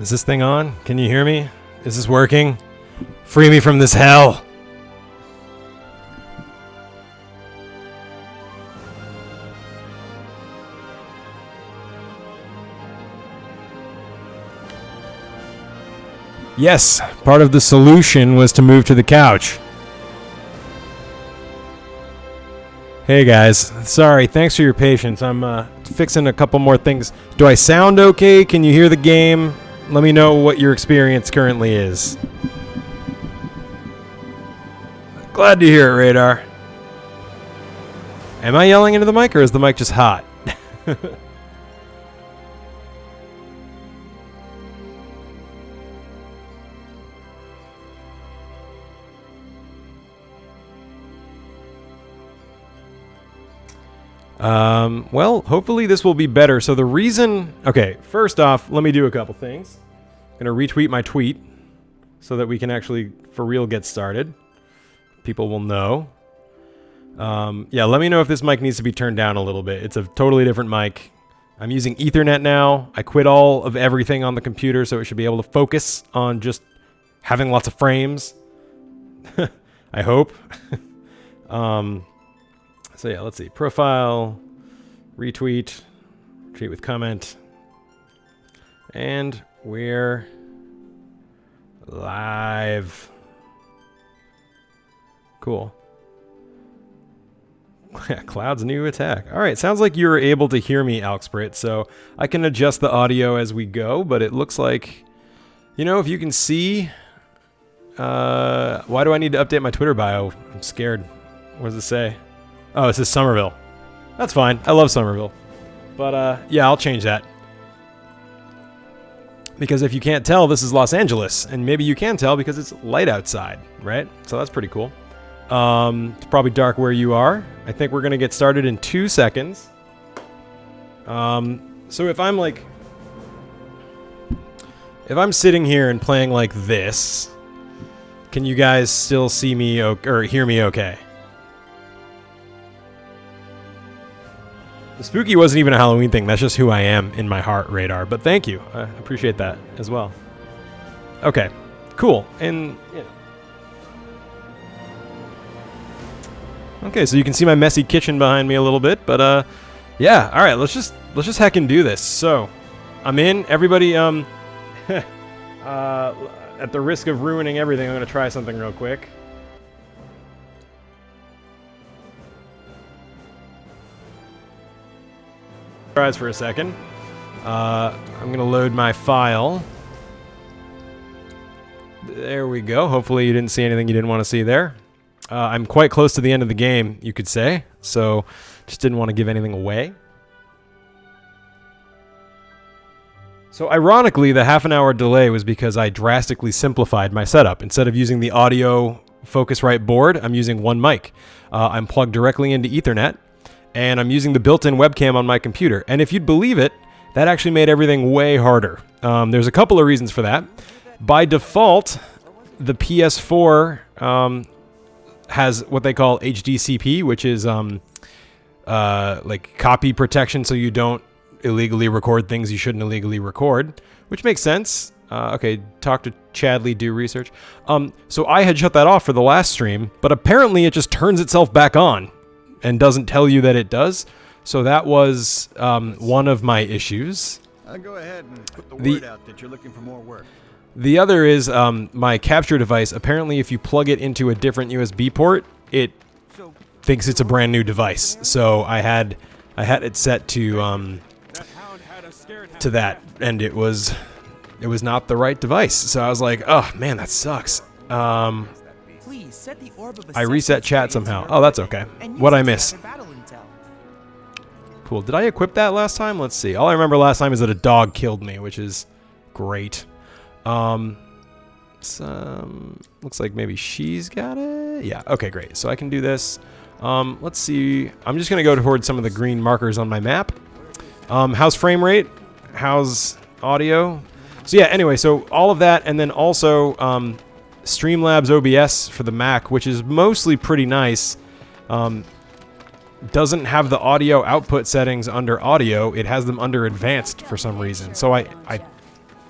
Is this thing on? Can you hear me? Is this working? Free me from this hell! Yes, part of the solution was to move to the couch. Hey guys, sorry, thanks for your patience. I'm fixing a couple more things. Do I sound okay? Can you hear the game? Let me know what your experience currently is. Glad to hear it, Radar. Am I yelling into the mic, or is the mic just hot? Well, hopefully this will be better. So the reason... Okay, first off, let me do a couple things. I'm going to retweet my tweet so that we can actually, for real, get started. People will know. Yeah, let me know if this mic needs to be turned down a little bit. It's a totally different mic. I'm using Ethernet now. I quit all of everything on the computer, so it should be able to focus on just having lots of frames. I hope. So yeah, let's see. Profile, retweet, tweet with comment, and we're live. Cool. Cloud's new attack. All right, sounds like you were able to hear me, Alxprit, so I can adjust the audio as we go, but it looks like, you know, if you can see, why do I need to update my Twitter bio? I'm scared. What does it say? Oh, it says Somerville. That's fine. I love Somerville. But, yeah, I'll change that. Because if you can't tell, this is Los Angeles. And maybe you can tell because it's light outside, right? So that's pretty cool. It's probably dark where you are. I think we're going to get started in 2 seconds. So if I'm like... If I'm sitting here and playing like this, can you guys still see me or hear me okay? The spooky wasn't even a Halloween thing. That's just who I am in my heart, Radar. But thank you. I appreciate that as well. Okay, cool. And yeah. Okay, so you can see my messy kitchen behind me a little bit, but yeah. All right, let's just heckin' do this. So, I'm in. Everybody, at the risk of ruining everything, I'm gonna try something real quick. Tries for a second. I'm gonna load my file. There we go. Hopefully you didn't see anything you didn't want to see there. I'm quite close to the end of the game, you could say, so just didn't want to give anything away. So ironically, the half-an-hour delay was because I drastically simplified my setup. Instead of using the audio Focusrite board, I'm using one mic. I'm plugged directly into Ethernet, and I'm using the built-in webcam on my computer. And if you'd believe it, that actually made everything way harder. There's a couple of reasons for that. By default, the PS4 has what they call HDCP, which is like copy protection, so you don't illegally record things you shouldn't illegally record, which makes sense. Okay, talk to Chadley, do research. So I had shut that off for the last stream, but apparently it just turns itself back on and doesn't tell you that it does. So that was one of my issues. I'll go ahead and put the word out that you're looking for more work. The other is my capture device. Apparently, if you plug it into a different USB port, it thinks it's a brand new device. So I had it set to that, and it was not the right device. So I was like, oh man, that sucks. I reset chat somehow. Oh, that's okay. What'd I miss? Cool. Did I equip that last time? Let's see. All I remember last time is that a dog killed me, which is great. Looks like maybe she's got it. Yeah. Okay, great. So I can do this. Let's see. I'm just gonna go towards some of the green markers on my map. How's frame rate? How's audio? So yeah. Anyway, so all of that, and then also Streamlabs OBS for the Mac, which is mostly pretty nice. Doesn't have the audio output settings under audio. It has them under advanced for some reason. So I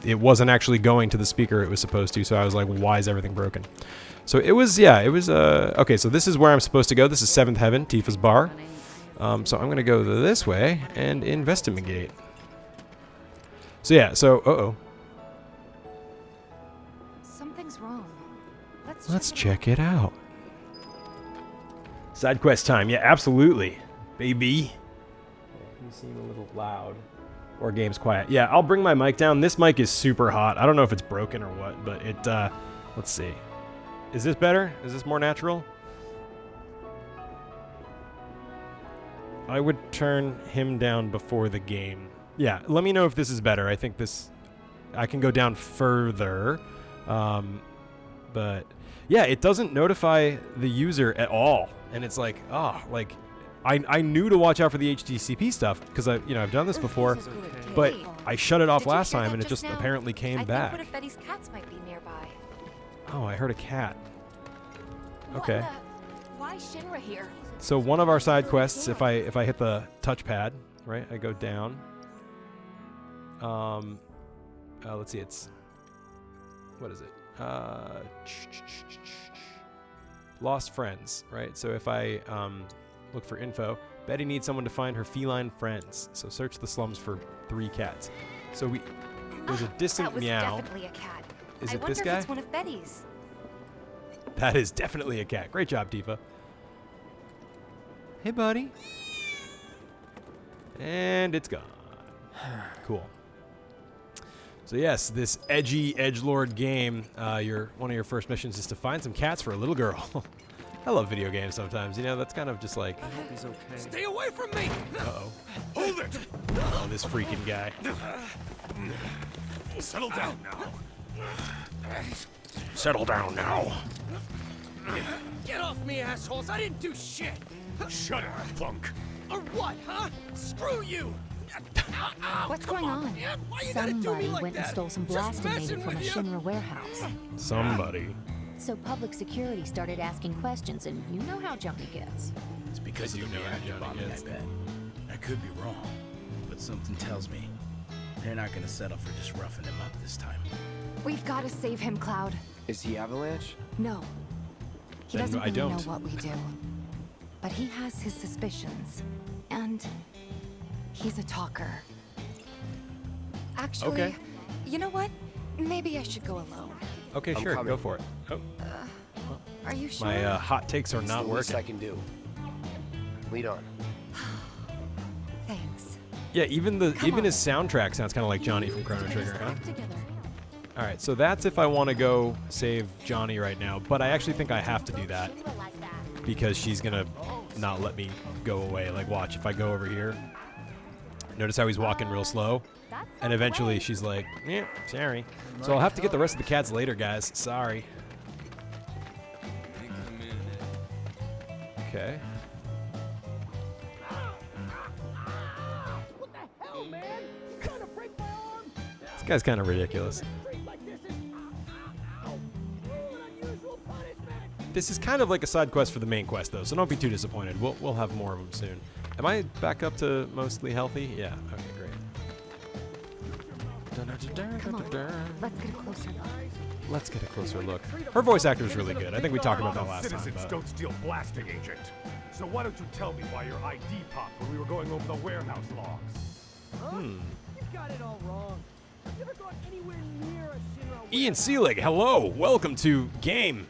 it wasn't actually going to the speaker it was supposed to. So I was like, why is everything broken? So it was, yeah, it was, okay, so this is where I'm supposed to go. This is 7th Heaven, Tifa's bar. So I'm going to go this way and investigate. So yeah, so, uh-oh. Something's wrong. Let's check it out. Side quest time. Yeah, absolutely. Baby. You seem a little loud. Or game's quiet. Yeah, I'll bring my mic down. This mic is super hot. I don't know if it's broken or what, but it, let's see. Is this better? Is this more natural? I would turn him down before the game. Yeah, let me know if this is better. I think this... I can go down further. But... yeah, it doesn't notify the user at all. And it's like, like... I knew to watch out for the HTTP stuff, because I've done this before, but I shut it off last time and it just apparently came back. One of Betty's cats might be nearby. Oh, I heard a cat. Okay. Why Shinra here? So one of our side quests, if I hit the touchpad, right, I go down. Let's see, it's what is it? Lost friends, right? So if I look for info, Betty needs someone to find her feline friends. So search the slums for 3 cats. So there's a distant that was meow. Definitely a cat. Is it I this wonder guy? If it's one of Betty's. That is definitely a cat. Great job, Tifa. Hey, buddy. And it's gone. Cool. So yes, this edgy edgelord game, one of your first missions is to find some cats for a little girl. I love video games sometimes, that's kind of just like... I hope he's okay. Stay away from me! Uh-oh. Hold it! Oh, this freaking guy. Settle down now. Settle down now. Get off me, assholes! I didn't do shit! Shut up, punk. Or what, huh? Screw you! Ow, What's come going on? Man. Why you gotta do Somebody me like went and that? stole some Just blasting messing from a with you. Shinra warehouse. Somebody. So public security started asking questions, and you know how Johnny gets. It's because you know how bombing, I bet. I could be wrong, but something tells me they're not gonna settle for just roughing him up this time. We've got to save him, Cloud. Is he Avalanche? No. He Then doesn't I really know don't. what we do. But he has his suspicions. And he's a talker. Actually, Okay. you know what? Maybe I should go alone. Okay, I'm sure, coming. go for it. Oh, Are you sure? my hot takes are It's not the least working. I can do. Lead on. Thanks. Yeah, even Come on. his soundtrack sounds kind of like Johnny from Chrono Trigger, huh? Together. All right, so that's if I want to go save Johnny right now, but I actually think I have to do that because she's gonna not let me go away. Like, watch, if I go over here, notice how he's walking real slow, and eventually she's like, yeah, sorry. So I'll have to get the rest of the cats later, guys. Sorry. Okay. What the hell, man? You trying to break my arm? This guy's kind of ridiculous. Treat like this is... Ow! An unusual punishment! This is kind of like a side quest for the main quest, though, so don't be too disappointed. We'll have more of them soon. Am I back up to mostly healthy? Yeah. Okay, great. Come on. Let's get a closer look. Let's get a closer look. Her voice actor is really good. I think we talked about that last time. Citizens But don't steal blasting agent. So why don't you tell me why your ID popped when we were going over the warehouse logs? You got it all wrong. I've never gone anywhere near a Shinra Ian Seelig, hello! Welcome to Game.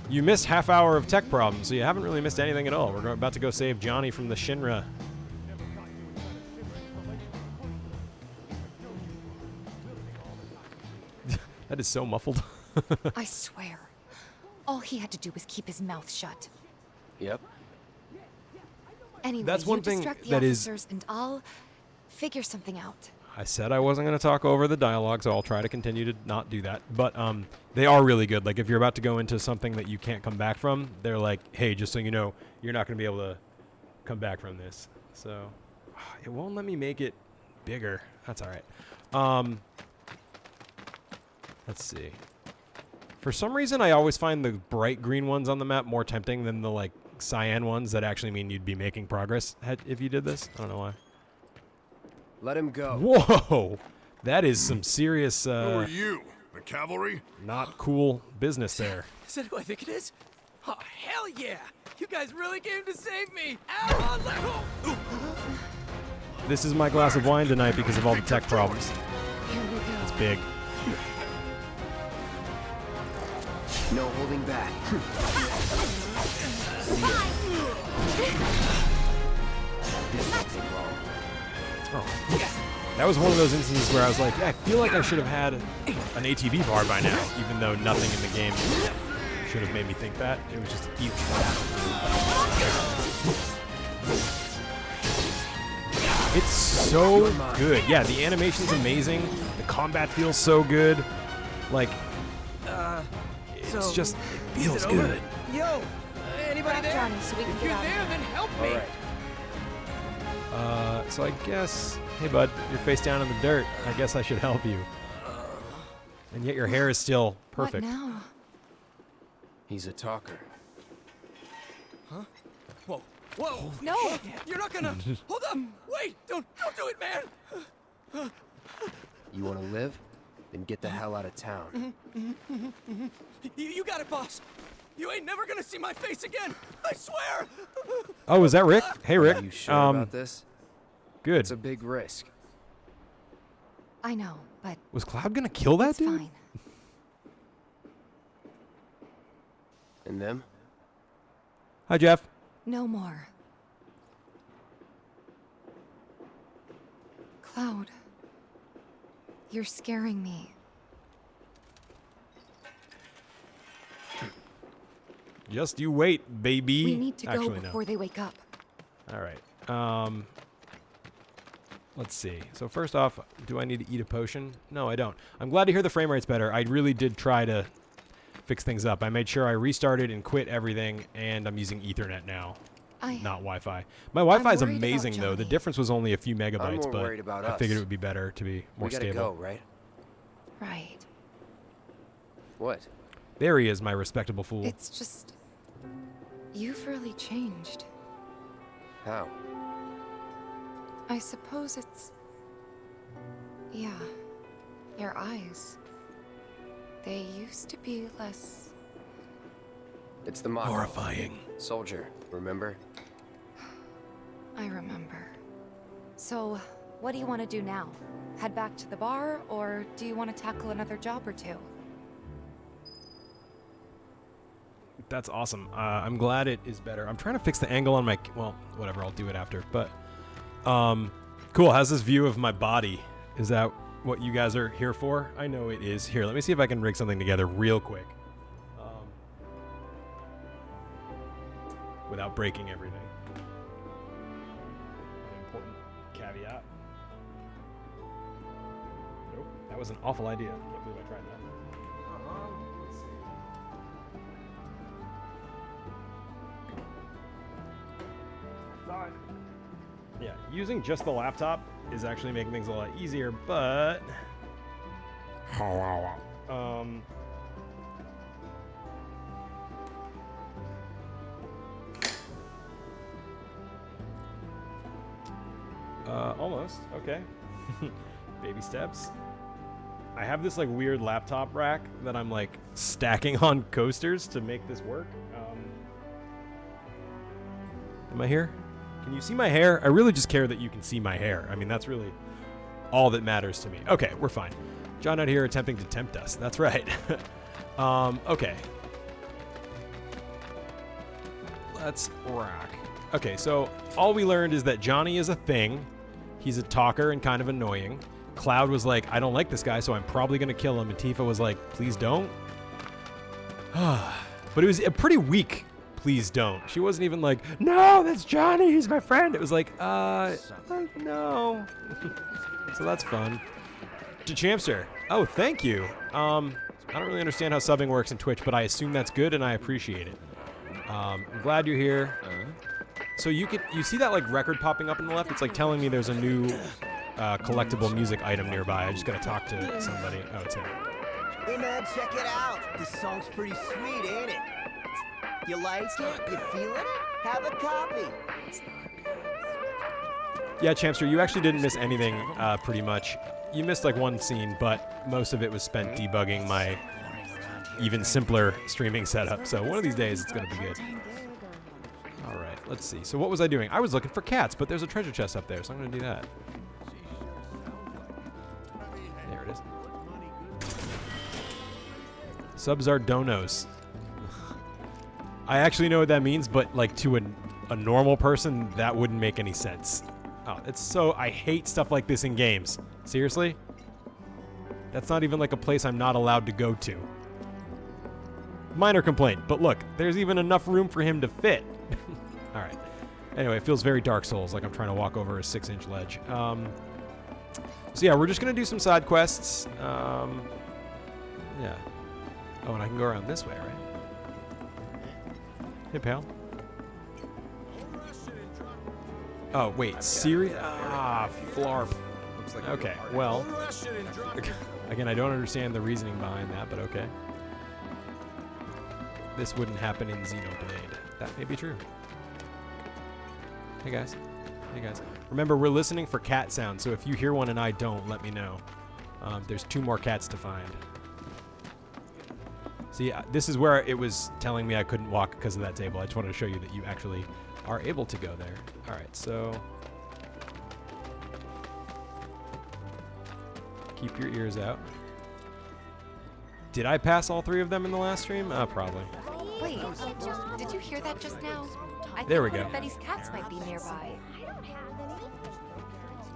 You missed half hour of tech problems, so you haven't really missed anything at all. We're about to go save Johnny from the Shinra. That is so muffled. I swear. All he had to do was keep his mouth shut. Yep. Anyway, That's one you thing distract the that is- officers and I'll figure something out. I said I wasn't going to talk over the dialogue, so I'll try to continue to not do that. But they are really good. Like, if you're about to go into something that you can't come back from, they're like, hey, just so you know, you're not going to be able to come back from this. So it won't let me make it bigger. That's all right. Let's see. For some reason, I always find the bright green ones on the map more tempting than the, like, cyan ones that actually mean you'd be making progress if you did this. I don't know why. Let him go. Whoa! That is some serious, Who are you? The cavalry? not cool business there. Is that who I think it is? Oh, hell yeah! You guys really came to save me! This is my glass of wine tonight because of all the tech problems. Here we go. It's big. No holding back. This won't take long. That was one of those instances where I was like, yeah, I feel like I should have had an ATV bar by now, even though nothing in the game should have made me think that. It was just cute. It's so good. Yeah, the animation's amazing. The combat feels so good. Like, it's just, it feels good. Yo! Anybody there? Johnny, so we can If get you're out of there, here. then help All me! right. So I guess, hey bud, you're face down in the dirt. I guess I should help you. And yet your hair is still perfect. What now? He's a talker. Whoa! Whoa! No! You're not gonna... Hold up! Wait! Don't do it, man! You want to live? Then get the hell out of town. You got it, boss! You ain't never gonna see my face again! I swear! Oh, is that Rick? Hey Rick. Are you sure about this? Good. It's a big risk. I know, but Was Cloud gonna kill that it's dude? fine. And them? Hi Jeff. No more. Cloud. You're scaring me. Just you wait, baby. We need to go Actually, before they wake up. no. All right. Let's see. So first off, do I need to eat a potion? No, I don't. I'm glad to hear the frame rate's better. I really did try to fix things up. I made sure I restarted and quit everything, and I'm using Ethernet now, not Wi-Fi. My Wi-Fi is worried about amazing though. The Johnny. difference was only a few megabytes, more but worried about I us. figured it would be better to be more We gotta stable. go, right? Right. What? There he is, my respectable fool. It's just... You've really changed. How? I suppose it's... Yeah. Your eyes. They used to be less... It's the Mako. Horrifying. Soldier, remember? I remember. So, what do you want to do now? Head back to the bar, or do you want to tackle another job or two? That's awesome. I'm glad it is better. I'm trying to fix the angle on my... Well, whatever. I'll do it after. But, cool. How's this view of my body? Is that what you guys are here for? I know it is. Here, let me see if I can rig something together real quick. Without breaking everything. An important caveat. Nope. That was an awful idea. I can't believe I tried that. Let's see. Yeah, using just the laptop is actually making things a lot easier, but almost. Okay. Baby steps. I have this like weird laptop rack that I'm like stacking on coasters to make this work. Am I here? Can you see my hair? I really just care that you can see my hair. I mean, that's really all that matters to me. Okay, we're fine. John out here attempting to tempt us. That's right. Okay. Let's rock. Okay, so all we learned is that Johnny is a thing. He's a talker and kind of annoying. Cloud was like, I don't like this guy, so I'm probably going to kill him. And Tifa was like, please don't. But it was a pretty weak please don't. She wasn't even like, no, that's Johnny, he's my friend. It was like, no. So that's fun. To Champster. Oh, thank you. I don't really understand how subbing works in Twitch, but I assume that's good and I appreciate it. I'm glad you're here. So you see that like record popping up on the left? It's like telling me there's a new collectible music item nearby. I just gotta talk to somebody. Oh, it's him. Hey man, check it out. This song's pretty sweet, ain't it? You like it? You feeling it? Have a copy. Yeah, Champster, you actually didn't miss anything, pretty much. you missed like one scene, but most of it was spent debugging my even simpler streaming setup. So one of these days it's gonna be good. All right, let's see. So what was I doing? I was looking for cats, but there's a treasure chest up there, so I'm gonna do that. There it is. Subs are donos. I actually know what that means, but like to a normal person, that wouldn't make any sense. Oh, it's so... I hate stuff like this in games. Seriously? That's not even like a place I'm not allowed to go to. Minor complaint, but look, there's even enough room for him to fit. Alright. Anyway, it feels very Dark Souls, like I'm trying to walk over a 6-inch ledge. So yeah, we're just going to do some side quests. Yeah. Oh, and I can go around this way, right? Hey, pal. Oh, wait, Siri? Ah, flarp. Okay, well. Again, I don't understand the reasoning behind that, but okay. This wouldn't happen in Xenoblade. That may be true. Hey, guys. Hey, guys. Remember, we're listening for cat sounds, so if you hear one and I don't, let me know. There's 2 more cats to find. See, this is where it was telling me I couldn't walk because of that table. I just wanted to show you that you actually are able to go there. All right, so keep your ears out. Did I pass all 3 of them in the last stream? Probably. Wait, did you hear that just now? I There we think go. one of Betty's cats might be nearby.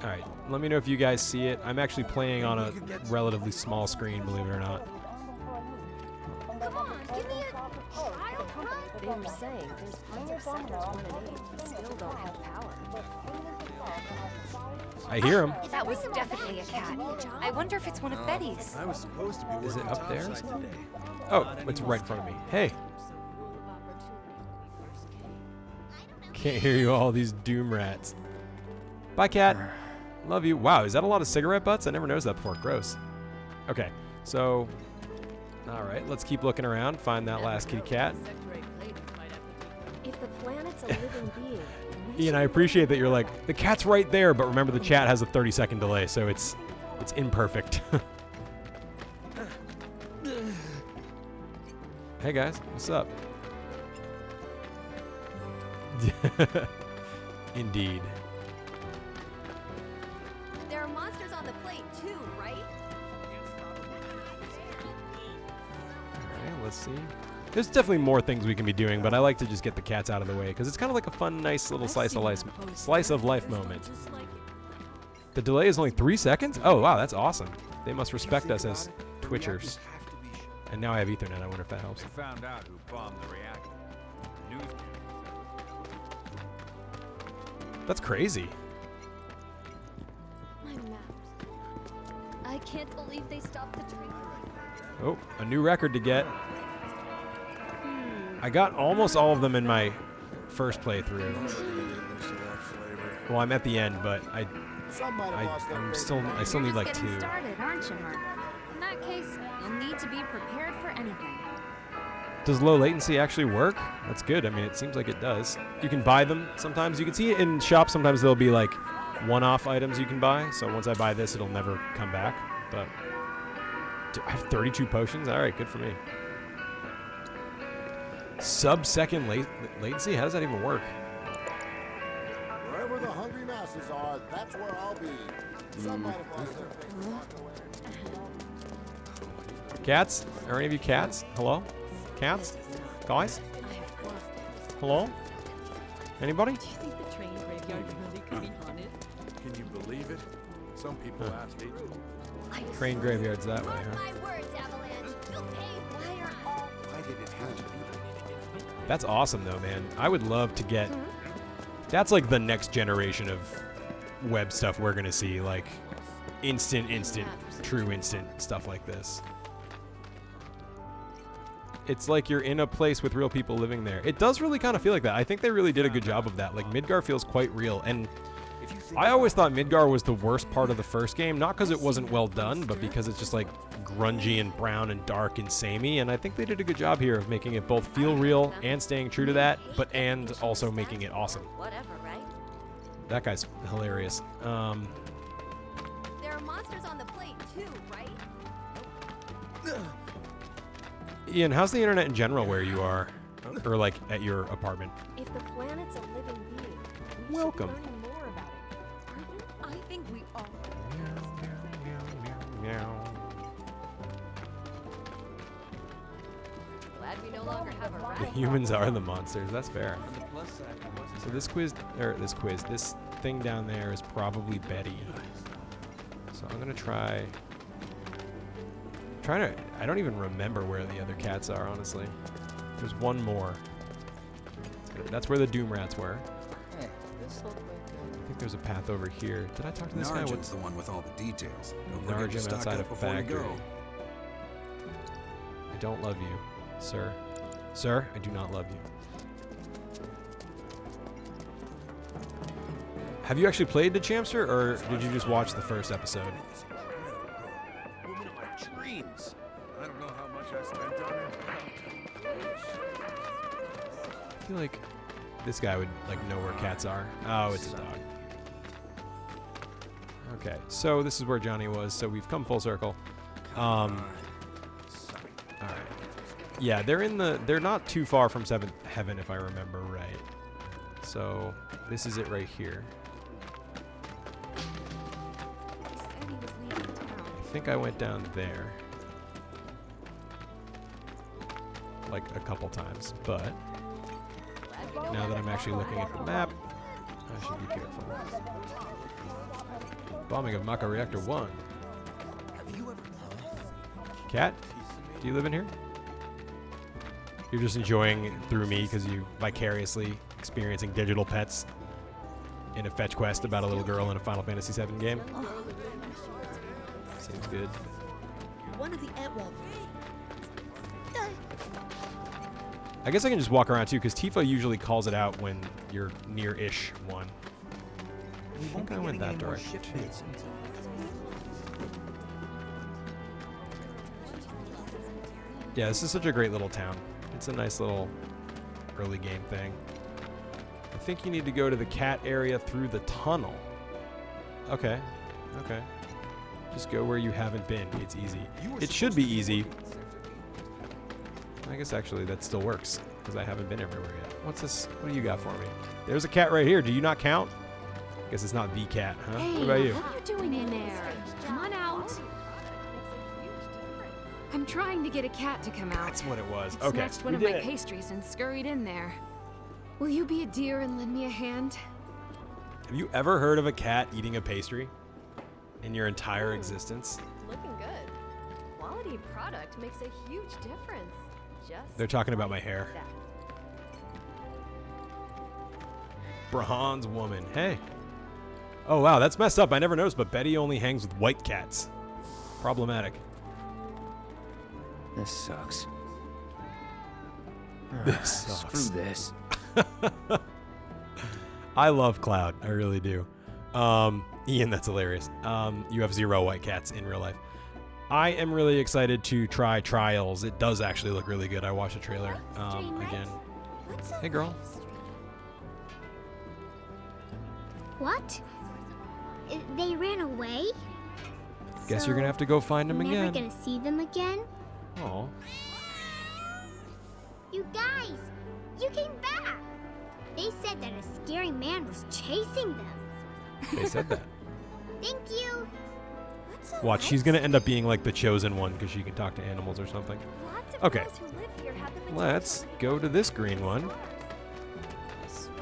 All right, let me know if you guys see it. I'm actually playing on a relatively small screen, believe it or not. Come on, give me a trial run. They were saying there's parts of sectors 1 and 8 that still don't have power. I hear him. That was definitely a cat. I wonder if it's one of Betty's. I was supposed to be Is it up there? today. Oh, it's right in front of me. Hey. Can't hear you, all these doom rats. Bye, cat. Love you. Wow, is that a lot of cigarette butts? I never noticed that before. Gross. Okay, so... Alright, let's keep looking around. Find that last kitty cat. If the planet's a living being, Ian, I appreciate that you're like, the cat's right there, but remember the chat has a 30-second delay, so it's imperfect. Hey guys, what's up? Indeed. there are monsters on the plate too, right? Alright, let's see. There's definitely more things we can be doing, but I like to just get the cats out of the way, because it's kind of like a fun, nice little slice of life moment. The delay is only 3 seconds? Oh, wow, that's awesome. They must respect us as Twitchers. And now I have Ethernet. I wonder if that helps. They found out who bombed the reactor. News. That's crazy. My maps. I can't believe they stopped the train. Oh, a new record to get. I got almost all of them in my first playthrough. Well, I'm at the end, but I still need like 2. Started, aren't you, Mark? In that case, you'll need to be prepared for anything. Does low latency actually work? That's good. I mean, it seems like it does. You can buy them sometimes. You can see it in shops. Sometimes there'll be like one-off items you can buy. So once I buy this, it'll never come back. But I have 32 potions. All right, good for me. Sub-second latency? How does that even work? Wherever the hungry masses are, that's where I'll be. Some might have lost their faith. Cats? Are any of you cats? Hello? Cats? Guys? Hello? Anybody? Do you think the train graveyard really could be haunted? Can you believe it? Some people ask me. Train graveyards that way, huh? My words, Avalanche. You'll pay wire all. Why did it have to be? That's awesome, though, man. I would love to get... That's like the next generation of web stuff we're going to see. Like, instant, true instant stuff like this. It's like you're in a place with real people living there. It does really kind of feel like that. I think they really did a good job of that. Like, Midgar feels quite real. And I always thought Midgar was the worst part of the first game. Not because it wasn't well done, but because it's just like grungy and brown and dark and samey. And I think they did a good job here of making it both feel real and staying true to that, and also making it awesome. Whatever, right? That guy's hilarious. There are monsters on the plate too, right? Ian, how's the internet in general where you are? Or like at your apartment? If the planet's a living being, we Welcome. should be learning more about it. I think we are. Glad we no longer have a The rat. humans are the monsters. That's fair. So this thing down there is probably Betty. So I'm gonna try. I don't even remember where the other cats are, honestly. There's one more. That's where the Doom Rats were. Hey, this looked like I think there's a path over here. Did I talk to this guy? Narjan's the one with all the details. Don't forget to Narjan stock outside up a before you factory. go. I don't love you, sir. Sir, I do not love you. Have you actually played the Champster, or did you just watch the first episode? Woman of my dreams. I don't know how much I spent on it. I feel like this guy would like know where cats are. Oh, it's a dog. Okay, so this is where Johnny was. So we've come full circle. All right. Yeah, they're not too far from Seventh Heaven, if I remember right. So this is it right here. He said he was leaving town. I think I went down there like a couple times, but now that I'm actually looking at the map, I should be careful. Bombing of Maka Reactor 1. Cat, do you live in here? You're just enjoying through me because you vicariously experiencing digital pets in a fetch quest about a little girl in a Final Fantasy VII game. Seems good. One of the Antwall. I guess I can just walk around too, because Tifa usually calls it out when you're near-ish one. I think I went that direction too. Yeah, this is such a great little town. It's a nice little early game thing. I think you need to go to the cat area through the tunnel. Okay. Okay. Just go where you haven't been. It's easy. It should be easy. I guess actually that still works, because I haven't been everywhere yet. What's this? What do you got for me? There's a cat right here. Do you not count? Guess it's not the cat, huh? Hey, What about you? what are you doing in there? Come on out. I'm trying to get a cat to come out. That's what it was. It Okay. snatched one we of my did it. pastries and scurried in there. Will you be a dear and lend me a hand? Have you ever heard of a cat eating a pastry in your entire existence? Looking good. Quality product makes a huge difference. Just They're talking about my like hair. that. Bronze woman. Hey. Oh, wow. That's messed up. I never noticed, but Betty only hangs with white cats. Problematic. This sucks. This sucks. Screw this. I love Cloud. I really do. Ian, that's hilarious. You have 0 white cats in real life. I am really excited to try Trials. It does actually look really good. I watched the trailer again. Hey, girl. What? They ran away? Guess you're gonna have to go find them Never again. gonna see them again? Oh. You guys! You came back! They said that a scary man was chasing them. They said that. Thank you! Watch, she's gonna end up being like the chosen one because she can talk to animals or something. Lots of Oh. Okay. girls who live here have the potential Let's to go to this green one. I swear.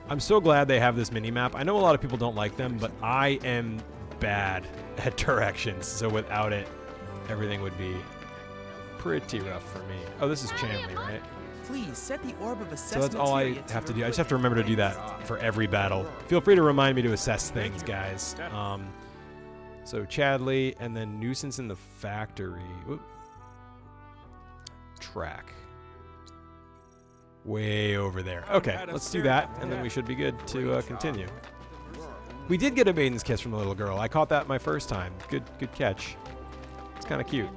I'm so glad they have this mini map. I know a lot of people don't like them, but I am bad at directions, so without it, everything would be pretty rough for me. Oh, this is Chanley, right? Please set the orb of So assessment. that's all I have to do. I just have to remember to do that for every battle. Feel free to remind me to assess things, guys. So Chadley, and then Nuisance in the Factory. Whoop. Track. Way over there. Okay, let's do that, and then we should be good to continue. We did get a Maiden's Kiss from the little girl. I caught that my first time. Good catch. It's kind of cute.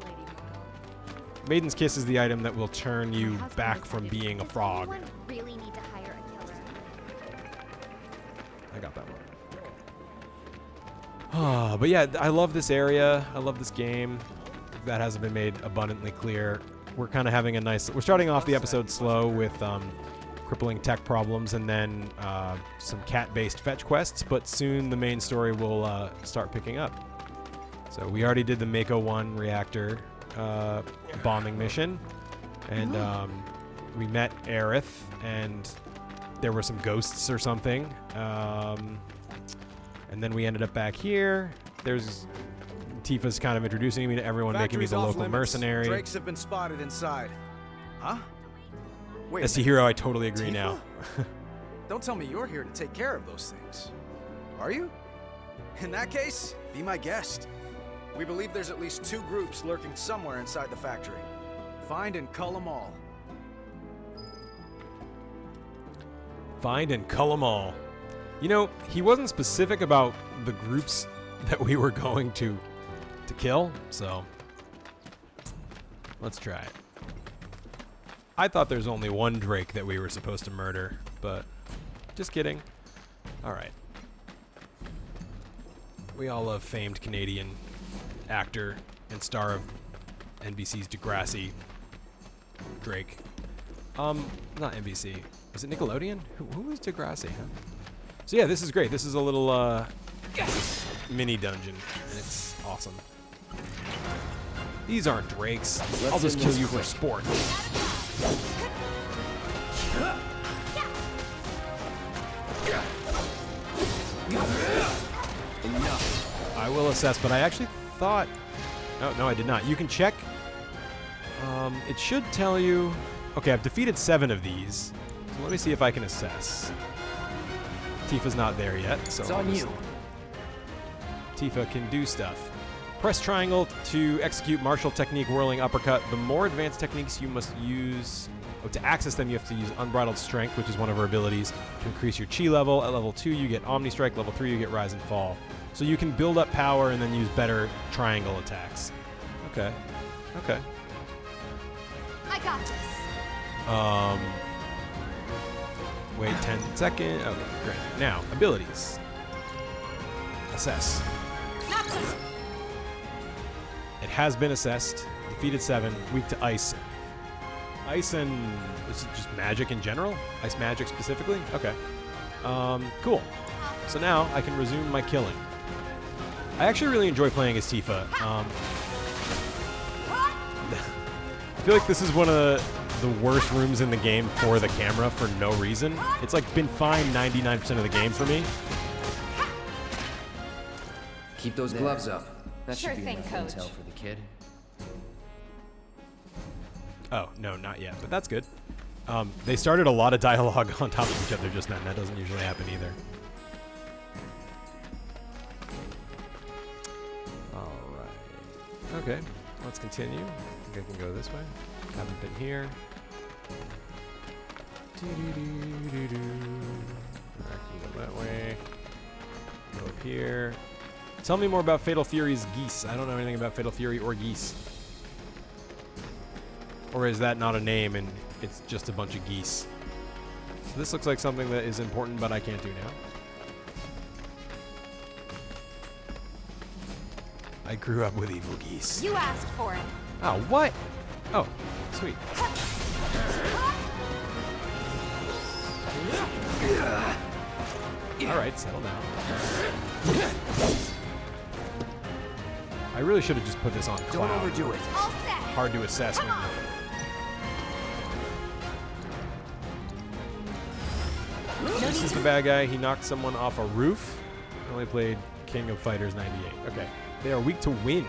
Maiden's Kiss is the item that will turn you back from being a frog. Does anyone really need to hire a killer? I got that one. But yeah, I love this area. I love this game. That hasn't been made abundantly clear. We're kind of having a nice... We're starting off the episode slow with crippling tech problems and then some cat-based fetch quests, but soon the main story will start picking up. So we already did the Mako 1 reactor bombing mission, and we met Aerith, and there were some ghosts or something. And then we ended up back here. There's... Tifa's kind of introducing me to everyone, making me the local mercenary. Drakes have been spotted inside. Huh? Wait. As hero, I totally agree Tifa? now. Don't tell me you're here to take care of those things. Are you? In that case, be my guest. We believe there's at least 2 groups lurking somewhere inside the factory. Find and cull them all. Find and cull them all. You know, he wasn't specific about the groups that we were going to kill, so let's try it. I thought there's only one Drake that we were supposed to murder, but just kidding. Alright. We all love famed Canadian actor and star of NBC's Degrassi, Drake. Not NBC. Was it Nickelodeon? Who was Degrassi, huh? So yeah, this is great. This is a little mini dungeon, and it's awesome. These aren't Drakes. I'll just kill you for sport. I will assess, but I actually thought... Oh, no, I did not. You can check. It should tell you... Okay, I've defeated 7 of these. So let me see if I can assess. Tifa's not there yet, so... It's on you. Tifa can do stuff. Press triangle to execute martial technique whirling uppercut. The more advanced techniques you must use... Oh, to access them, you have to use Unbridled Strength, which is one of her abilities, to increase your chi level. At level 2, you get Omni Strike. Level 3, you get Rise and Fall. So you can build up power and then use better triangle attacks. Okay. Okay. I got this. Wait 10 seconds. Okay, great. Now, abilities. Assess. Not so. It has been assessed. Defeated 7. Weak to ice. Ice and... Is it just magic in general? Ice magic specifically? Okay. Cool. So now I can resume my killing. I actually really enjoy playing as Tifa. I feel like this is one of the worst rooms in the game for the camera for no reason. It's like been fine 99% of the game for me. Keep those gloves up. That Sure should be thing, enough Coach. intel for the kid. Oh, no, not yet, but that's good. They started a lot of dialogue on top of each other just then. That doesn't usually happen either. Alright. Okay, let's continue. I think I can go this way. Haven't been here. Do-do-do-do-do. I can go that way. Go up here. Tell me more about Fatal Fury's geese. I don't know anything about Fatal Fury or geese. Or is that not a name and it's just a bunch of geese? So this looks like something that is important, but I can't do now. I grew up with evil geese. You asked for it. Oh, what? Oh, sweet. Alright, settle down. I really should have just put this on Cloud. Don't overdo it. All set. Hard to assess when... This is the bad guy. He knocked someone off a roof. I only played King of Fighters 98. Okay. They are weak to wind.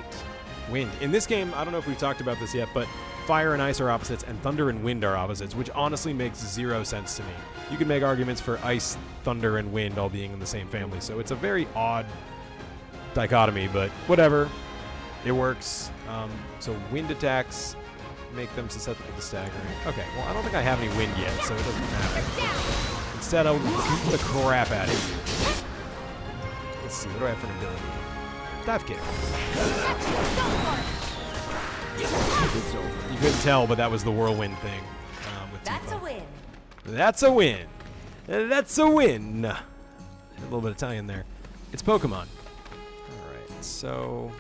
Wind. In this game, I don't know if we've talked about this yet, but fire and ice are opposites, and thunder and wind are opposites, which honestly makes 0 sense to me. You can make arguments for ice, thunder, and wind all being in the same family, so it's a very odd dichotomy, but whatever. It works. So wind attacks make them susceptible to staggering. Okay, well, I don't think I have any wind yet, so it doesn't matter. Instead, I'll beat the crap out of you. Let's see, what do I have for an ability? Dive kick. You couldn't tell, but that was the whirlwind thing with That's Tifa. a win. That's a win. That's a win. A little bit of Italian there. It's Pokemon. All So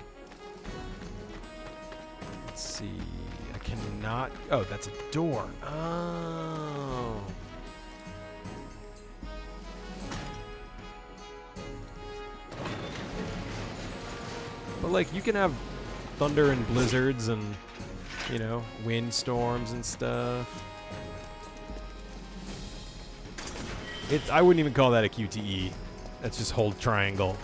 let's see. I cannot. Oh, that's a door. Oh. But like, you can have thunder and blizzards and, you know, windstorms and stuff. I wouldn't even call that a QTE. That's just hold triangle.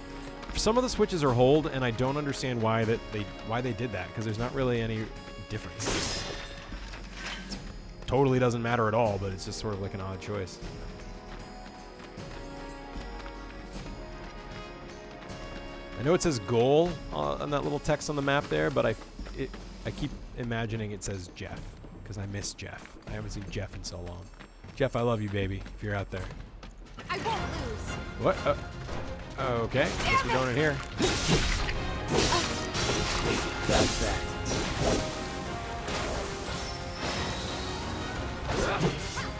Some of the switches are hold, and I don't understand why they did that, because there's not really any difference. Totally doesn't matter at all, but it's just sort of like an odd choice. I know it says goal on that little text on the map there, but I keep imagining it says Jeff, because I miss Jeff. I haven't seen Jeff in so long. Jeff, I love you, baby, if you're out there. I won't lose. What? Okay, guess we're going in here. That's that.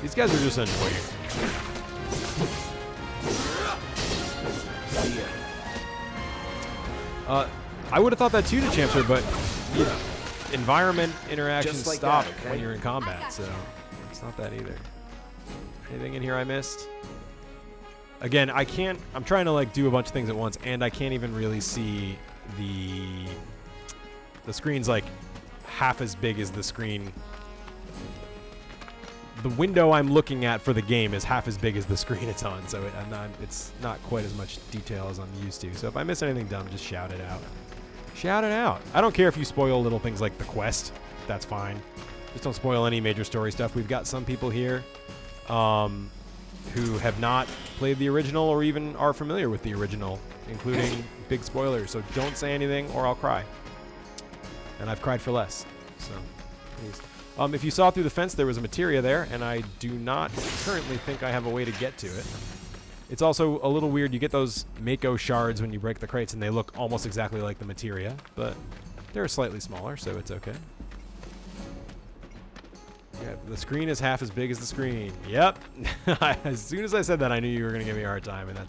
These guys are just annoying. I would have thought that too to Champster, but you know, environment interactions like stop that, okay? when you're in combat, so it's not that either. Anything in here I missed? Again, I can't. I'm trying to like do a bunch of things at once, and I can't even really see the screen's like half as big as the screen. The window I'm looking at for the game is half as big as the screen it's on, so it's not quite as much detail as I'm used to. So if I miss anything dumb, just shout it out. Shout it out. I don't care if you spoil little things like the quest. That's fine. Just don't spoil any major story stuff. We've got some people here who have not played the original or even are familiar with the original, including big spoilers. So don't say anything or I'll cry. And I've cried for less. So please. If you saw through the fence, there was a materia there, and I do not currently think I have a way to get to it. It's also a little weird. You get those Mako shards when you break the crates, and they look almost exactly like the materia, but they're slightly smaller, so it's okay. Yeah, the screen is half as big as the screen. Yep. As soon as I said that, I knew you were going to give me a hard time, and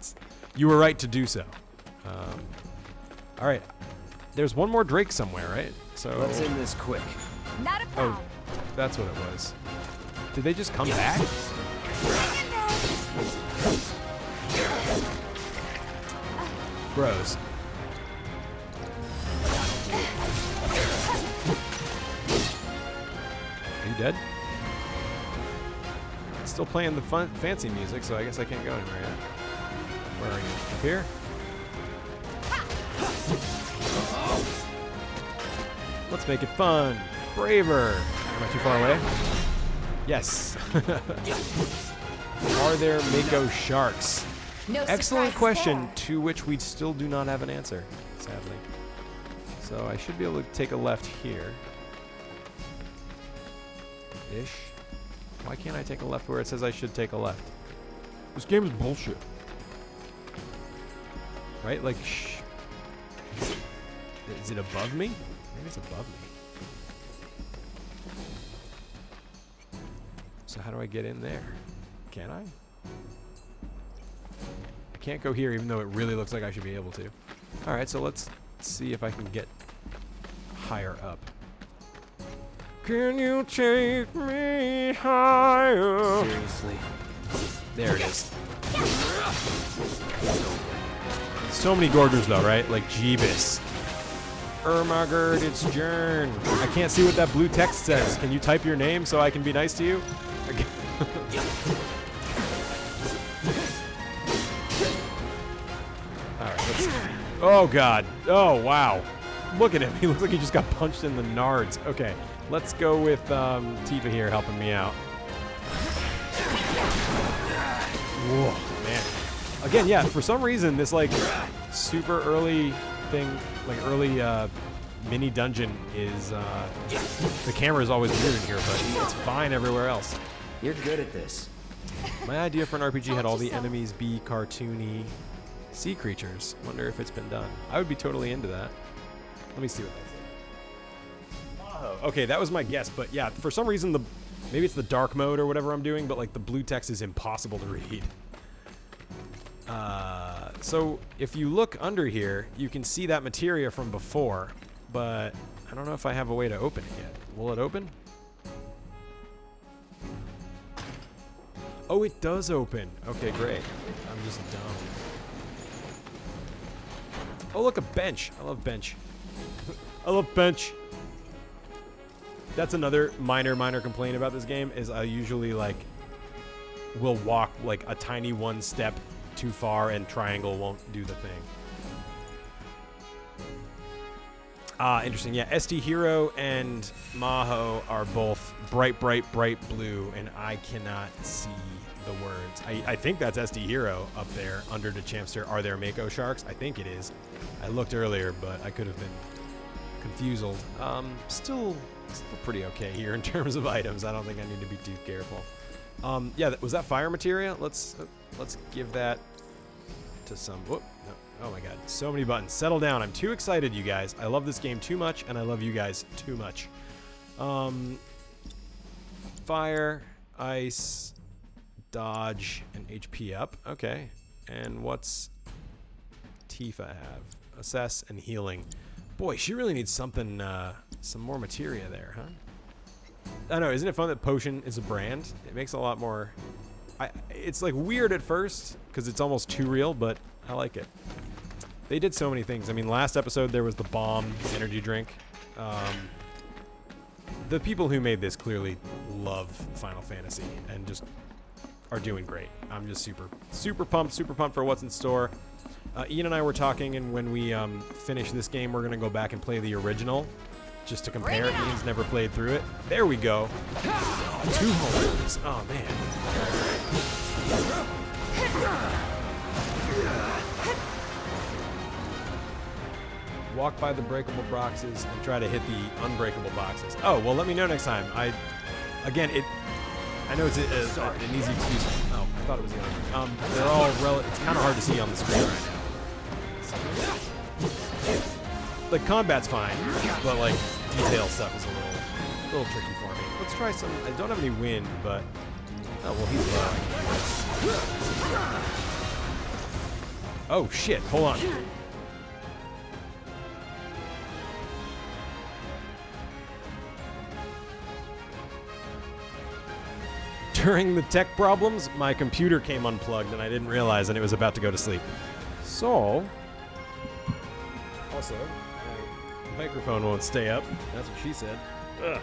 you were right to do so. All right. There's one more Drake somewhere, right? So let's end this quick. Not a problem. Oh, that's what it was. Did they just come back? Bros. Are you dead? It's still playing the fancy music, so I guess I can't go anywhere yet. Where are you? Up here? Let's make it fun. Braver. Am I too far away? Yes. Are there Mako sharks? No Excellent surprises question, there. to which we still do not have an answer, sadly. So I should be able to take a left here. Ish. Why can't I take a left where it says I should take a left? This game is bullshit. Right? Like, shh. Is it above me? Maybe it's above me. So how do I get in there? Can I? I can't go here even though it really looks like I should be able to. Alright, so let's see if I can get higher up. Can you take me higher? Seriously. There it is. So many Gorgers though, right? Like Jeebus. Ermagerd, it's Jern. I can't see what that blue text says. Can you type your name so I can be nice to you? Alright, let's... Oh god. Oh wow. Look at him. He looks like he just got punched in the nards. Okay, let's go with Tifa here helping me out. Whoa, man. Again, yeah, for some reason this like super early thing, like early mini dungeon is the camera is always weird in here, but it's fine everywhere else. You're good at this. My idea for an RPG had all the enemies be cartoony sea creatures. Wonder if it's been done. I would be totally into that. Let me see what that says. Okay, that was my guess, but yeah, for some reason maybe it's the dark mode or whatever I'm doing, but like the blue text is impossible to read. So if you look under here, you can see that materia from before, but I don't know if I have a way to open it yet. Will it open? Oh, it does open. Okay, great. I'm just dumb. Oh, look, a bench. I love bench. I love bench. That's another minor complaint about this game is I usually like will walk like a tiny one step too far and triangle won't do the thing. Ah, interesting. Yeah, SD Hero and Maho are both bright blue, and I cannot see the words. I think that's SD Hero up there under the Champster. Are there Mako sharks? I think it is. I looked earlier, but I could have been confused. Still pretty okay here in terms of items. I don't think I need to be too careful. Yeah, was that fire materia? Let's give that to some. Whoop, no. Oh my god, so many buttons. Settle down. I'm too excited, you guys. I love this game too much, and I love you guys too much. Fire, ice, dodge, and HP up. Okay. And what's Tifa have? Assess and healing. Boy, she really needs something, some more materia there, huh? I know, isn't it fun that Potion is a brand? It makes a lot more... it's like weird at first, because it's almost too real, but I like it. They did so many things. I mean, last episode there was the bomb energy drink. The people who made this clearly love Final Fantasy and just are doing great. I'm just super pumped for what's in store. Ian and I were talking, and when we finish this game, we're going to go back and play the original just to compare. Ian's never played through it. There we go. 2 holes. Oh, man. Walk by the breakable boxes and try to hit the unbreakable boxes. Oh, well, let me know next time. I know it's an easy excuse. Oh, I thought it was the other one. They're all it's kind of hard to see on the screen right now. Like, combat's fine, but, like, detail stuff is a little tricky for me. Let's try some... I don't have any wind, but... Oh, well, he's low. Oh, shit. Hold on. During the tech problems, my computer came unplugged and I didn't realize, and it was about to go to sleep. So, also, my microphone won't stay up. That's what she said. Ugh.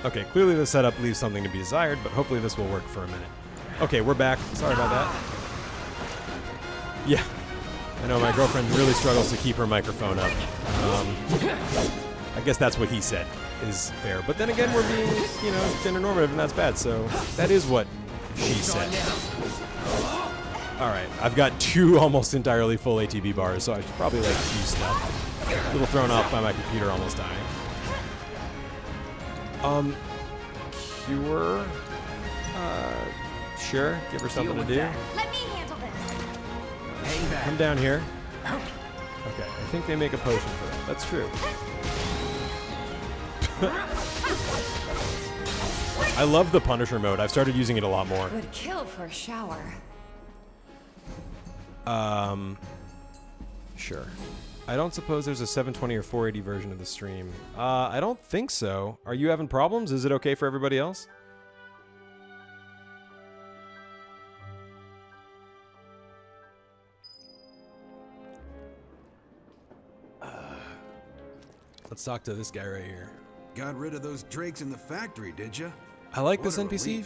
Okay, clearly the setup leaves something to be desired, but hopefully this will work for a minute. Okay, we're back. Sorry about that. Yeah, I know my girlfriend really struggles to keep her microphone up. I guess that's what he said is fair. But then again, we're being, gender normative, and that's bad, so that is what she said. Alright, I've got 2 almost entirely full ATB bars, so I should probably, use stuff. A little thrown off by my computer almost dying. Cure? Sure, give her something to do. Let me handle this. Come down here. Okay, I think they make a potion for that. That's true. I love the Punisher mode. I've started using it a lot more. Would kill for a shower. Sure. I don't suppose there's a 720 or 480 version of the stream. I don't think so. Are you having problems? Is it okay for everybody else? Let's talk to this guy right here. Got rid of those drakes in the factory, did you? I like this NPC,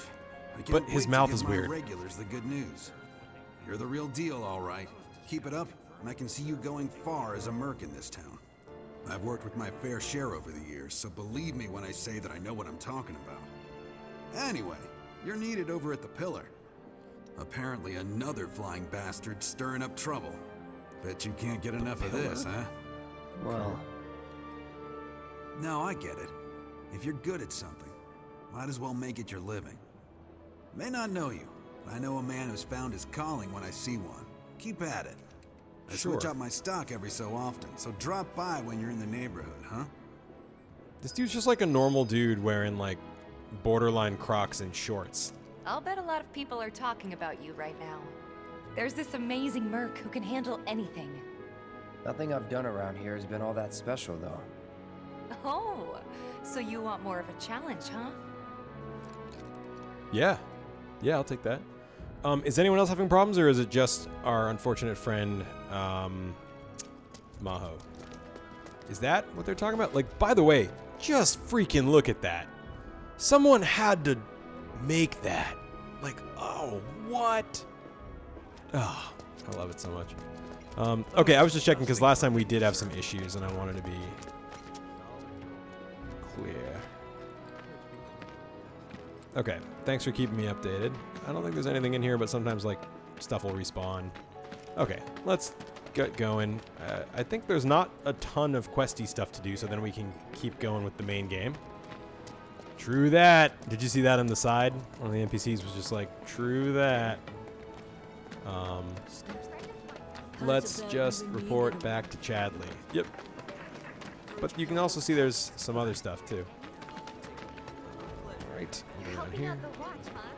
but his mouth is weird. Regulars the good news. You're the real deal, all right. Keep it up, and I can see you going far as a merc in this town. I've worked with my fair share over the years, so believe me when I say that I know what I'm talking about. Anyway, you're needed over at the Pillar. Apparently another flying bastard stirring up trouble. Bet you can't get enough of this, huh? Well, No, I get it. If you're good at something, might as well make it your living. May not know you, but I know a man who's found his calling when I see one. Keep at it. I switch up my stock every so often, so drop by when you're in the neighborhood, huh? This dude's just like a normal dude wearing like borderline Crocs and shorts. I'll bet a lot of people are talking about you right now. There's this amazing merc who can handle anything. Nothing I've done around here has been all that special, though. Oh, so you want more of a challenge, huh? Yeah. Yeah, I'll take that. Is anyone else having problems, or is it just our unfortunate friend, Maho? Is that what they're talking about? Like, by the way, just freaking look at that. Someone had to make that. Like, oh, what? Oh, I love it so much. Okay, I was just checking because last time we did have some issues, and I wanted to be clear. Okay, thanks for keeping me updated. I don't think there's anything in here, but sometimes, like, stuff will respawn. Okay, let's get going. I think there's not a ton of questy stuff to do, so then we can keep going with the main game. True that. Did you see that on the side? One of the NPCs was just like, true that. Let's just report back to Chadley. Yep. But you can also see there's some other stuff, too. Alright, around here.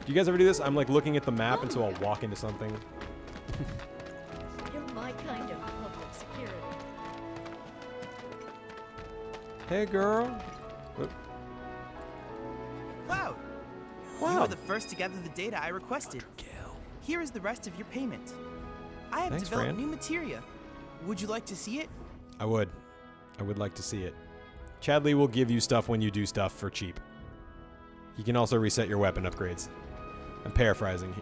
Do you guys ever do this? I'm like looking at the map, and so I'll walk into something. You're my kind of public security. Hey, girl. Whoop. Cloud! Wow. You were the first to gather the data I requested. Here is the rest of your payment. I have Thanks, developed Fran. new materia. Would you like to see it? I would. I would like to see it. Chadley will give you stuff when you do stuff for cheap. He can also reset your weapon upgrades. I'm paraphrasing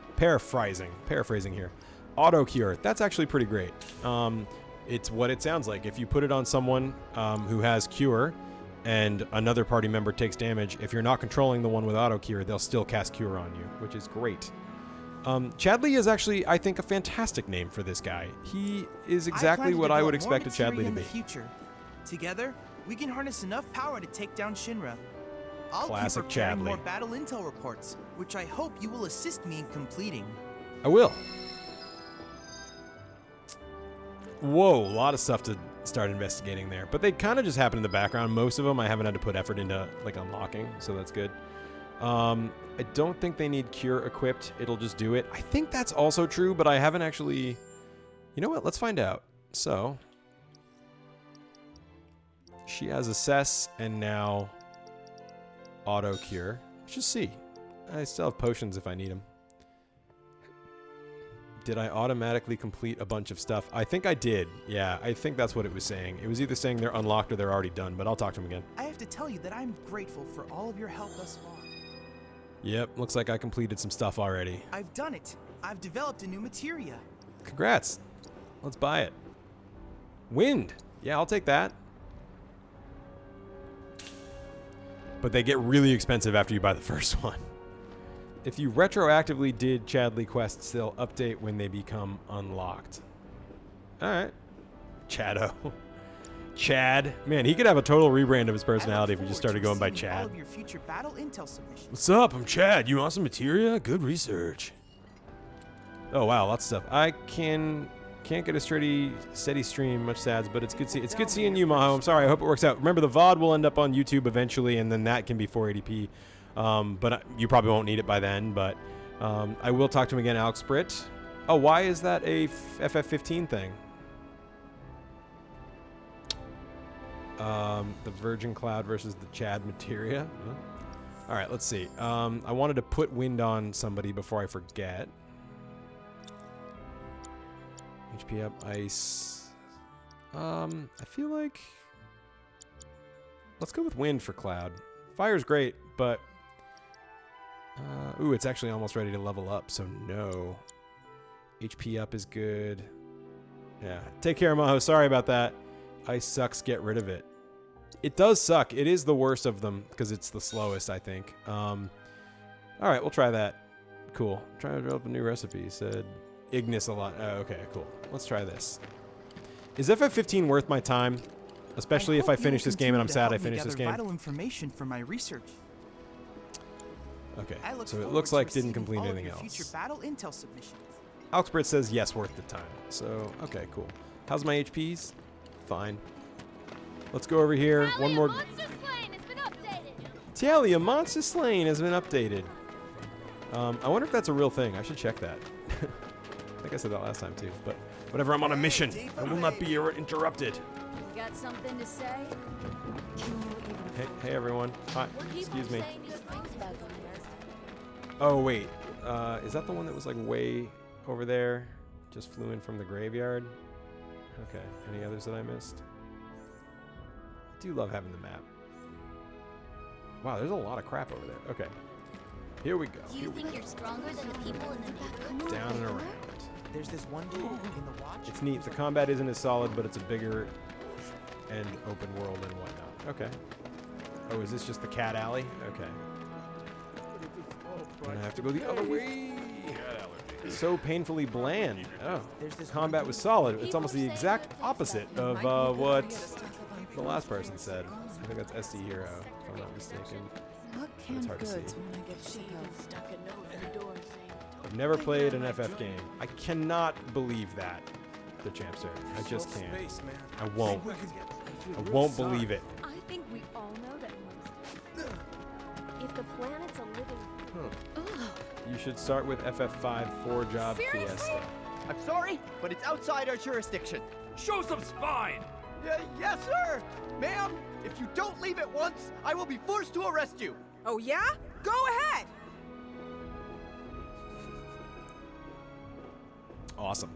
here. Auto cure. That's actually pretty great. It's what it sounds like. If you put it on someone who has cure and another party member takes damage, if you're not controlling the one with auto cure, they'll still cast cure on you, which is great. Chadley is actually, I think, a fantastic name for this guy. He is exactly what I would expect a Chadley to be. Future. Together, we can harness enough power to take down Shinra. I'll Classic keep preparing Chadley. more battle intel reports, which I hope you will assist me in completing. I will. Whoa, a lot of stuff to start investigating there. But they kind of just happen in the background. Most of them I haven't had to put effort into, like, unlocking, so that's good. I don't think they need cure equipped. It'll just do it. I think that's also true, but I haven't actually... You know what? Let's find out. So... She has assess and now auto cure. Let's just see. I still have potions if I need them. Did I automatically complete a bunch of stuff? I think I did. Yeah, I think that's what it was saying. It was either saying they're unlocked or they're already done, but I'll talk to him again. I have to tell you that I'm grateful for all of your help thus far. Yep, looks like I completed some stuff already. I've done it. I've developed a new materia. Congrats. Let's buy it. Wind. Yeah, I'll take that. But they get really expensive after you buy the first one. If you retroactively did Chadley quests, they'll update when they become unlocked. Alright. Chado. Chad. Man, he could have a total rebrand of his personality if we just started going by Chad. All of your future battle intel submissions. What's up? I'm Chad. You want some materia? Good research. Oh wow, lots of stuff. I can't get a steady stream, much sads, but it's good seeing you, Maho. I'm sorry. I hope it works out. Remember, the VOD will end up on YouTube eventually, and then that can be 480p. But you probably won't need it by then. But I will talk to him again, Alex Britt. Oh, why is that a FF15 thing? The Virgin Cloud versus the Chad materia. Huh? All right, let's see. I wanted to put wind on somebody before I forget. HP up, ice. I feel like... Let's go with wind for Cloud. Fire's great, but... ooh, it's actually almost ready to level up, so no. HP up is good. Yeah. Take care, Maho. Sorry about that. Ice sucks. Get rid of it. It does suck. It is the worst of them, because it's the slowest, I think. Alright, we'll try that. Cool. Try to develop a new recipe. He said... Ignis a lot. Oh, okay, cool. Let's try this. Is FF15 worth my time? Especially if I finish this game and I'm sad I finished this game. Vital information for my research. Okay, I look so it forward looks to like didn't receiving complete all of anything your else. Future battle intel submissions. Alxbrit says yes, worth the time. So, okay, cool. How's my HPs? Fine. Let's go over here. One more. Talia, Monster Slain has been updated. I wonder if that's a real thing. I should check that. I think I said that last time too, but whatever, I'm on a mission. I will not be interrupted. You got something to say? Hey everyone. Hi. Excuse me. Oh wait, is that the one that was like way over there? Just flew in from the graveyard? Okay, any others that I missed? I do love having the map. Wow, there's a lot of crap over there. Okay, here we go. You think you're stronger than the people in the neighborhood? Down and around. There's this one dude in the watch. It's neat. The combat isn't as solid, but it's a bigger and open world and whatnot. Okay. Oh, is this just the cat alley? Okay. And I have to go the other way. So painfully bland. Oh, combat was solid. It's almost the exact opposite of what the last person said. I think that's SD Hero, if I'm not mistaken. It's hard to see. I've never played an FF game. I cannot believe that, the Champster. I just can't. I won't. I won't believe it. I think we all know that if the planet's a living... You should start with FF5 4-job fiesta. I'm sorry, but it's outside our jurisdiction. Show some spine! Yes, sir! Ma'am, if you don't leave at once, I will be forced to arrest you. Oh, yeah? Go ahead! Awesome.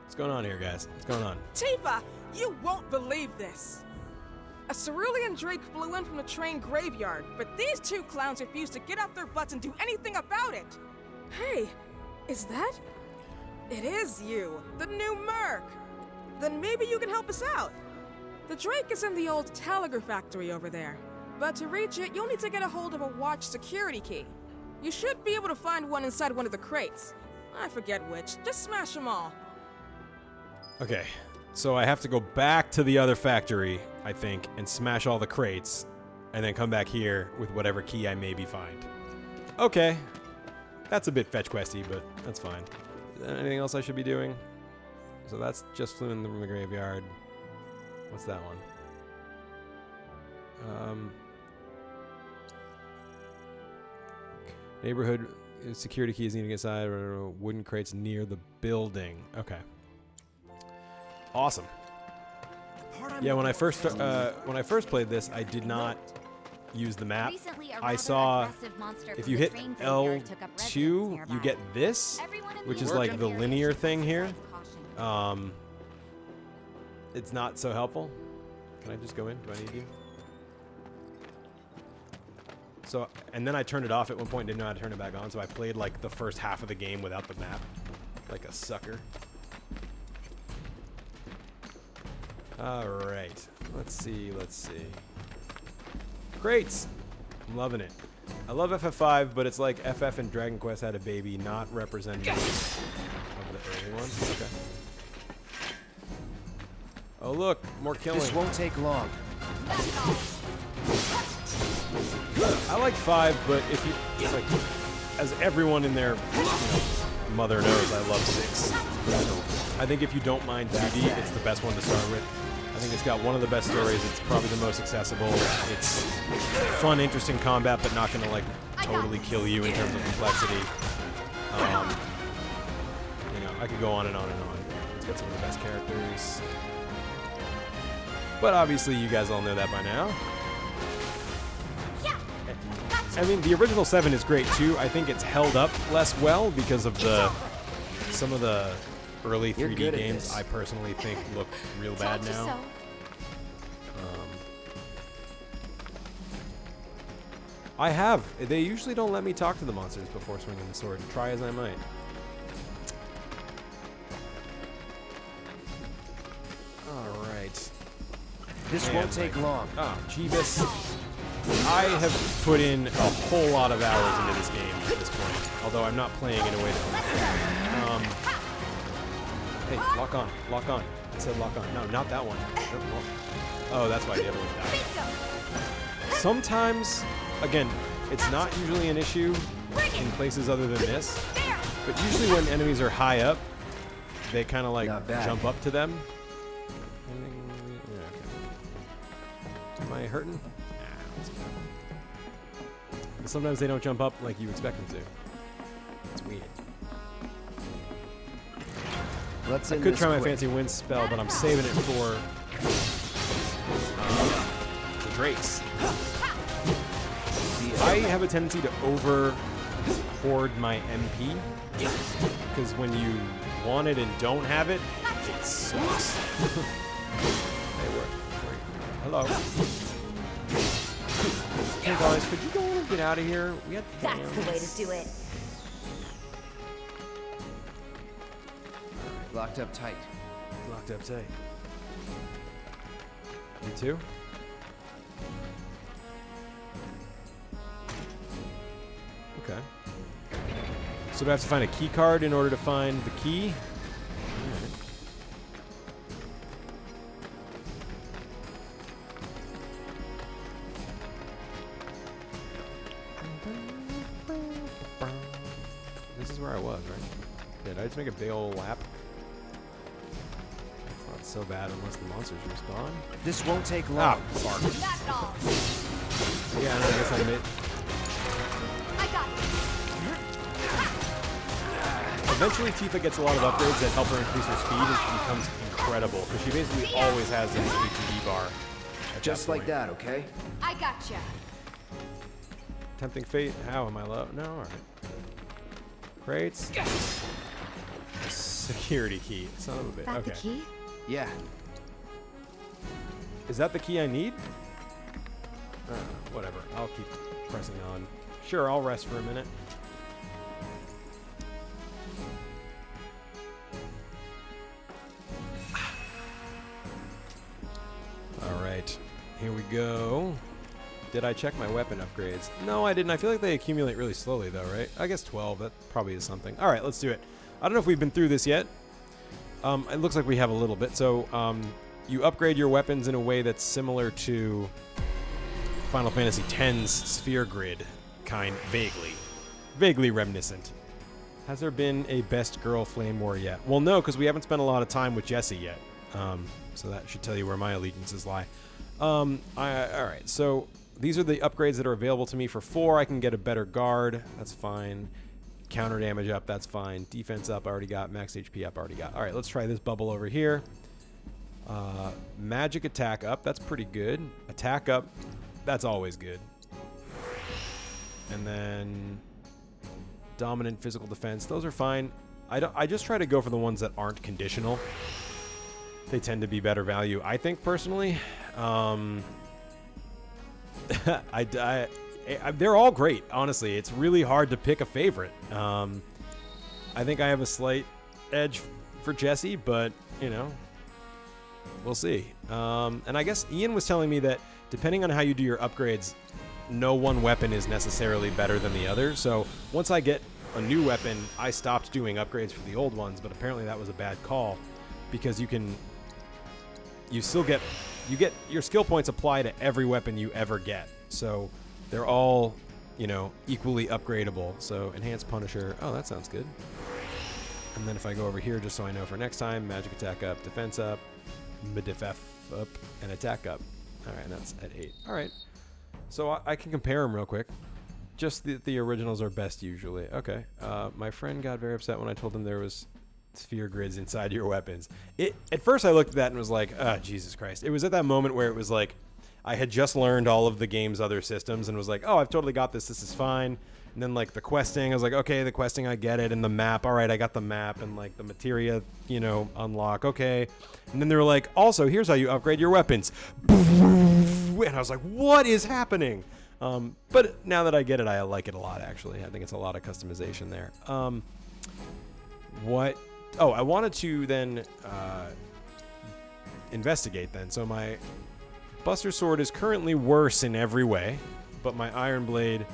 What's going on here, guys? What's going on? Tifa, you won't believe this. A cerulean drake flew in from the train graveyard, but these two clowns refused to get off their butts and do anything about it. Hey, is that? It is you, the new Merc. Then maybe you can help us out. The drake is in the old telegraph factory over there. But to reach it, you'll need to get a hold of a watch security key. You should be able to find one inside one of the crates. I forget which. Just smash them all. Okay, so I have to go back to the other factory, I think, and smash all the crates, and then come back here with whatever key I maybe find. Okay. That's a bit fetch questy, but that's fine. Anything else I should be doing? So that's just flew in from the graveyard. What's that one? Neighborhood security keys need to get inside. Wooden crates near the building. Okay. Awesome. Yeah, when I first played this, I did not use the map. I saw if you hit L2, you get this, which is like the linear thing here. It's not so helpful. Can I just go in? Do I need you? So, and then I turned it off at one point, didn't know how to turn it back on, so I played like the first half of the game without the map. Like a sucker. Alright. Let's see. Crates! I'm loving it. I love FF5, but it's like FF and Dragon Quest had a baby, not representative of the early ones. Okay. Oh look, more killing. This won't take long. I like 5, but if you, it's like, as everyone in their mother knows, I love 6. I think if you don't mind 2D, it's the best one to start with. I think it's got one of the best stories. It's probably the most accessible. It's fun, interesting combat, but not going to like totally kill you in terms of complexity. You know, I could go on and on and on. It's got some of the best characters. But obviously, you guys all know that by now. I mean, the original 7 is great too. I think it's held up less well because of some of the early 3D games I personally think look real bad now. I have. They usually don't let me talk to the monsters before swinging the sword, try as I might. Alright. This won't take long. Oh, Jeebus. I have put in a whole lot of hours into this game at this point, although I'm not playing in a way that... hey, lock on. It said lock on. No, not that one. Oh, that's why the other one died. Sometimes, again, it's not usually an issue in places other than this, but usually when enemies are high up, they kind of like jump up to them. Am I hurting? Nah, that's good. But sometimes they don't jump up like you expect them to. It's weird. I could try my fancy wind spell, but I'm saving it for the Drakes. I have a tendency to over-hoard my MP, because when you want it and don't have it, it sucks. Hey, hello. Hey guys, could you go and get out of here? We had That's the way to do it. Locked up tight. Locked up tight. Me too? Okay. So do I have to find a key card in order to find the key? Alright. This is where I was, right? Did I just make a big old lap? It's not so bad unless the monsters respawn. This won't take long. Bark. That's all. Yeah, no, I guess I made. I got Eventually, Tifa gets a lot of upgrades that help her increase her speed, and she becomes incredible because she basically always has an ATB bar. Just like that, okay? I gotcha. Tempting fate. How am I low? No, all right. Crates. Security key. Son of a bitch. That Okay. the key? Yeah. Is that the key I need? Whatever. I'll keep pressing on. Sure, I'll rest for a minute. All right. Here we go. Did I check my weapon upgrades? No, I didn't. I feel like they accumulate really slowly, though, right? I guess 12. That probably is something. All right, let's do it. I don't know if we've been through this yet. It looks like we have a little bit. So you upgrade your weapons in a way that's similar to Final Fantasy X's sphere grid, vaguely reminiscent. Has there been a best girl flame war yet? Well, no, because we haven't spent a lot of time with Jessie yet. So that should tell you where my allegiances lie. All right, so these are the upgrades that are available to me for 4. I can get a better guard. That's fine. Counter damage up. That's fine. Defense up. I already got. Max HP up. Already got. All right, let's try this bubble over here. Magic attack up. That's pretty good. Attack up. That's always good. And then dominant physical defense. Those are fine. I just try to go for the ones that aren't conditional. They tend to be better value, I think, personally. They're all great, honestly. It's really hard to pick a favorite. I think I have a slight edge for Jessie, but, you know, we'll see. And I guess Ian was telling me that depending on how you do your upgrades, no one weapon is necessarily better than the other. So once I get a new weapon, I stopped doing upgrades for the old ones, but apparently that was a bad call because you get your skill points apply to every weapon you ever get. So they're all, you know, equally upgradable. So enhanced Punisher. Oh, that sounds good. And then if I go over here, just so I know for next time, magic attack up, defense up, mid-def up, and attack up. All right, and that's at 8. All right. So I can compare them real quick. Just the originals are best usually. Okay. My friend got very upset when I told him there was sphere grids inside your weapons. At first I looked at that and was like, oh, Jesus Christ. It was at that moment where it was like, I had just learned all of the game's other systems and was like, oh, I've totally got this. This is fine. And then like the questing, I was like, okay, the questing, I get it. And the map, all right, I got the map and like the materia, you know, unlock. Okay. And then they were like, also, here's how you upgrade your weapons. And I was like, what is happening? But now that I get it, I like it a lot, actually. I think it's a lot of customization there. Oh, I wanted to then investigate then. So my Buster Sword is currently worse in every way, but my Iron Blade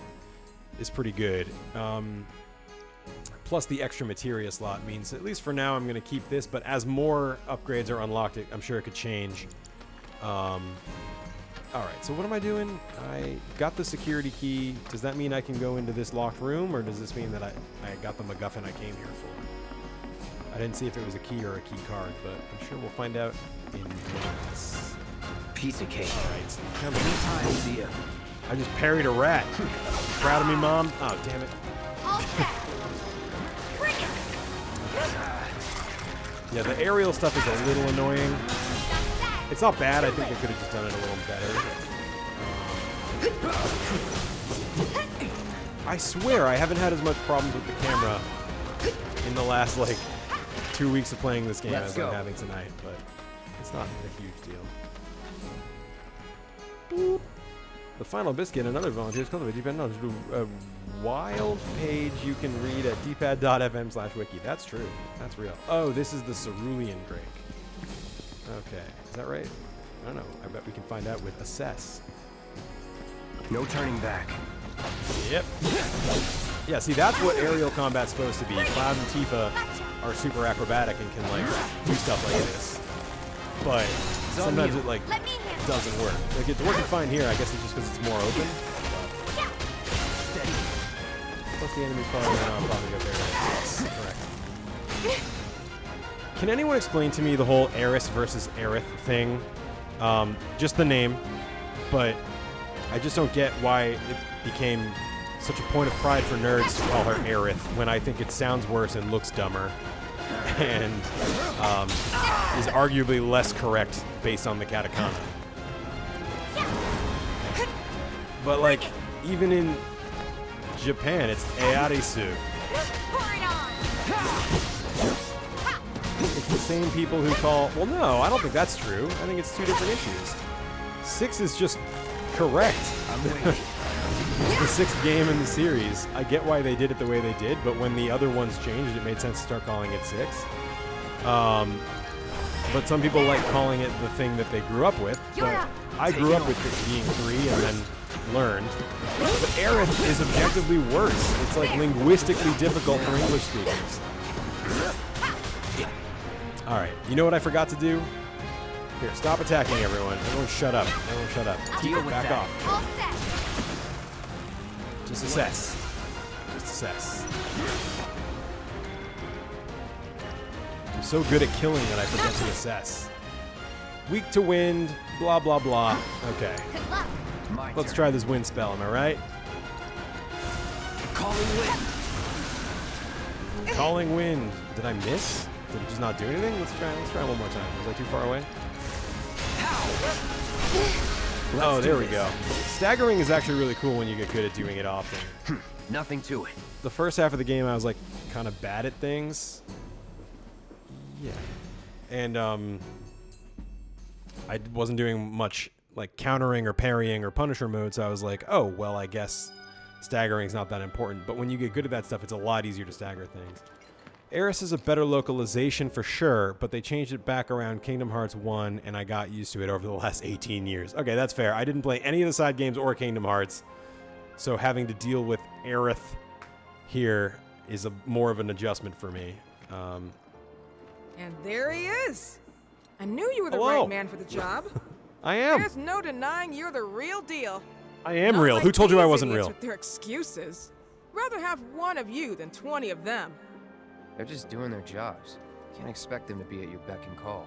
is pretty good. plus the extra materia slot means, at least for now, I'm going to keep this, but as more upgrades are unlocked, I'm sure it could change. Alright, so what am I doing? I got the security key. Does that mean I can go into this locked room, or does this mean that I got the MacGuffin I came here for? I didn't see if it was a key or a key card, but I'm sure we'll find out in minutes. Piece of cake. Alright, come on. Anytime, see ya. I just parried a rat. Proud of me, Mom? Oh, damn it. Yeah, the aerial stuff is a little annoying. It's not bad. I think they could have just done it a little better. I swear I haven't had as much problems with the camera in the last, like, 2 weeks of playing this game as I'm having tonight, but it's not a huge deal. The Final Biscuit and other volunteers cultivate D-pad knowledge through a wild page you can read at dpad.fm/wiki. That's true. That's real. Oh, this is the cerulean drink. Okay. Is that right? I don't know. I bet we can find out with assess. No turning back. Yep. Yeah, see, that's what aerial combat's supposed to be. Cloud and Tifa are super acrobatic and can, like, do stuff like this. But sometimes it, like, doesn't work. Like, it's working fine here. I guess it's just because it's more open. Steady. Plus the enemy's probably go there. Yes, correct. Can anyone explain to me the whole Aerith versus Aerith thing? Just the name, but I just don't get why it became such a point of pride for nerds to call her Aerith when I think it sounds worse and looks dumber and is arguably less correct based on the katakana. But like, even in Japan, it's Earisu. It's the same people who call... Well, no, I don't think that's true. I think it's two different issues. 6 is just correct. It's the 6th game in the series. I get why they did it the way they did, but when the other ones changed, it made sense to start calling it 6. But some people like calling it the thing that they grew up with, but I grew up with it being 3 and then learned. But Aerith is objectively worse. It's like linguistically difficult for English speakers. Alright, you know what I forgot to do? Here, stop attacking everyone. Everyone shut up. Everyone shut up. Tifa, back off. Just assess. Just assess. I'm so good at killing that I forget to assess. Weak to wind, blah blah blah. Okay. Let's try this wind spell, am I right? Calling wind. Calling wind. Did I miss? Did it just not do anything? Let's try one more time. Was I too far away? Oh, there we go. Staggering is actually really cool when you get good at doing it often. Nothing to it. The first half of the game I was like kind of bad at things. Yeah. And I wasn't doing much like countering or parrying or Punisher mode, so I was like, oh, well, I guess staggering's not that important. But when you get good at that stuff, it's a lot easier to stagger things. Eris is a better localization for sure, but they changed it back around Kingdom Hearts 1, and I got used to it over the last 18 years. Okay, that's fair. I didn't play any of the side games or Kingdom Hearts, so having to deal with Aerith here is more of an adjustment for me. And there he is. I knew you were the Hello. right man for the job. I am. There's no denying you're the real deal. I am Not real. like Who told you I these wasn't idiots real? With their excuses. Rather have one of you than 20 of them. They're just doing their jobs. Can't expect them to be at your beck and call.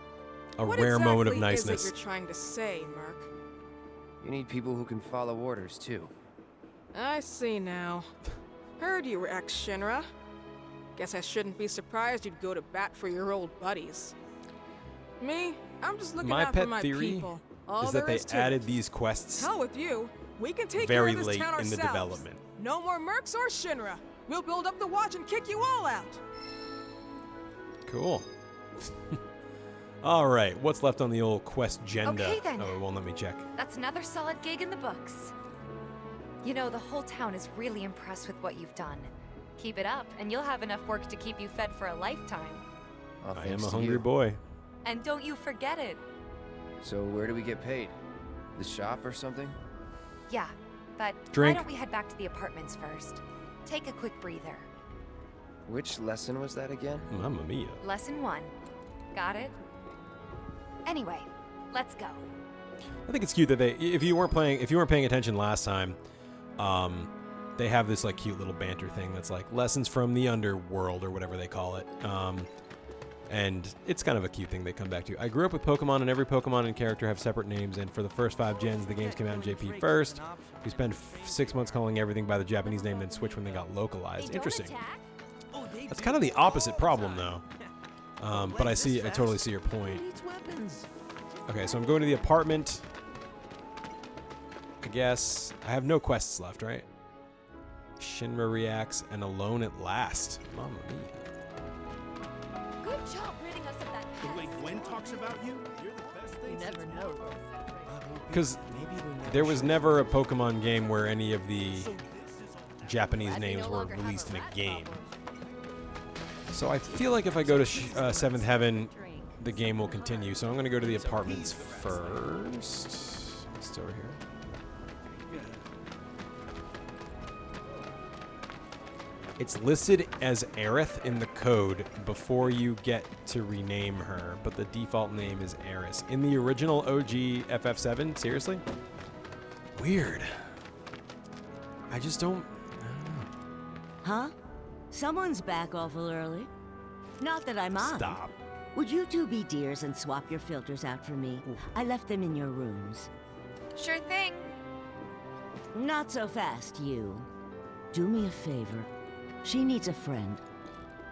A What rare moment of exactly niceness. is it you're trying to say, Merc? You need people who can follow orders, too. I see now. Heard you were ex-Shinra. Guess I shouldn't be surprised you'd go to bat for your old buddies. Me, I'm just looking My out pet for my theory people. All is that there they to added it. these quests Hell with you. We can take very care of this late town in the ourselves. development. No more Mercs or Shinra. We'll build up the watch and kick you all out. Cool. All right, what's left on the old quest agenda? Okay, then. Oh, it won't let me check. That's another solid gig in the books. You know, the whole town is really impressed with what you've done. Keep it up, and you'll have enough work to keep you fed for a lifetime. All I am thanks a to hungry you. boy. And don't you forget it. So where do we get paid? The shop or something? Yeah, but Drink. why don't we head back to the apartments first? Take a quick breather. Which lesson was that again? Mamma mia. Lesson 1. Got it? Anyway, let's go. I think it's cute that if you weren't paying attention last time, they have this like cute little banter thing that's like lessons from the underworld or whatever they call it. And it's kind of a cute thing they come back to. I grew up with Pokemon, and every Pokemon and character have separate names, and for the first 5 gens, the games came out in JP first. We spent 6 months calling everything by the Japanese name, then switched when they got localized. Interesting. That's kind of the opposite problem, though. But I totally see your point. Okay, so I'm going to the apartment. I guess I have no quests left, right? Shinra reacts, and alone at last. Mamma mia. Good job ridding us of that pest. The way Gwen talks about you, you're the best thing. You never know. Because there was never a Pokemon game where any of the Japanese names were released in a game. So I feel like if I go to 7th Heaven, the game will continue. So I'm going to go to the apartments first. It's over here. It's listed as Aerith in the code before you get to rename her, but the default name is Eris. In the original OG FF7? Seriously? Weird. I don't know. Huh? Someone's back awful early. Not that I mind. Stop. Would you two be dears and swap your filters out for me? I left them in your rooms. Sure thing. Not so fast, you. Do me a favor. She needs a friend.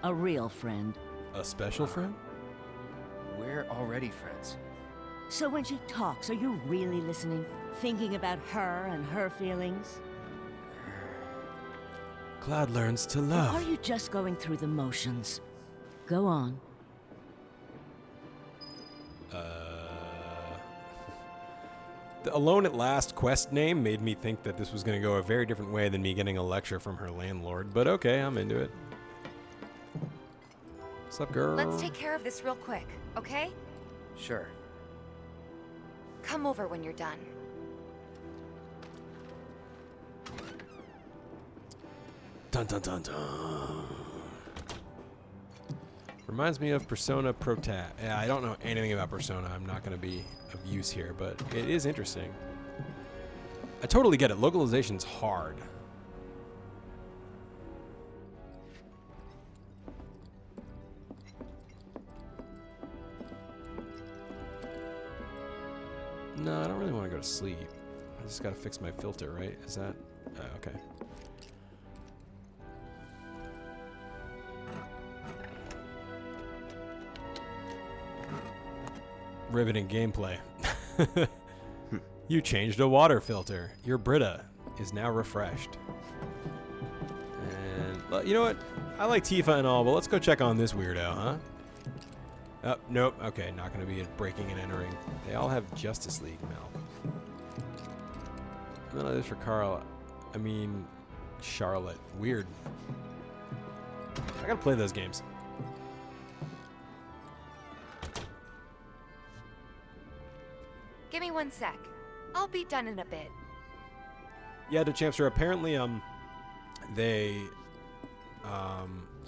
A real friend. A special friend? We're already friends. So when she talks, are you really listening? Thinking about her and her feelings? Cloud learns to Or love. are you just going through the motions? Go on. The Alone at Last quest name made me think that this was going to go a very different way than me getting a lecture from her landlord, but okay, I'm into it. What's up, girl? Let's take care of this real quick, okay? Sure. Come over when you're done. Dun dun dun dun. Reminds me of Persona Prota. Yeah, I don't know anything about Persona. I'm not going to be of use here, but it is interesting. I totally get it. Localization's hard. No, I don't really want to go to sleep. I just got to fix my filter, right? Is that... okay. Riveting gameplay. You changed a water filter. Your Brita is now refreshed. And, well, you know what? I like Tifa and all, but let's go check on this weirdo, huh? Oh, nope. Okay, not going to be a breaking and entering. They all have Justice League now. None of this for Carl. I mean, Charlotte. Weird. I gotta play those games. Give me 1 sec. I'll be done in a bit. Yeah, the Champster, apparently, so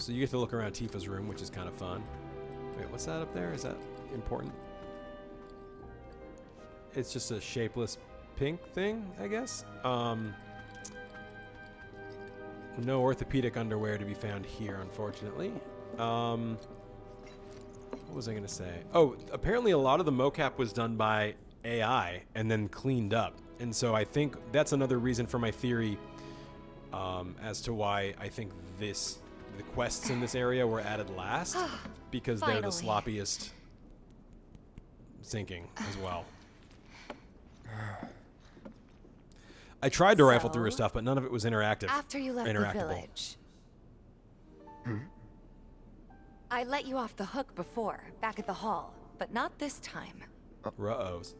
you get to look around Tifa's room, which is kind of fun. Wait, what's that up there? Is that important? It's just a shapeless pink thing, I guess. No orthopedic underwear to be found here, unfortunately. What was I going to say? Oh, apparently a lot of the mocap was done by AI and then cleaned up. And so I think that's another reason for my theory as to why I think the quests in this area were added last, because they're the sloppiest sinking as well. I tried to rifle through her stuff, but none of it was interactive. After you left the village. I let you off the hook before, back at the hall, but not this time. Ruh-ohs.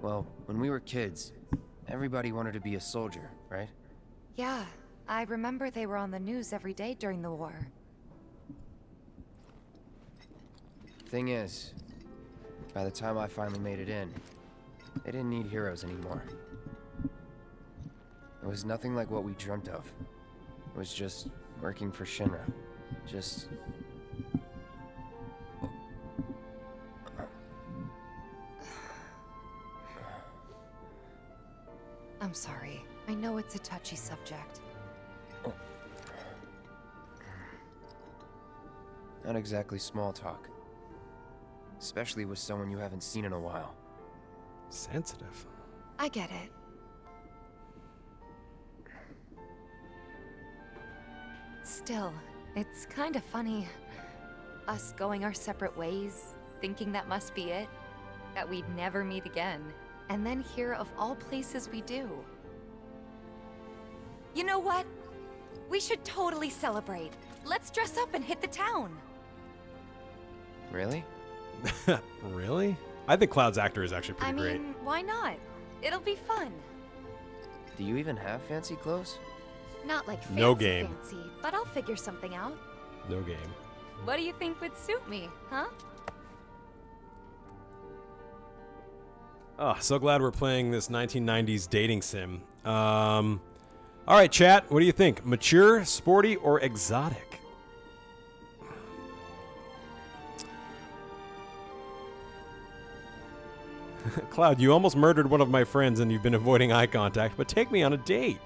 Well, when we were kids, everybody wanted to be a soldier, right? Yeah, I remember they were on the news every day during the war. Thing is, by the time I finally made it in, they didn't need heroes anymore. It was nothing like what we dreamt of. It was just working for Shinra. Just... I'm sorry. I know it's a touchy subject. Not exactly small talk. Especially with someone you haven't seen in a while. Sensitive. I get it. Still, it's kind of funny. Us going our separate ways, thinking that must be it. That we'd never meet again. And then here, of all places, we do. You know what? We should totally celebrate. Let's dress up and hit the town. Really? Really? I think Cloud's actor is actually pretty I great. mean, why not? It'll be fun. Do you even have fancy clothes? Not like fancy, No game. fancy, but I'll figure something out. No game. What do you think would suit me, huh? Oh, so glad we're playing this 1990s dating sim. All right, chat. What do you think? Mature, sporty, or exotic? Cloud, you almost murdered one of my friends and you've been avoiding eye contact, but take me on a date.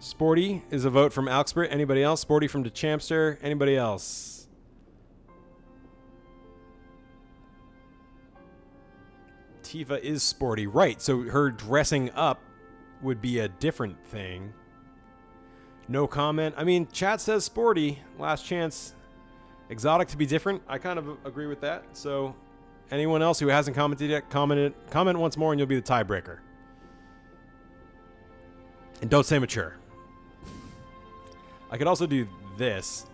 Sporty is a vote from Alxpert. Anybody else? Sporty from DeChampster. Anybody else? Tifa is sporty. Right, so her dressing up would be a different thing. No comment. I mean, chat says sporty. Last chance. Exotic to be different. I kind of agree with that. So anyone else who hasn't commented yet, comment once more and you'll be the tiebreaker. And don't say mature. I could also do this.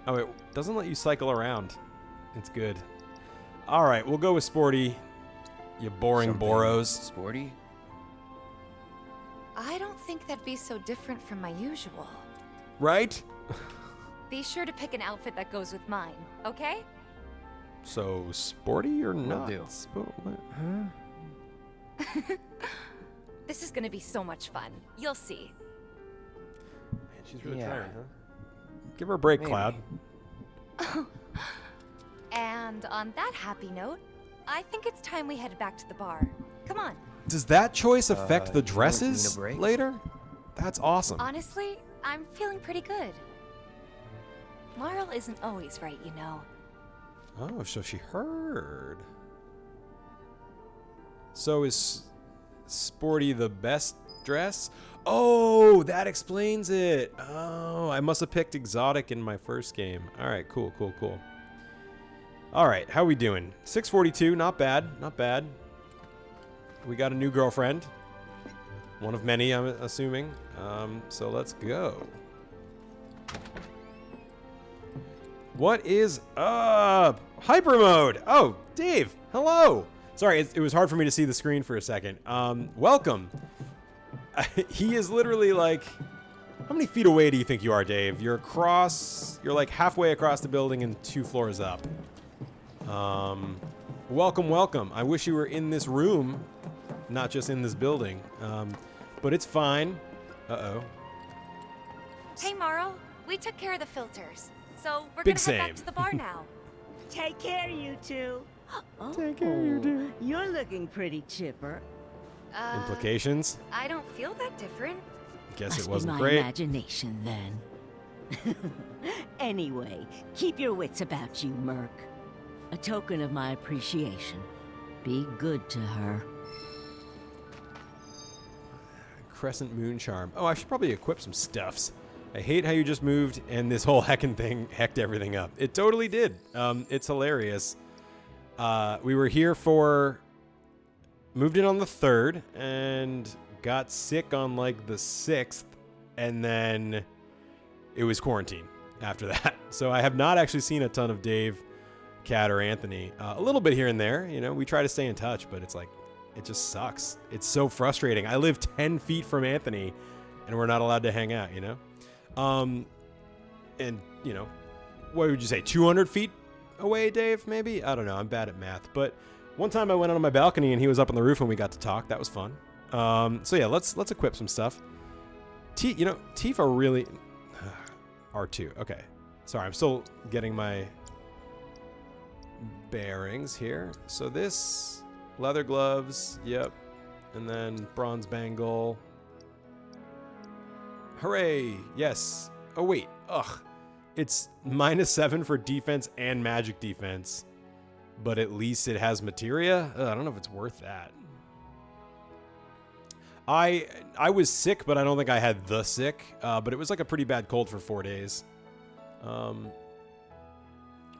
Oh, it doesn't let you cycle around. It's good. All right, we'll go with sporty. You boring Something boros. Sporty? I don't think that'd be so different from my usual. Right? Be sure to pick an outfit that goes with mine, okay? So sporty or not? do. Huh? This is gonna be so much fun. You'll see. Man, she's really Yeah. tired, huh? Give her a break, Maybe. Cloud. And on that happy note, I think it's time we head back to the bar. Come on. Does that choice affect the you need a dresses break? later? That's awesome. Honestly, I'm feeling pretty good. Marl isn't always right, you know. Oh, so she heard. So is sporty the best dress? Oh, that explains it. Oh, I must have picked exotic in my first game. All right, cool. All right, how we doing? 642, not bad, not bad. We got a new girlfriend. One of many, I'm assuming. So let's go. What is up? Hyper mode. Oh, Dave. Hello. Sorry, it was hard for me to see the screen for a second. Welcome. He is literally like, how many feet away do you think you are, Dave? You're like halfway across the building and 2 floors up. Welcome. I wish you were in this room, not just in this building. But it's fine. Uh-oh. Hey, Marl. We took care of the filters. So we're Big gonna head back same. to the bar now. Take care, you two. Oh, Take care, you two. You're looking pretty chipper. Implications? I don't feel that different. Guess Must it be wasn't my great. imagination, then. Anyway, keep your wits about you, Merc. A token of my appreciation. Be good to her. Crescent Moon Charm. Oh, I should probably equip some stuffs. I hate how you just moved and this whole heckin' thing hecked everything up. It totally did. It's hilarious. We were here moved in on the 3rd and got sick on like the 6th, and then it was quarantine after that. So I have not actually seen a ton of Dave, Kat, or Anthony. A little bit here and there. You know, we try to stay in touch, but it's like, it just sucks. It's so frustrating. I live 10 feet from Anthony and we're not allowed to hang out, you know? And, you know, what would you say, 200 feet away, Dave, maybe? I don't know. I'm bad at math. But One time I went out on my balcony and he was up on the roof and we got to talk. That was fun. So yeah, let's equip some stuff. Tifa really... R2. Okay. Sorry, I'm still getting my bearings here. So this... Leather gloves. Yep. And then bronze bangle. Hooray! Yes. Oh, wait. Ugh. It's -7 for defense and magic defense. But at least it has materia? Ugh, I don't know if it's worth that. I was sick, but I don't think I had the sick. But it was like a pretty bad cold for 4 days.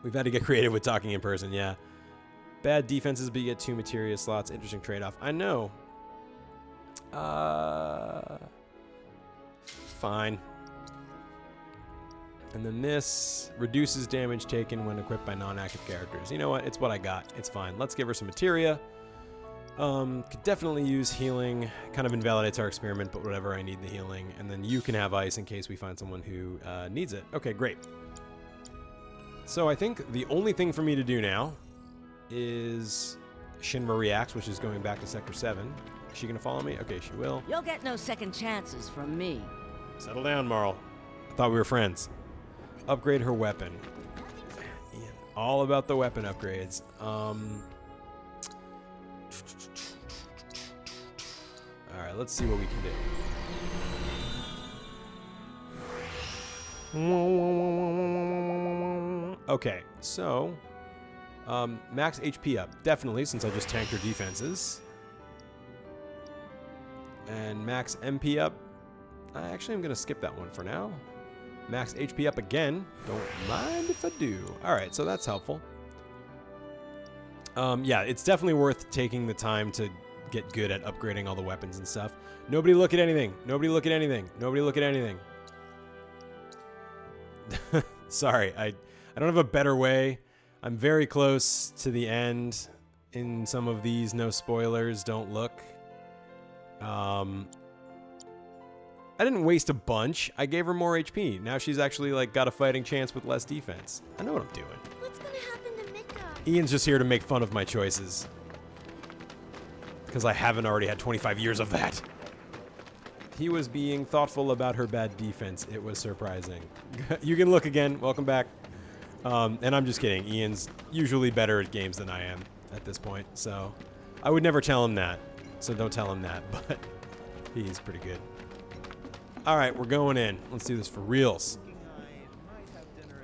We've had to get creative with talking in person, yeah. Bad defenses, but you get 2 materia slots. Interesting trade-off. I know. Fine. And then this reduces damage taken when equipped by non-active characters. You know what? It's what I got. It's fine. Let's give her some materia. Could definitely use healing. Kind of invalidates our experiment, but whatever, I need the healing. And then you can have ice in case we find someone who needs it. Okay, great. So I think the only thing for me to do now is Shinra Reacts, which is going back to Sector 7. Is she going to follow me? Okay, she will. You'll get no second chances from me. Settle down, Marl. I thought we were friends. Upgrade her weapon. Ian, all about the weapon upgrades. Alright, let's see what we can do. Okay, so max HP up, definitely, since I just tanked her defenses. And max MP up. Actually, I'm going to skip that one for now. Max HP up again. Don't mind if I do. Alright, so that's helpful. Yeah, it's definitely worth taking the time to get good at upgrading all the weapons and stuff. Nobody look at anything. Nobody look at anything. Nobody look at anything. Sorry, I don't have a better way. I'm very close to the end in some of these. No spoilers. Don't look. I didn't waste a bunch. I gave her more HP. Now she's actually like got a fighting chance with less defense. I know what I'm doing. What's gonna happen to Midgar? Ian's just here to make fun of my choices. Because I haven't already had 25 years of that. He was being thoughtful about her bad defense. It was surprising. You can look again. Welcome back. And I'm just kidding. Ian's usually better at games than I am at this point. So I would never tell him that. So don't tell him that. But he's pretty good. All right, we're going in. Let's do this for reals.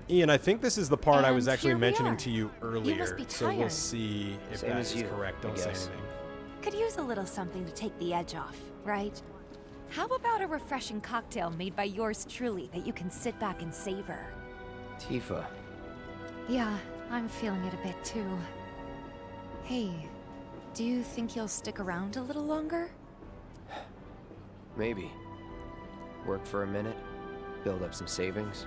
Ian, I think this is the part I was actually mentioning to you earlier. You must be so we'll tired. see if that is correct. Don't say anything. Could use a little something to take the edge off, right? How about a refreshing cocktail made by yours truly that you can sit back and savor? Tifa. Yeah, I'm feeling it a bit too. Hey, do you think you'll stick around a little longer? Maybe. Work for a minute, build up some savings.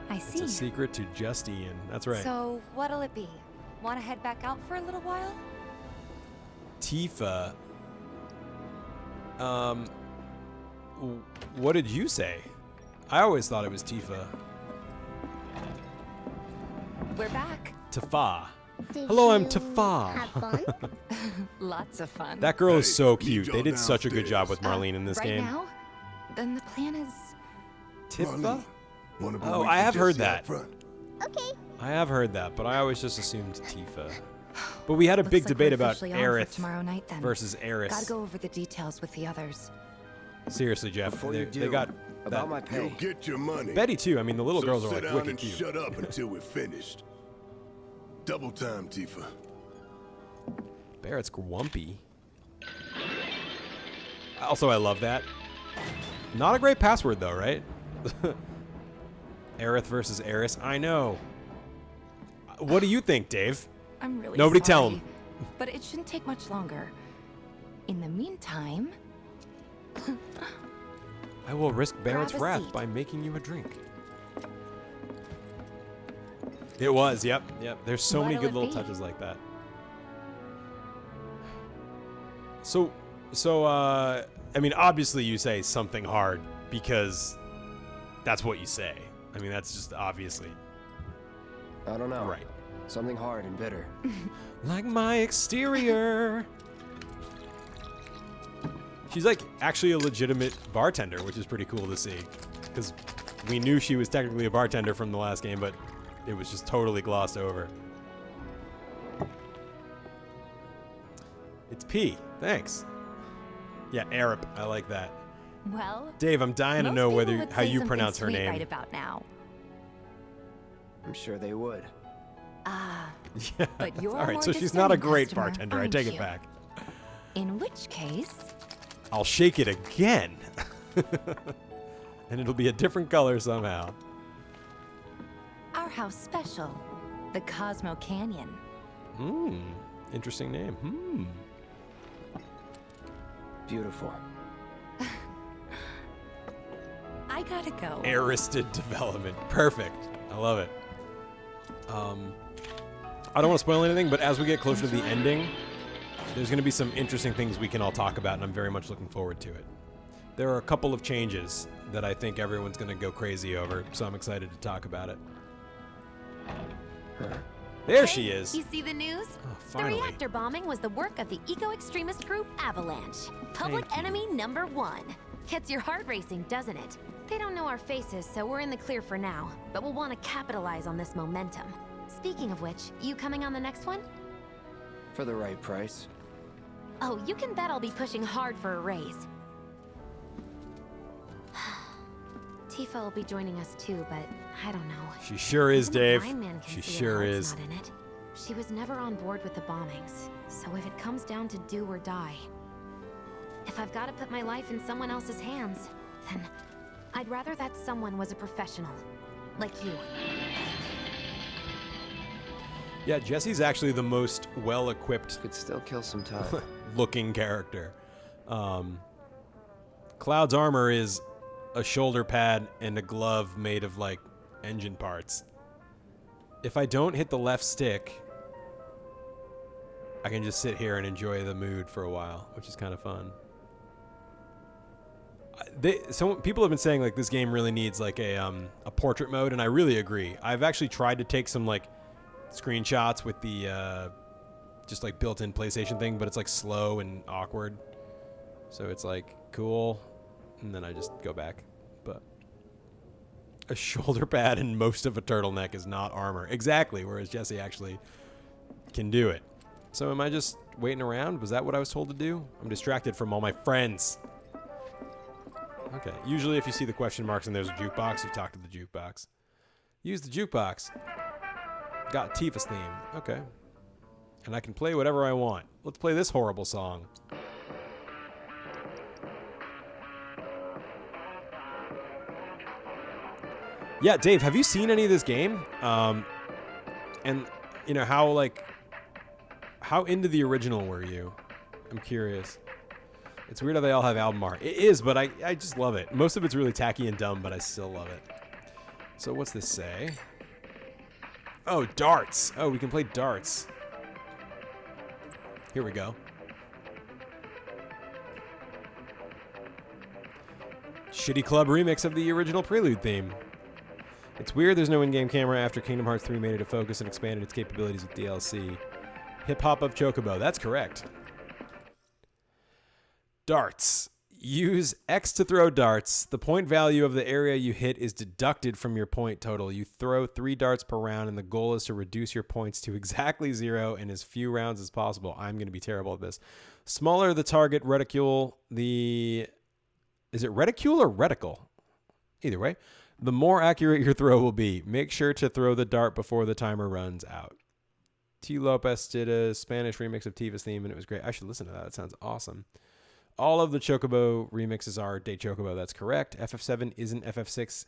I see. It's a secret to just Ian. That's right. So, what'll it be? Want to head back out for a little while? Tifa. What did you say? I always thought it was Tifa. We're back. Tifa. Did Hello, I'm you Tifa. have fun? Lots of fun. That girl is so cute. They did such a good job with Marlene in this right game. Now? Then the plan is... Tifa? Oh, I have heard that. Okay. I have heard that, but I always just assumed Tifa. But we had a big Looks like debate we're about officially on for Aerith tomorrow night, then. versus Eris. Gotta go over the details with the others. Seriously, Jeff. Before They, you do, they got about that. my pay. You'll get your money. Betty too. I mean, the little So girls are sit like down wicked and cute. shut up until we're finished. Double time, Tifa. Barrett's grumpy. Also, I love that. Not a great password though, right? Aerith versus Eris. I know. What do you think, Dave? I'm really Nobody sorry, tell him. But it shouldn't take much longer. In the meantime... I will risk Barrett's Grab a wrath seat. by making you a drink. It was, yep. There's so many What'll good it little be? touches like that. So, I mean, obviously you say something hard because that's what you say. I mean, that's just obviously. I don't know. Right. Something hard and bitter. Like my exterior. She's like actually a legitimate bartender, which is pretty cool to see. Because we knew she was technically a bartender from the last game, but it was just totally glossed over. It's P. Thanks. Yeah, Arab. I like that. Well, Dave, I'm dying to most know people whether would how say you something pronounce her sweet name. right about now. I'm sure they would. Ah, Yeah. but you're All right, more so she's not a discerning great customer, bartender. I aren't take it you? back. In which case, I'll shake it again. And it'll be a different color somehow. our house special, the Cosmo Canyon. Interesting name. Beautiful. I gotta go. Aristed development. Perfect. I love it. I don't want to spoil anything, but as we get closer to the ending, there's going to be some interesting things we can all talk about, and I'm very much looking forward to it. There are a couple of changes that I think everyone's going to go crazy over, so I'm excited to talk about it. There she is. You see the news? Oh, The finally. reactor bombing was the work of the eco-extremist group Avalanche. Public Thank you. enemy number 1. Gets your heart racing, doesn't it? They don't know our faces, so we're in the clear for now. But we'll want to capitalize on this momentum. Speaking of which, you coming on the next one? For the right price. Oh, you can bet I'll be pushing hard for a raise. Tifa will be joining us too, but I don't know. She sure is, Even the Dave. blind man can She see sure her heart's is. not in it. She was never on board with the bombings, so if it comes down to do or die, if I've got to put my life in someone else's hands, then I'd rather that someone was a professional, like you. Yeah, Jesse's actually the most well-equipped Could still kill some time. looking character. Cloud's armor is a shoulder pad and a glove made of like engine parts. If I don't hit the left stick, I can just sit here and enjoy the mood for a while, which is kind of fun. Some people have been saying like this game really needs like a portrait mode, and I really agree. I've actually tried to take some like screenshots with the just like built-in PlayStation thing, but it's like slow and awkward. So it's like cool, and then I just go back. But a shoulder pad and most of a turtleneck is not armor. Exactly, whereas Jesse actually can do it. So am I just waiting around? Was that what I was told to do? I'm distracted from all my friends. Okay, usually if you see the question marks and there's a jukebox, you talk to the jukebox. Use the jukebox. Got Tifa's theme. Okay. And I can play whatever I want. Let's play this horrible song. Yeah, Dave, have you seen any of this game? And you know how into the original were you? I'm curious. It's weird how they all have album art. It is, but I just love it. Most of it's really tacky and dumb, but I still love it. So what's this say? Oh, darts. Oh, we can play darts. Here we go. Shitty Club remix of the original Prelude theme. It's weird there's no in-game camera after Kingdom Hearts 3 made it a focus and expanded its capabilities with DLC. Hip-hop of Chocobo. That's correct. Darts. Use X to throw darts. The point value of the area you hit is deducted from your point total. You throw 3 darts per round, and the goal is to reduce your points to exactly 0 in as few rounds as possible. I'm going to be terrible at this. Smaller the target reticule, Is it reticule or reticle? Either way. The more accurate your throw will be. Make sure to throw the dart before the timer runs out. T. Lopez did a Spanish remix of Tifa's theme, and it was great. I should listen to that. That sounds awesome. All of the Chocobo remixes are Day Chocobo. That's correct. FF7 isn't FF6,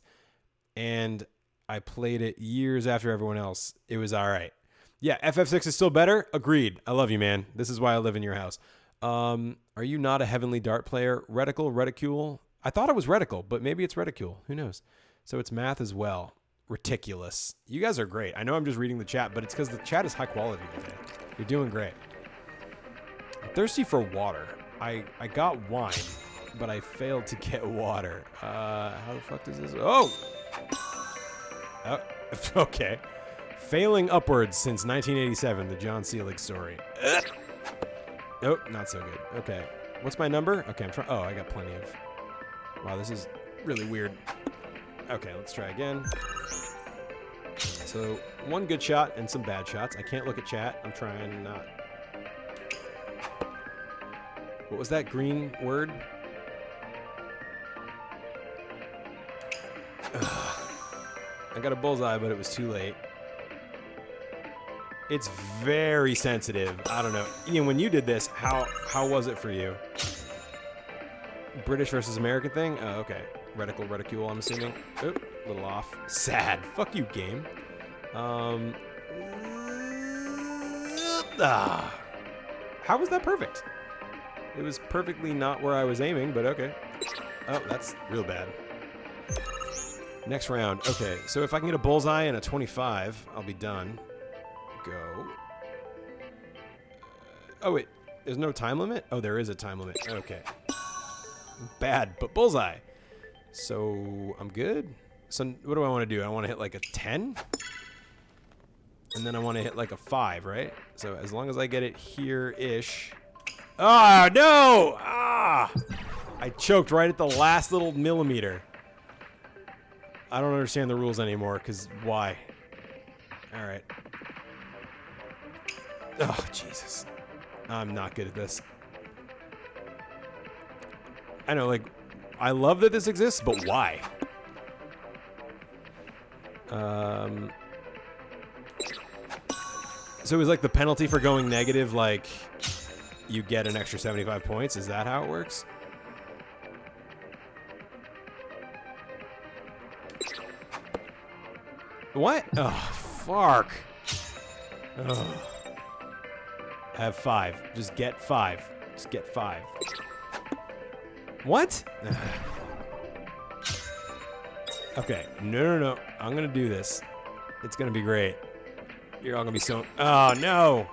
and I played it years after everyone else. It was all right. Yeah, FF6 is still better. Agreed. I love you, man. This is why I live in your house. Are you not a Heavenly Dart player? Reticule? I thought it was reticle, but maybe it's reticule. Who knows? So it's math as well. Reticulous. You guys are great. I know I'm just reading the chat, but it's because the chat is high quality today. You're doing great. I'm thirsty for water. I got wine, but I failed to get water. How the fuck does this? Oh, okay. Failing upwards since 1987, the John Seelig story. Nope, not so good. Okay. What's my number? Okay, I'm trying. Oh, I got plenty of. Wow, this is really weird. Okay, let's try again. So, one good shot and some bad shots. I can't look at chat. I'm trying not. What was that green word? Ugh. I got a bullseye, but it was too late. It's very sensitive. I don't know. Ian, when you did this, how was it for you? British versus American thing? Oh, okay. Reticule, I'm assuming. Oop, a little off. Sad. Fuck you, game. How was that perfect? It was perfectly not where I was aiming, but okay. Oh, that's real bad. Next round. Okay, so if I can get a bullseye and a 25, I'll be done. Go. Oh, wait. There's no time limit? Oh, there is a time limit. Okay. Bad, but bullseye. So, I'm good. So, what do I want to do? I want to hit like a 10? And then I want to hit like a 5, right? So, as long as I get it here-ish. Ah, no! Ah! I choked right at the last little millimeter. I don't understand the rules anymore, because why? Alright. Oh, Jesus. I'm not good at this. I know, like, I love that this exists, but why? So it was like the penalty for going negative, like, you get an extra 75 points? Is that how it works? What? Oh, fuck. Oh. I have 5. Just get 5. Just get 5. What? Okay. No. I'm going to do this. It's going to be great. You're all going to be so... Oh, no.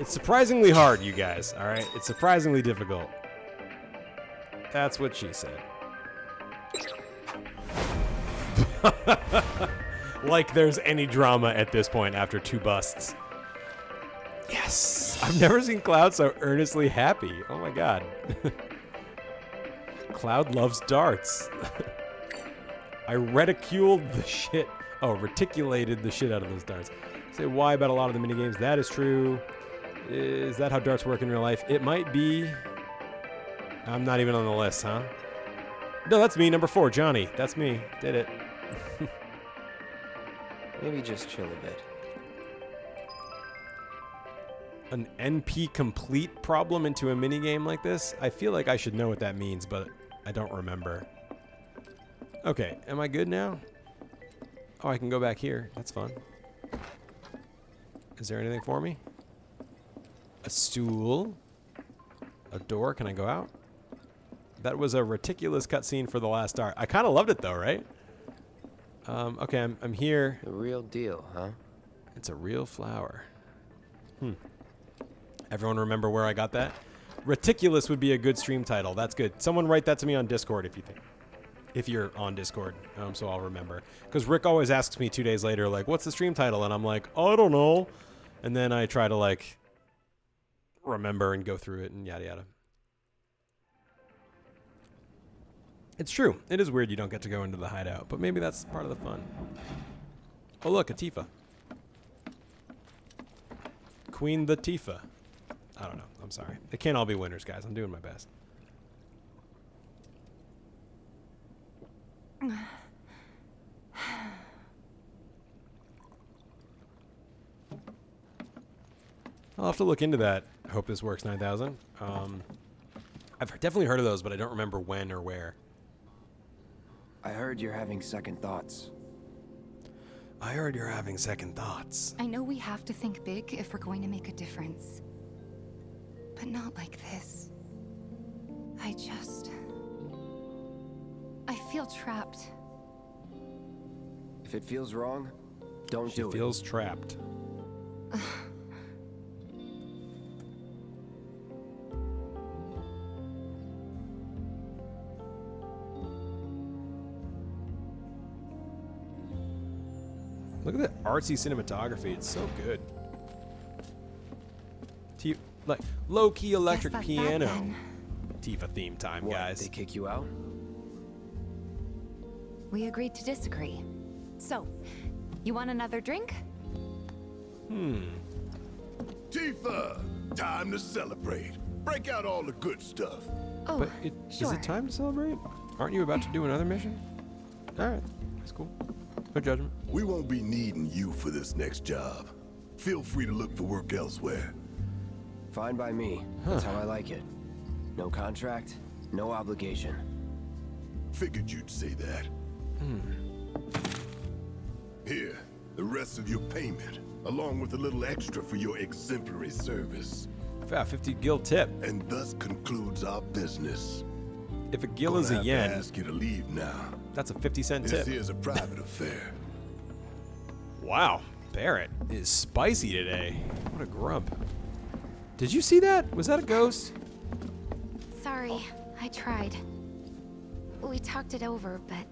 It's surprisingly hard, you guys. All right? It's surprisingly difficult. That's what she said. Like there's any drama at this point after 2 busts. Yes! I've never seen Cloud so earnestly happy. Oh my god. Cloud loves darts. I reticuled the shit. Oh, reticulated the shit out of those darts. Say why about a lot of the minigames. That is true. Is that how darts work in real life? It might be. I'm not even on the list, huh? No, that's me, number 4, Johnny. That's me. Did it. Maybe just chill a bit. An NP complete problem into a minigame like this? I feel like I should know what that means, but I don't remember. Okay, am I good now? Oh, I can go back here. That's fun. Is there anything for me? A stool? A door? Can I go out? That was a ridiculous cutscene for the last art. I kind of loved it though, right? Okay, I'm here. The real deal, huh? It's a real flower. Everyone remember where I got that? Reticulous would be a good stream title. That's good. Someone write that to me on Discord if you think. If you're on Discord, so I'll remember. Because Rick always asks me 2 days later, like, what's the stream title? And I'm like, oh, I don't know. And then I try to, like, remember and go through it and yada yada. It's true. It is weird you don't get to go into the hideout, but maybe that's part of the fun. Oh, look, a Tifa. Queen the Tifa. I don't know. I'm sorry. They can't all be winners, guys. I'm doing my best. I'll have to look into that. I hope this works 9000. I've definitely heard of those, but I don't remember when or where. I heard you're having second thoughts. I heard you're having second thoughts. I know we have to think big if we're going to make a difference. But not like this. I feel trapped. If it feels wrong, don't do it. She feels trapped. Look at that artsy cinematography. It's so good. Like low-key electric that's piano. that then. Tifa theme time, What, guys. they kick you out? We agreed to disagree. So, you want another drink? Tifa, time to celebrate. Break out all the good stuff. Oh, But is it time to celebrate? Aren't you about to do another mission? All right, that's cool. No judgment. We won't be needing you for this next job. Feel free to look for work elsewhere. Fine by me. That's how I like it. No contract, no obligation. Figured you'd say that. Here, the rest of your payment, along with a little extra for your exemplary service. 50 gil tip. And thus concludes our business. If a gil is a Gonna have yen, to ask you to leave now. that's a 50-cent This tip. here's a private affair. Wow, Barrett is spicy today. What a grump. Did you see that? Was that a ghost? Sorry, I tried. We talked it over, but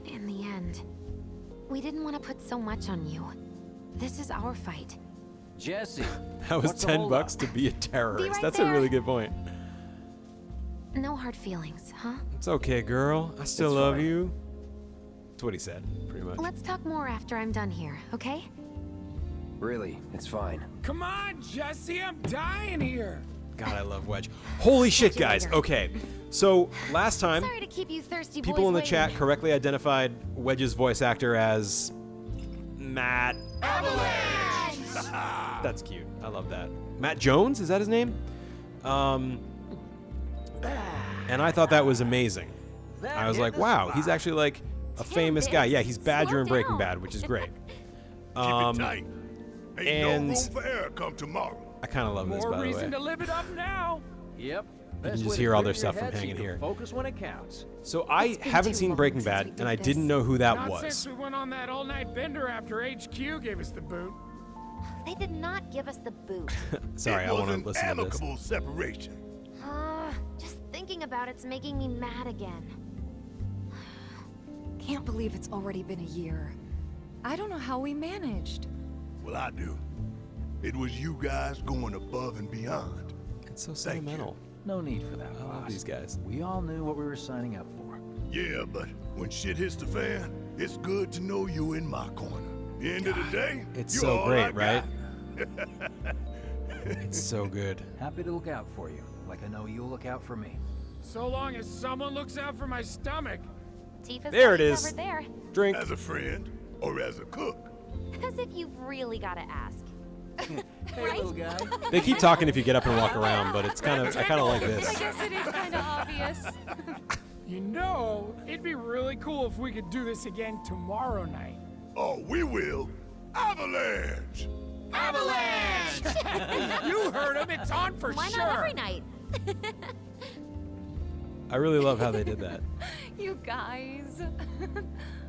in the end, we didn't want to put so much on you. This is our fight. Jesse. That was what's the $10 holdup? to be a terrorist. right That's a there. really good point. No hard feelings, huh? It's okay, girl. I still It's love fine. you. That's what he said, pretty much. Let's talk more after I'm done here, okay? Really, it's fine. Come on, Jesse, I'm dying here. God, I love Wedge. Holy shit, guys. Okay, so last time, Sorry to keep you thirsty people boys in the waiting. chat correctly identified Wedge's voice actor as Matt. Avalanche! That's cute. I love that. Matt Jones, is that his name? And I thought that was amazing. I was like, wow, he's actually like a famous guy. Yeah, he's Badger in Breaking Bad, which is great. Keep it tight. Ain't and no room for error come tomorrow. I kind of love this, More by the way. reason to live it up now. Yep. You can just hear all their stuff from hanging here. Focus when it counts. So I haven't seen Breaking Bad, and I didn't know who that Not was. since we went on that all-night bender after HQ gave us the boot. They did not give us the boot. Sorry, I It was want an to listen to this. amicable separation. Just thinking about it's making me mad again. Can't believe it's already been a year. I don't know how we managed. Well, I do. It was you guys going above and beyond. It's so Thank you. sentimental. No need for that, I love boss. these guys. We all knew what we were signing up for. Yeah, but when shit hits the fan, it's good to know you in my corner. The end of the day, It's you're so all great, I right? got. It's so good. Happy to look out for you, like I know you'll look out for me. So long as someone looks out for my stomach. Tifa's There got it you is. covered there. Drink. As a friend or as a cook. As if you've really got to ask. Hey, little guy. They keep talking if you get up and walk around, but it's kind of I kind of like I this. guess it is kind of obvious. You know, it'd be really cool if we could do this again tomorrow night. Oh, we will. Avalanche! Avalanche! You heard him, it's on for Why sure. not every night? I really love how they did that. You guys.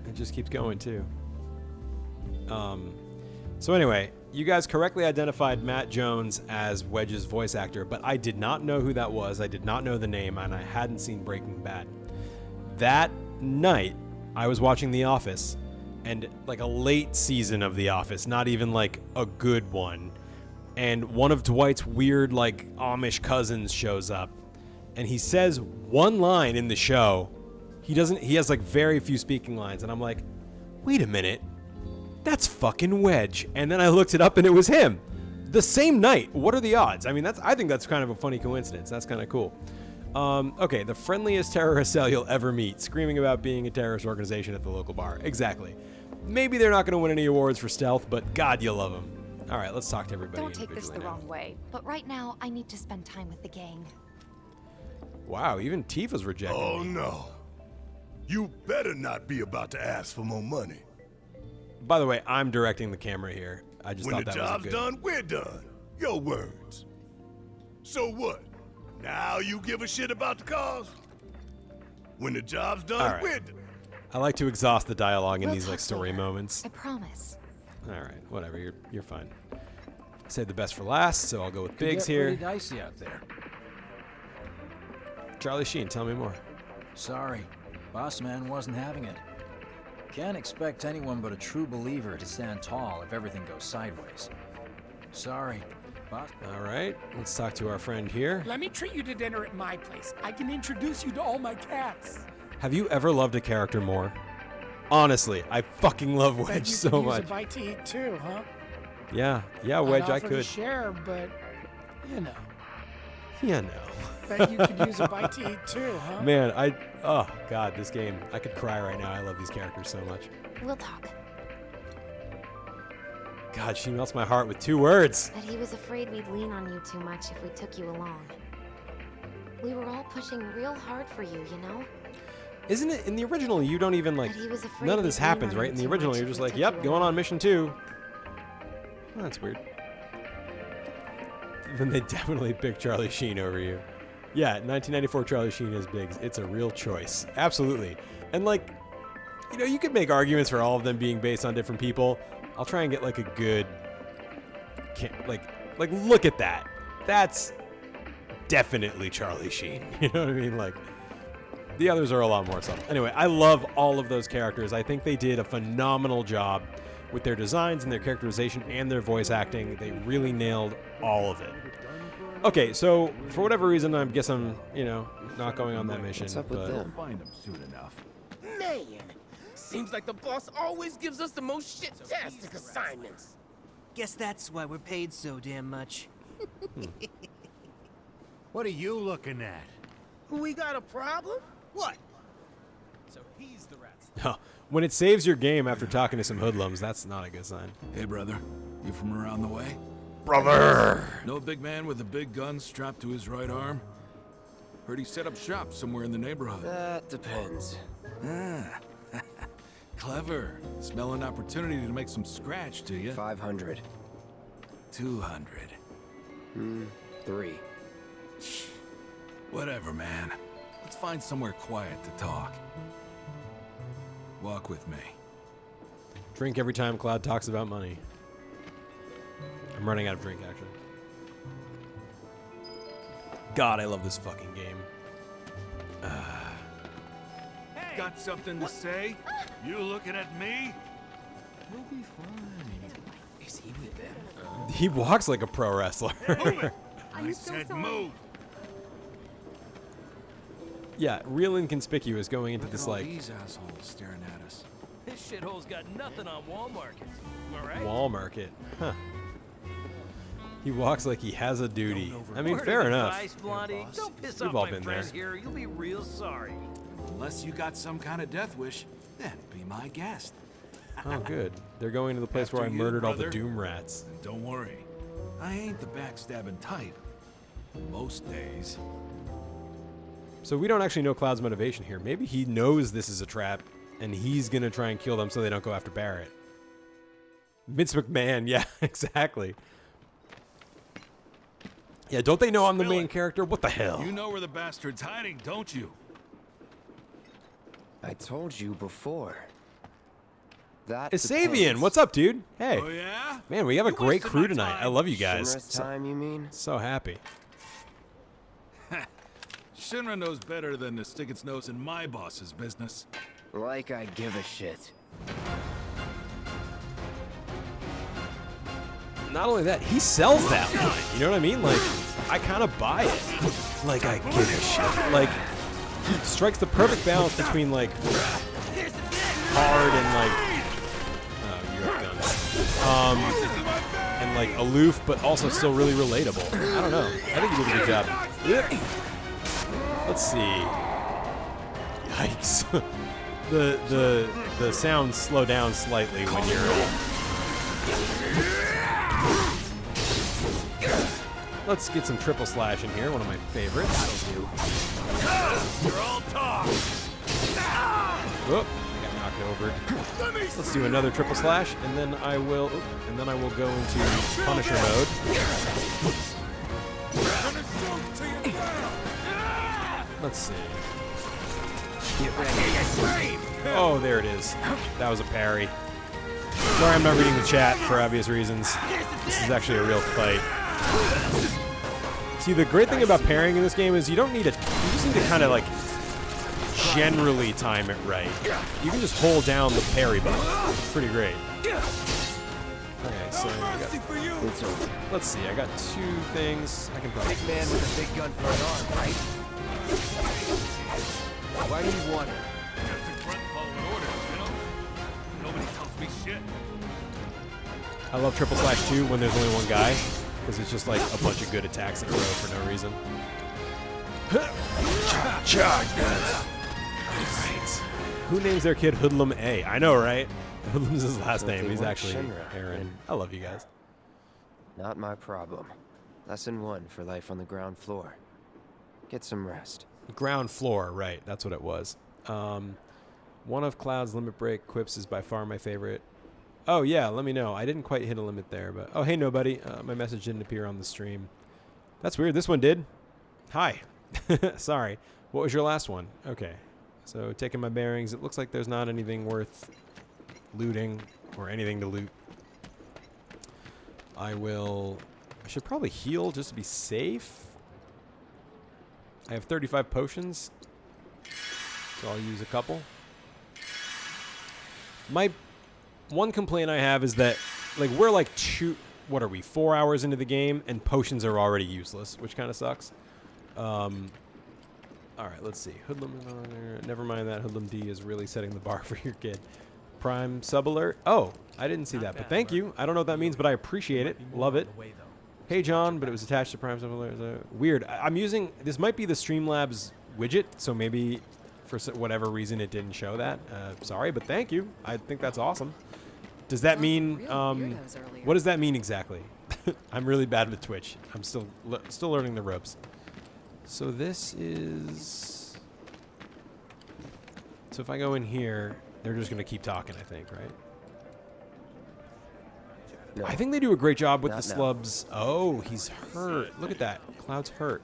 It just keeps going too. So anyway, you guys correctly identified Matt Jones as Wedge's voice actor, but I did not know who that was. I did not know the name, and I hadn't seen Breaking Bad. That night, I was watching The Office, and like a late season of The Office, not even like a good one. And one of Dwight's weird like Amish cousins shows up, and he says one line in the show. He has like very few speaking lines, and I'm like, wait a minute. That's fucking Wedge. And then I looked it up and it was him. The same night. What are the odds? I mean, I think that's kind of a funny coincidence. That's kind of cool. Okay, the friendliest terrorist cell you'll ever meet, screaming about being a terrorist organization at the local bar. Exactly. Maybe they're not going to win any awards for stealth, but God, you love them. All right, let's talk to everybody. Don't take this the individually now. wrong way, but right now I need to spend time with the gang. Wow, even Tifa's rejecting Oh, me. no. You better not be about to ask for more money. By the way, I'm directing the camera here. I just When thought the that was a job's good. done, we're done. Your words. So what? Now you give a shit about the cause? When the job's done, All right. we're done. I like to exhaust the dialogue in We'll these like talk story later. moments. I promise. All right, whatever. You're fine. Save the best for last, so I'll go with Could Biggs get here. pretty dicey out there. Charlie Sheen, tell me more. Sorry, boss man wasn't having it. Can't expect anyone but a true believer to stand tall if everything goes sideways. Sorry, boss. All right, let's talk to our friend here. Let me treat you to dinner at my place. I can introduce you to all my cats. Have you ever loved a character more? Honestly, I fucking love Bet Wedge you so could much. use a bite to eat too, huh? Yeah, I'd Wedge, I offer to could. share, but you know. Yeah, no. Bet you could use a bite to eat too, huh? Man, oh god, this game. I could cry right now. I love these characters so much. We'll talk. God, she melts my heart with 2 words. But he was afraid we'd lean on you too much if we took you along. We were all pushing real hard for you, you know? Isn't it in the original? You don't even like. But he was afraid None of this we'd lean happens, on right? you In the too original, much you're if just we like, took yep, you going along. on mission 2. Oh, that's weird. Then they definitely pick Charlie Sheen over you. Yeah, 1994 Charlie Sheen is big. It's a real choice. Absolutely. And like, you know, you could make arguments for all of them being based on different people. I'll try and get like a good, like look at that. That's definitely Charlie Sheen. You know what I mean? Like, the others are a lot more subtle. Anyway, I love all of those characters. I think they did a phenomenal job with their designs and their characterization and their voice acting. They really nailed all of it. Okay, so for whatever reason, I guess I'm, you know, not going on that mission. What's up with them? Find them soon enough. Man, seems like the boss always gives us the most shit-tastic assignments. Guess that's why we're paid so damn much. What are you looking at? We got a problem? What? So he's the rat. Huh. When it saves your game after talking to some hoodlums, that's not a good sign. Hey, brother. You from around the way? Brother! Know a big man with a big gun strapped to his right arm? Heard he set up shop somewhere in the neighborhood. That depends. Ah. Clever. Smell an opportunity to make some scratch, do you? 500. 200. 3. Whatever, man. Let's find somewhere quiet to talk. Walk with me. Drink every time Cloud talks about money. I'm running out of drink, actually. God, I love this fucking game. Got something to say? You looking at me? We'll be fine. Is he with them? He walks like a pro wrestler. I said move. Yeah, real inconspicuous going into this, All like, these assholes staring at us. This shithole's got nothing on Walmart. Am I right? wall market. Huh. He walks like he has a duty. I mean, Word fair of enough. advice, Blondie. Don't piss We've off all my been friend there. here. You'll be real sorry. Unless you got some kind of death wish, then be my guest. Oh, good. They're going to the place where I After you, murdered all the brother. Doom Rats. And don't worry, I ain't the backstabbing type. Most days. So we don't actually know Cloud's motivation here. Maybe he knows this is a trap, and he's going to try and kill them so they don't go after Barrett. Vince McMahon, yeah, exactly. Yeah, don't they know I'm the main character? What the hell? You know where the bastard's hiding, don't you? I told you before. That Isavian, depends. what's up, dude? Hey. Oh, yeah? Man, we have a great crew tonight. I love you guys. Shinra's time, you mean? So happy. Shinra knows better than to stick its nose in my boss's business. Like I give a shit. Not only that, he sells that line. You know what I mean? Like, I kind of buy it. Like, I give a shit. Like, he strikes the perfect balance between, like, hard and, like, oh, you have guns. And, like, aloof, but also still really relatable. I don't know. I think he did a good job. Yep. Let's see. Yikes. the sounds slow down slightly when you're... Let's get some triple slash in here, one of my favorites. That'll do. You're all talk. Whoop, I got knocked over. Let's do another triple slash, and then I will go into Punisher mode. Let's see. Get ready. Oh, there it is. That was a parry. Sorry, I'm not reading the chat for obvious reasons. This is actually a real fight. See, the great thing about parrying in this game is you don't need to. You just need to kind of like generally time it right. You can just hold down the parry button. It's pretty great. Okay, so let's see. I got 2 things. I can probably. Big man with a big gun for an arm, right? Why do you want it? Just in front following orders, you know? Nobody tells me shit. I love /2 when there's only one guy, because it's just like a bunch of good attacks in a row for no reason. Alright. Who names their kid Hoodlum A? I know, right? Hoodlum's his last name. He's actually Shinra, Aaron. I love you guys. Not my problem. Lesson 1 for life on the ground floor. Get some rest. Ground floor, right. That's what it was. One of Cloud's limit break quips is by far my favorite. Oh, yeah, let me know. I didn't quite hit a limit there, but... Oh, hey, nobody. My message didn't appear on the stream. That's weird. This one did. Hi. Sorry. What was your last one? Okay. So, taking my bearings. It looks like there's not anything worth looting or anything to loot. I should probably heal just to be safe. I have 35 potions, so I'll use a couple. My one complaint I have is that, like, we're like 4 hours into the game, and potions are already useless, which kind of sucks. All right, let's see. Hoodlum is on there. Never mind that. Hoodlum D is really setting the bar for your kid. Prime sub alert. Oh, I didn't see that, but thank you. I don't know what that means, but I appreciate it. Love it. Hey, John, but it was attached to Prime sub alert. Weird. I'm using, this might be the Streamlabs widget, so maybe for whatever reason it didn't show that. Sorry, but thank you. I think that's awesome. Does that mean, what does that mean exactly? I'm really bad with Twitch. I'm still learning the ropes. So this is, so if I go in here, they're just going to keep talking, I think, right? No. I think they do a great job with the slubs. Oh, he's hurt. Look at that. Cloud's hurt.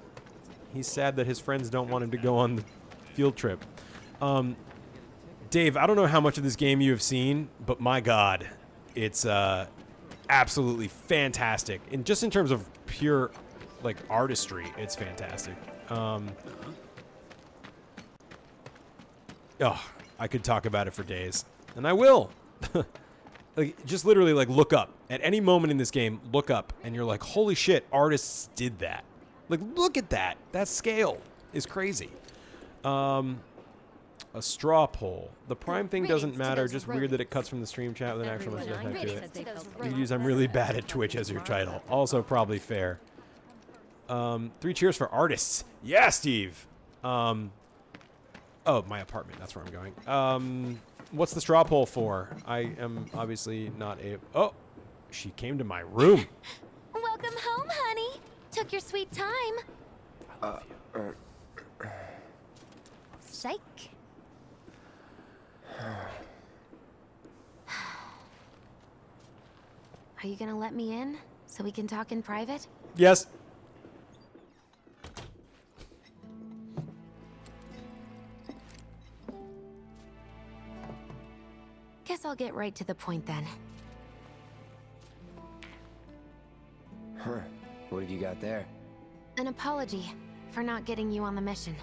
He's sad that his friends don't want him to go on the field trip. Dave, I don't know how much of this game you have seen, but my God, it's absolutely fantastic. And just in terms of pure, like, artistry, it's fantastic. Oh, I could talk about it for days, and I will. Like, just literally, like, look up. At any moment in this game, look up, and you're like, holy shit, artists did that. Like, look at that. That scale is crazy. A straw poll. The Prime thing doesn't matter, just weird that it cuts from the stream chat with an actual message attached to it. You use I'm really bad at Twitch as your title. Also probably fair. 3 cheers for artists. Yeah, Steve. Oh, my apartment. That's where I'm going. What's the straw poll for? I am obviously not able. Oh, she came to my room. Welcome home, honey. Took your sweet time. I love you. Psych. Are you gonna let me in so we can talk in private? Yes. Guess I'll get right to the point then. Huh. What have you got there? An apology for not getting you on the mission.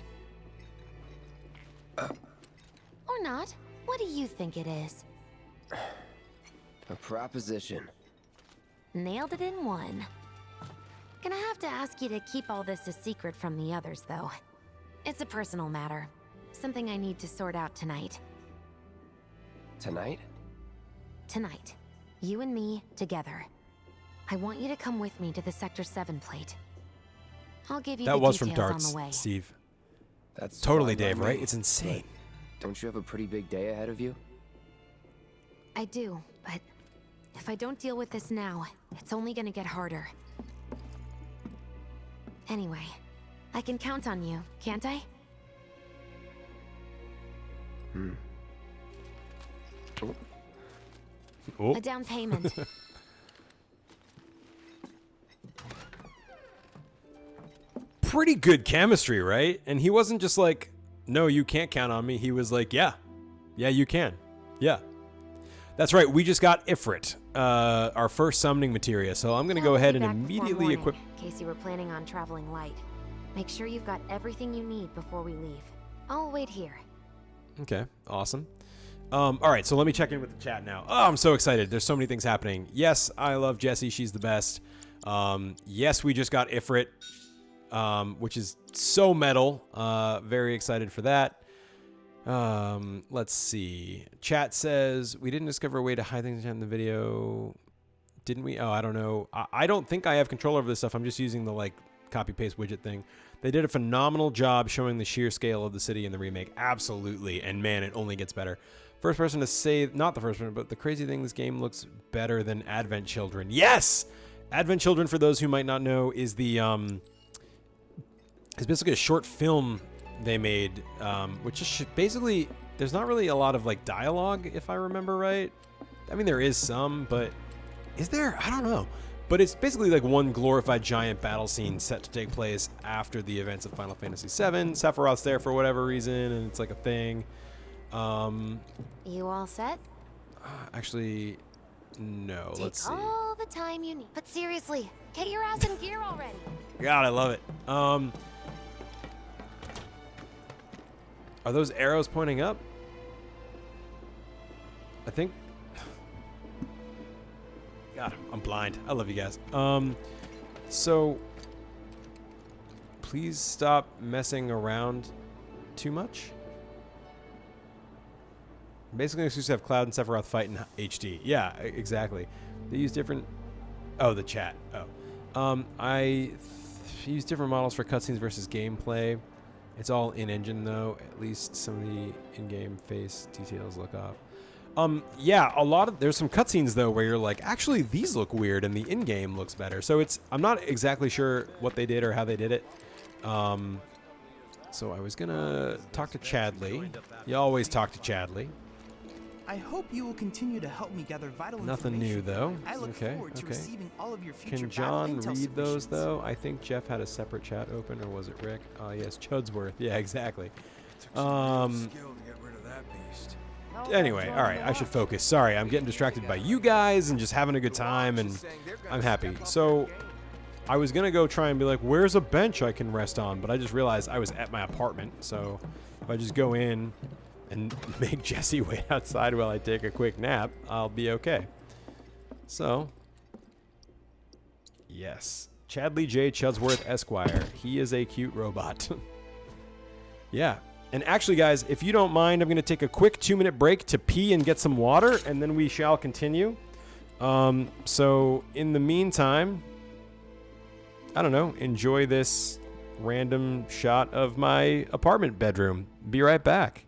Or not. What do you think it is? A proposition. Nailed it in one. Gonna have to ask you to keep all this a secret from the others, though. It's a personal matter. Something I need to sort out tonight. Tonight? Tonight. You and me, together. I want you to come with me to the Sector 7 plate. I'll give you the details on the way. That was from Darts, Steve. That's totally Dave, right? It's insane. Don't you have a pretty big day ahead of you? I do, but if I don't deal with this now, it's only gonna get harder. Anyway, I can count on you, can't I? Oh. A down payment. Pretty good chemistry, right? And he wasn't just like, no, you can't count on me. He was like, yeah, you can. Yeah. That's right. We just got Ifrit, our first summoning materia. So I'm going to go ahead and immediately equip. In case you were planning on traveling light. Make sure you've got everything you need before we leave. I'll wait here. Okay, awesome. All right, so let me check in with the chat now. Oh, I'm so excited. There's so many things happening. Yes, I love Jessie. She's the best. Yes, we just got Ifrit, which is so metal. Very excited for that. Let's see. Chat says, we didn't discover a way to hide things in the video. Didn't we? Oh, I don't know. I don't think I have control over this stuff. I'm just using the, like, copy-paste widget thing. They did a phenomenal job showing the sheer scale of the city in the remake. Absolutely. And, man, it only gets better. First person to say, not the first person, but the crazy thing, this game looks better than Advent Children. Yes! Advent Children, for those who might not know, is the, it's basically a short film they made, which is basically, there's not really a lot of, like, dialogue, if I remember right. I mean, there is some, but is there? I don't know. But it's basically like one glorified giant battle scene set to take place after the events of Final Fantasy VII. Sephiroth's there for whatever reason, and it's like a thing. You all set? Actually, no. Let's see. Take all the time you need. But seriously, get your ass in gear already. God, I love it. Are those arrows pointing up? I think. God, I'm blind. I love you guys. So please stop messing around too much. Basically, it's just to have Cloud and Sephiroth fight in HD. Yeah, exactly. They use different. Oh, the chat. Oh, I use different models for cutscenes versus gameplay. It's all in-engine though. At least some of the in-game face details look off. Yeah, there's some cutscenes though where you're like, actually these look weird and the in-game looks better. So I'm not exactly sure what they did or how they did it. So I was gonna talk to Chadley. You always talk to Chadley. I hope you will continue to help me gather vital Nothing new though. I look forward to receiving all of your future Can John read those though? I think Jeff had a separate chat open, or was it Rick? Oh yes, Chudsworth. Yeah, exactly. Anyway, all right, I should focus. Sorry, I'm getting distracted by you guys and just having a good time, and I'm happy. So I was gonna go try and be like, where's a bench I can rest on? But I just realized I was at my apartment, so if I just go in and make Jesse wait outside while I take a quick nap, I'll be okay. So, yes. Chadley J. Chudsworth Esquire. He is a cute robot. Yeah. And actually, guys, if you don't mind, I'm going to take a quick 2-minute break to pee and get some water, and then we shall continue. So, in the meantime, I don't know, enjoy this random shot of my apartment bedroom. Be right back.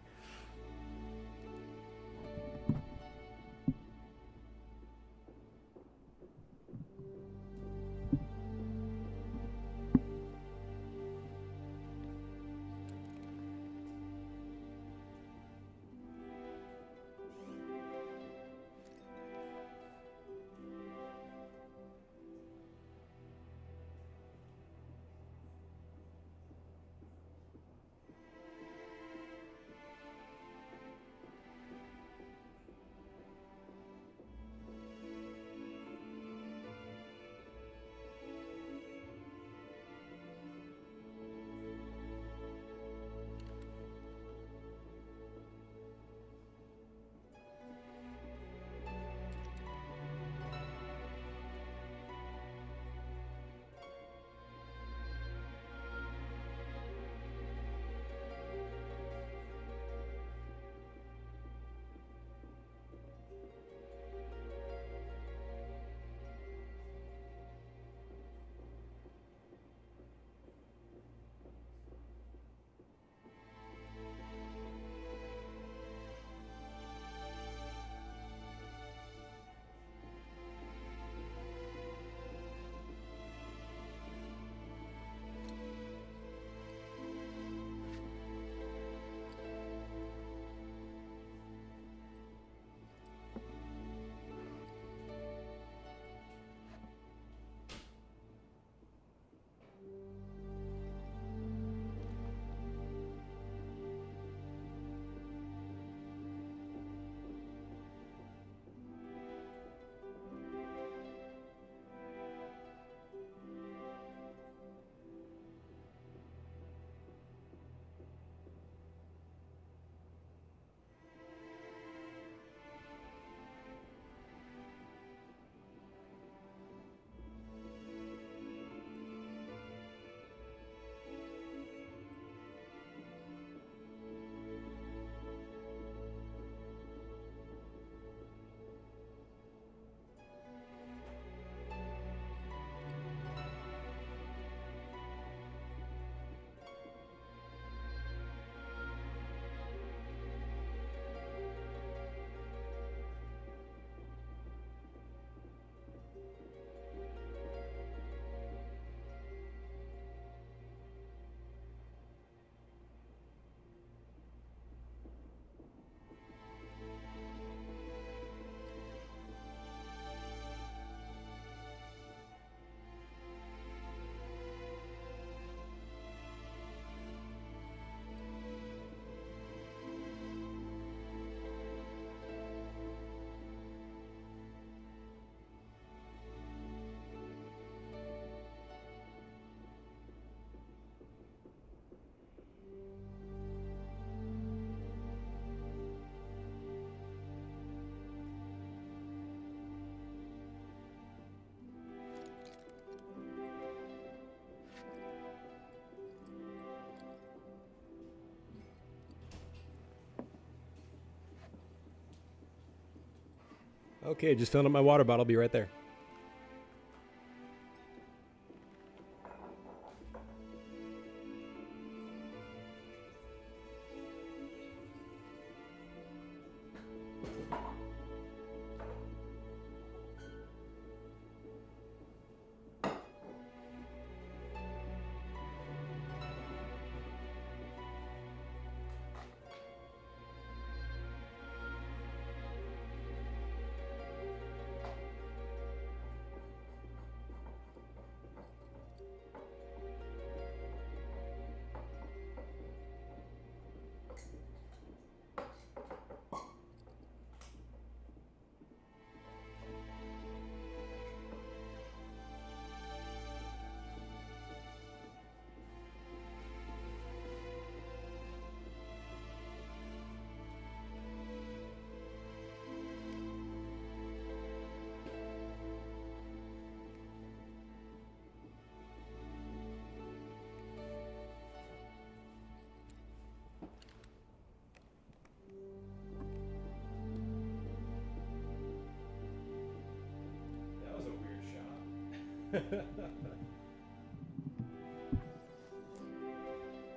Okay, just filling up my water bottle. Be right there.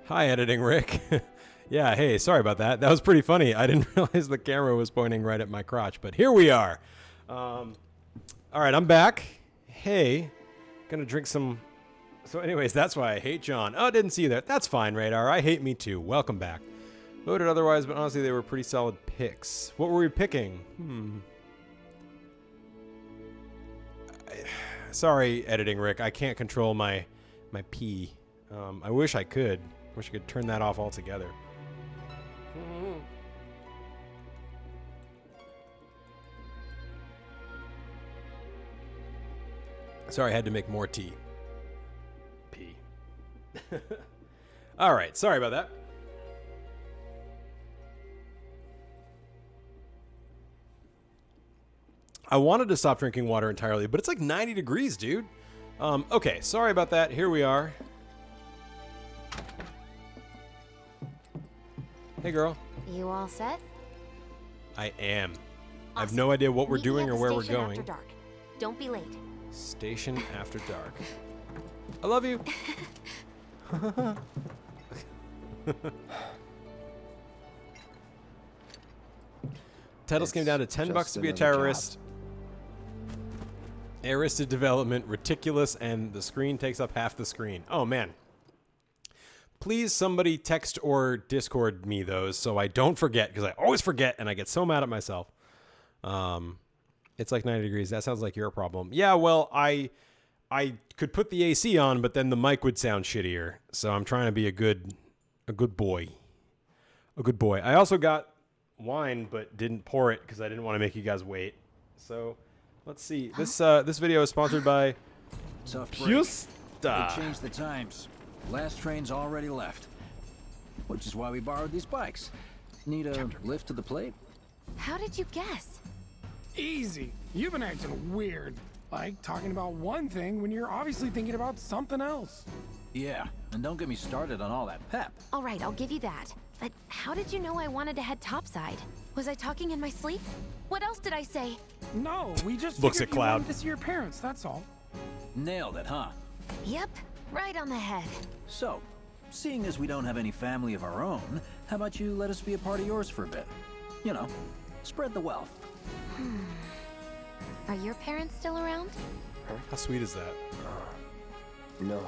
Hi, editing Rick. Yeah, hey, sorry about that. That was pretty funny. I didn't realize the camera was pointing right at my crotch, but here we are. All right, I'm back. Hey, gonna drink some. So anyways, that's why I hate John. Oh, didn't see you there. That's fine, Radar. I hate me too. Welcome back. Voted otherwise, but honestly, they were pretty solid picks. What were we picking? Sorry, editing Rick. I can't control my pee. I wish I could. Wish I could turn that off altogether. Sorry, I had to make more tea. Pee. All right, sorry about that. I wanted to stop drinking water entirely, but it's like 90 degrees, dude. Okay, sorry about that. Here we are. Hey, girl. You all set? I am. I have no idea what we're doing or where we're going. After dark. Don't be late. Station after dark. I love you. Titles came down to $10 to be a terrorist. Arrested development, ridiculous, and the screen takes up half the screen. Oh, man. Please, somebody text or Discord me those so I don't forget, because I always forget and I get so mad at myself. It's like 90 degrees. That sounds like your problem. Yeah, well, I could put the AC on, but then the mic would sound shittier. So I'm trying to be a good boy. A good boy. I also got wine, but didn't pour it because I didn't want to make you guys wait. So let's see. This video is sponsored by Justa. They changed the times. Last train's already left, which is why we borrowed these bikes. Need a lift to the plate? How did you guess? Easy. You've been acting weird. Like talking about one thing when you're obviously thinking about something else. Yeah, and don't get me started on all that pep. All right, I'll give you that. But how did you know I wanted to head topside? Was I talking in my sleep? What else did I say? No, we just looks at figured you Cloud. wanted to see your parents, that's all. Nailed it, huh? Yep, right on the head. So, seeing as we don't have any family of our own, how about you let us be a part of yours for a bit? You know, spread the wealth. Are your parents still around? How sweet is that? No.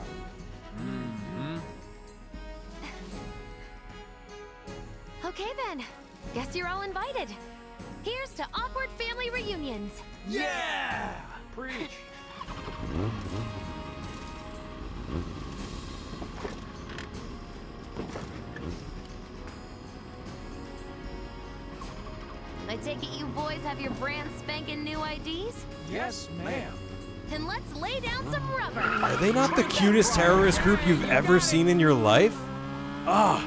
Okay then. Guess you're all invited. Here's to awkward family reunions. Yeah! Preach. I take it you boys have your brand spanking new IDs? Yes, ma'am. Then let's lay down some rubber. Are they not the cutest terrorist group you've ever seen in your life? Ah,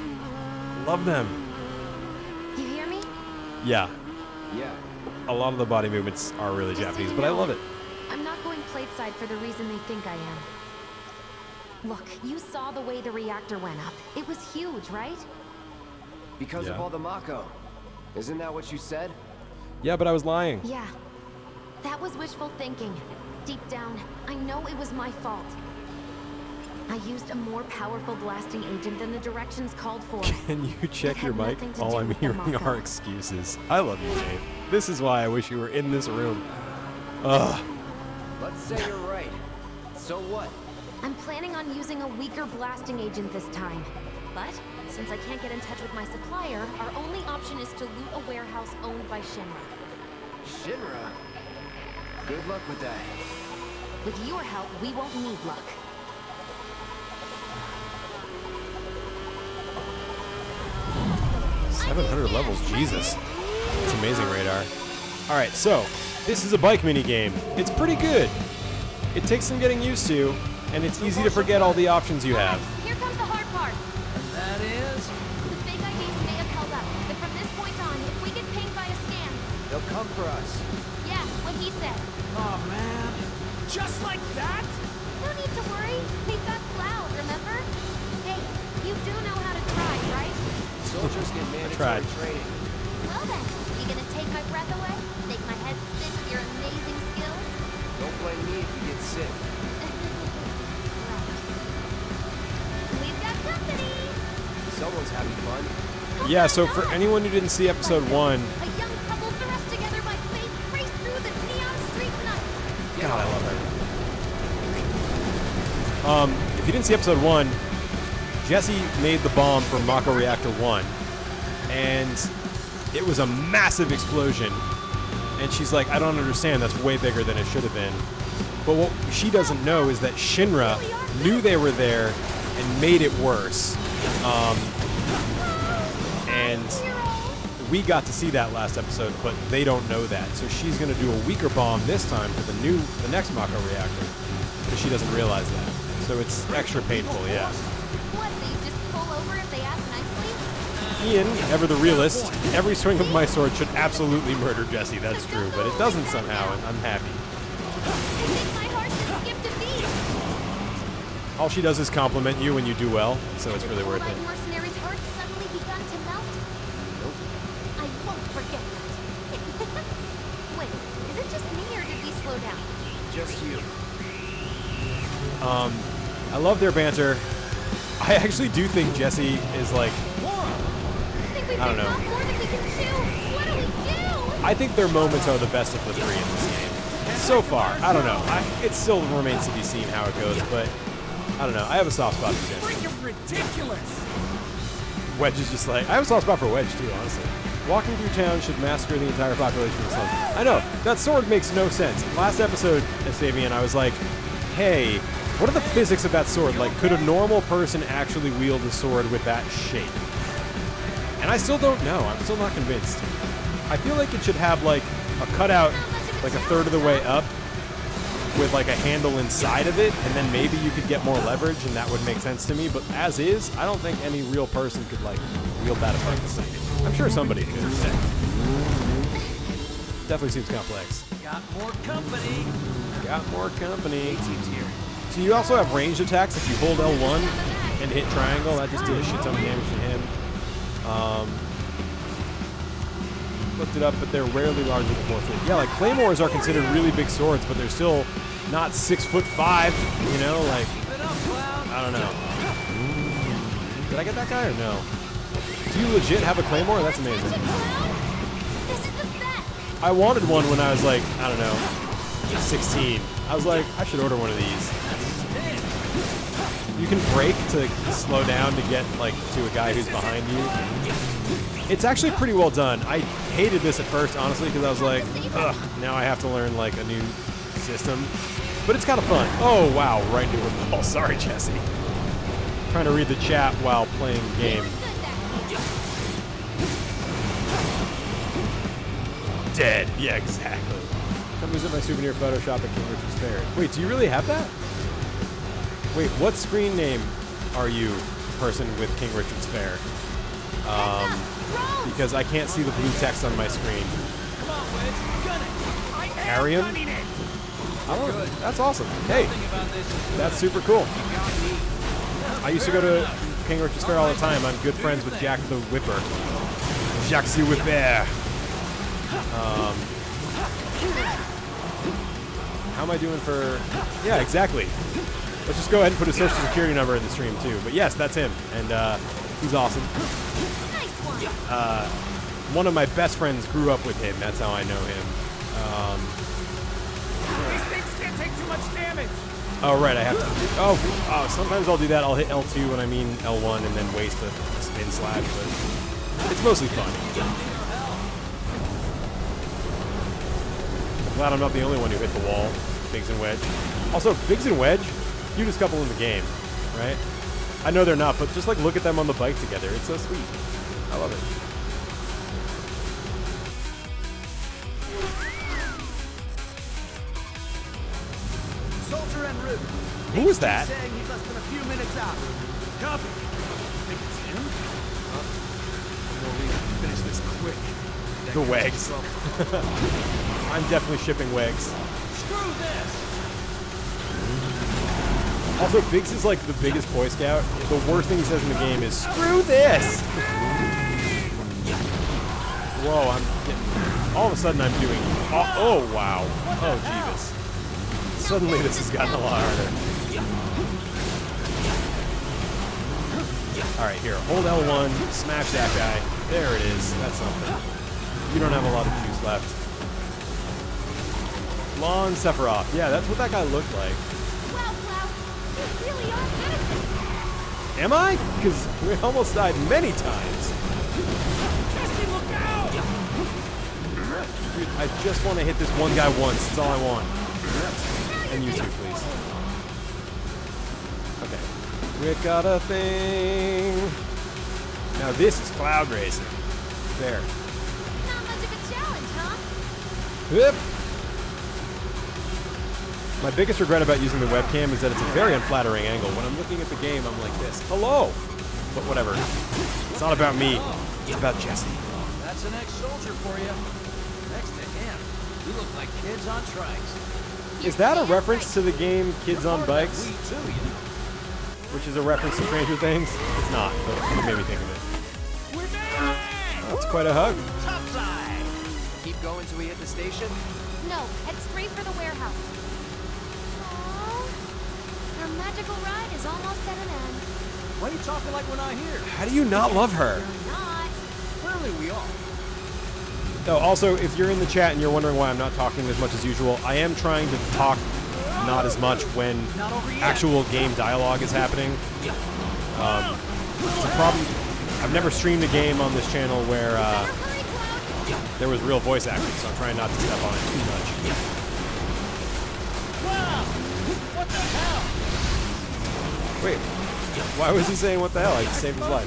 love them. You hear me? Yeah, Yeah. a lot of the body movements are really Japanese, but I love it. I'm not going plateside for the reason they think I am. Look, you saw the way the reactor went up. It was huge, right? Because of all the Mako. Isn't that what you said? Yeah, but I was lying. Yeah. That was wishful thinking. Deep down, I know it was my fault. I used a more powerful blasting agent than the directions called for. Can you check your mic? nothing to All do I'm with the hearing mockup. are excuses. I love you, Dave. This is why I wish you were in this room. Ugh. Let's say you're right. So what? I'm planning on using a weaker blasting agent this time. But, since I can't get in touch with my supplier, our only option is to loot a warehouse owned by Shinra. Shinra? Good luck with that. With your help, we won't need luck. 700 levels, Jesus. It's amazing, Radar. Alright, so, this is a bike minigame. It's pretty good. It takes some getting used to, and it's easy to forget all the options you have. Here comes the hard part. That is? The fake IDs may have held up, but from this point on, if we get pinged by a scan... They'll come for us. Yeah, what he said. Oh man. Just like that? No need to worry. We've got Cloud, remember? Hey, you do know how to drive, right? Soldiers get tried. mandatory training. Well then, you gonna take my breath away? Make my head spin with your amazing skills? Don't blame me if you get sick. We've got company! Someone's having fun. Yeah, so for anyone who didn't see episode 1, A young couple thrust together by fate race through the neon street night. God, I love her. If you didn't see episode 1, Jesse made the bomb for Mako Reactor 1, and it was a massive explosion. And she's like, I don't understand, that's way bigger than it should have been. But what she doesn't know is that Shinra knew they were there and made it worse. And we got to see that last episode, but they don't know that. So she's going to do a weaker bomb this time for the next Mako reactor, because she doesn't realize that. So it's extra painful, yeah. What, so you just pull over if they ask nicely? Ian, ever the realist, every swing of my sword should absolutely murder Jesse, that's true, but it doesn't somehow, and I'm happy. I think my heart just skipped a beat. All she does is compliment you when you do well, so it's really worth My it. mercenary's heart suddenly begun to melt? I won't forget that. Wait, is it just me or did we slow down? Just you. I love their banter. I actually do think Jesse is like, I don't know. More than we can chew. What do we do? I think their moments are the best of the three in this game. So far, I don't know. It still remains to be seen how it goes, but I don't know. I have a soft spot for Jesse. Freaking ridiculous. Wedge is just like, I have a soft spot for Wedge too, honestly. Walking through town should massacre the entire population of the slums. I know, that sword makes no sense. Last episode, Estavian, I was like, hey, what are the physics of that sword? Like, could a normal person actually wield a sword with that shape? And I still don't know. I'm still not convinced. I feel like it should have, like, a cutout, like, a third of the way up with, like, a handle inside of it, and then maybe you could get more leverage, and that would make sense to me. But as is, I don't think any real person could, like, wield that effectively. I'm sure somebody could. Definitely seems complex. Got more company. Got more company. Team's here. So you also have ranged attacks. If you hold L1 and hit triangle, that just did a shit ton of damage to him. Looked it up, but they're rarely larger than 4 feet. Yeah, like claymores are considered really big swords, but they're still not 6'5", you know, like, I don't know. Did I get that guy or no? Do you legit have a claymore? That's amazing. I wanted one when I was like, I don't know, 16. I was like, I should order one of these. You can brake to slow down to get like to a guy who's behind you. It's actually pretty well done. I hated this at first, honestly, because I was like, ugh, now I have to learn like a new system. But it's kind of fun. Oh, wow, right into a ball. Sorry, Jesse. Trying to read the chat while playing the game. Dead. Yeah, exactly. Come visit my souvenir photo shop at King Richard's Fair. Wait, do you really have that? Wait, what screen name are you, person with King Richard's Fair? Because I can't see the blue text on my screen. Come on, Wedge. Gun it. I am Arian? gunning it. I don't know. That's awesome. Hey, that's super cool. I used to go to King Richard's Fair all the time. I'm good friends with Jack the Whipper. Jacques the Whipper. How am I doing for... Yeah, exactly. Let's just go ahead and put his social security number in the stream, too. But yes, that's him. And he's awesome. One of my best friends grew up with him. That's how I know him. These things can't take too much damage. Oh, right, I have to... Oh, sometimes I'll do that. I'll hit L2 when I mean L1 and then waste a spin slash, but it's mostly fun. I'm glad I'm not the only one who hit the wall. Biggs and Wedge. Also, Biggs and Wedge, cutest couple in the game, right? I know they're not, but just like look at them on the bike together. It's so sweet. I love it. Soldier en route. Who was that? Saying he's less than a few minutes out. Copy. Think it's him? We'll finish this quick. The Wags. I'm definitely shipping Wags. Screw this! Also, Biggs is like the biggest Boy Scout. The worst thing he says in the game is, screw this! Whoa, I'm getting... All of a sudden I'm doing... Oh, wow. Oh, Jeebus. Suddenly this has gotten a lot harder. Alright, here. Hold L1, smash that guy. There it is. That's something. You don't have a lot of juice left. Lon Sephiroth. Yeah, that's what that guy looked like. Wow, Cloud, you really are good at this. Am I? Because we almost died many times. Jesse, look out! Dude, I just want to hit this one guy once. That's all I want. And you too, please. Okay. We got a thing. Now this is cloud racing. There. Not much of a challenge, huh? Yep. My biggest regret about using the webcam is that it's a very unflattering angle. When I'm looking at the game, I'm like this. Hello! But whatever. It's not about me. It's about Jesse. That's an ex-soldier for you. Next to him, we look like kids on trikes. Is that a reference to the game Kids on Bikes? Which is a reference to Stranger Things? It's not, but it made me think of it. That's quite a hug. Topside! Keep going till we hit the station? No, head straight for the warehouse. Aww. Our magical ride is almost at an end. Why are you talking like we're not here? How do you not love her? Not. Clearly we are. Oh, also, if you're in the chat and you're wondering why I'm not talking as much as usual, I am trying to talk not as much when actual game dialogue is happening. It's a problem. I've never streamed a game on this channel where there was real voice acting, so I'm trying not to step on it too much. Wow! What the hell? Wait, why was he saying what the hell? I just saved his life.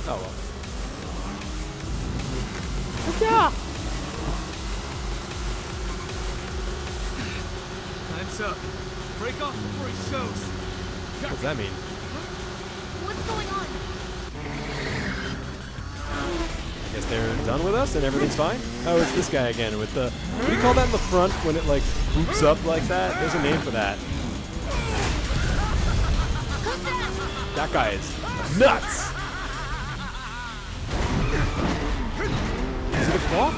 Oh well. Yeah. Time's up. Break off before he shows. What does that mean? What's going on? I guess they're done with us and everything's fine? Oh, it's this guy again with the... What do you call that in the front when it like hoops up like that? There's a name for that. That guy is nuts! Is it a claw?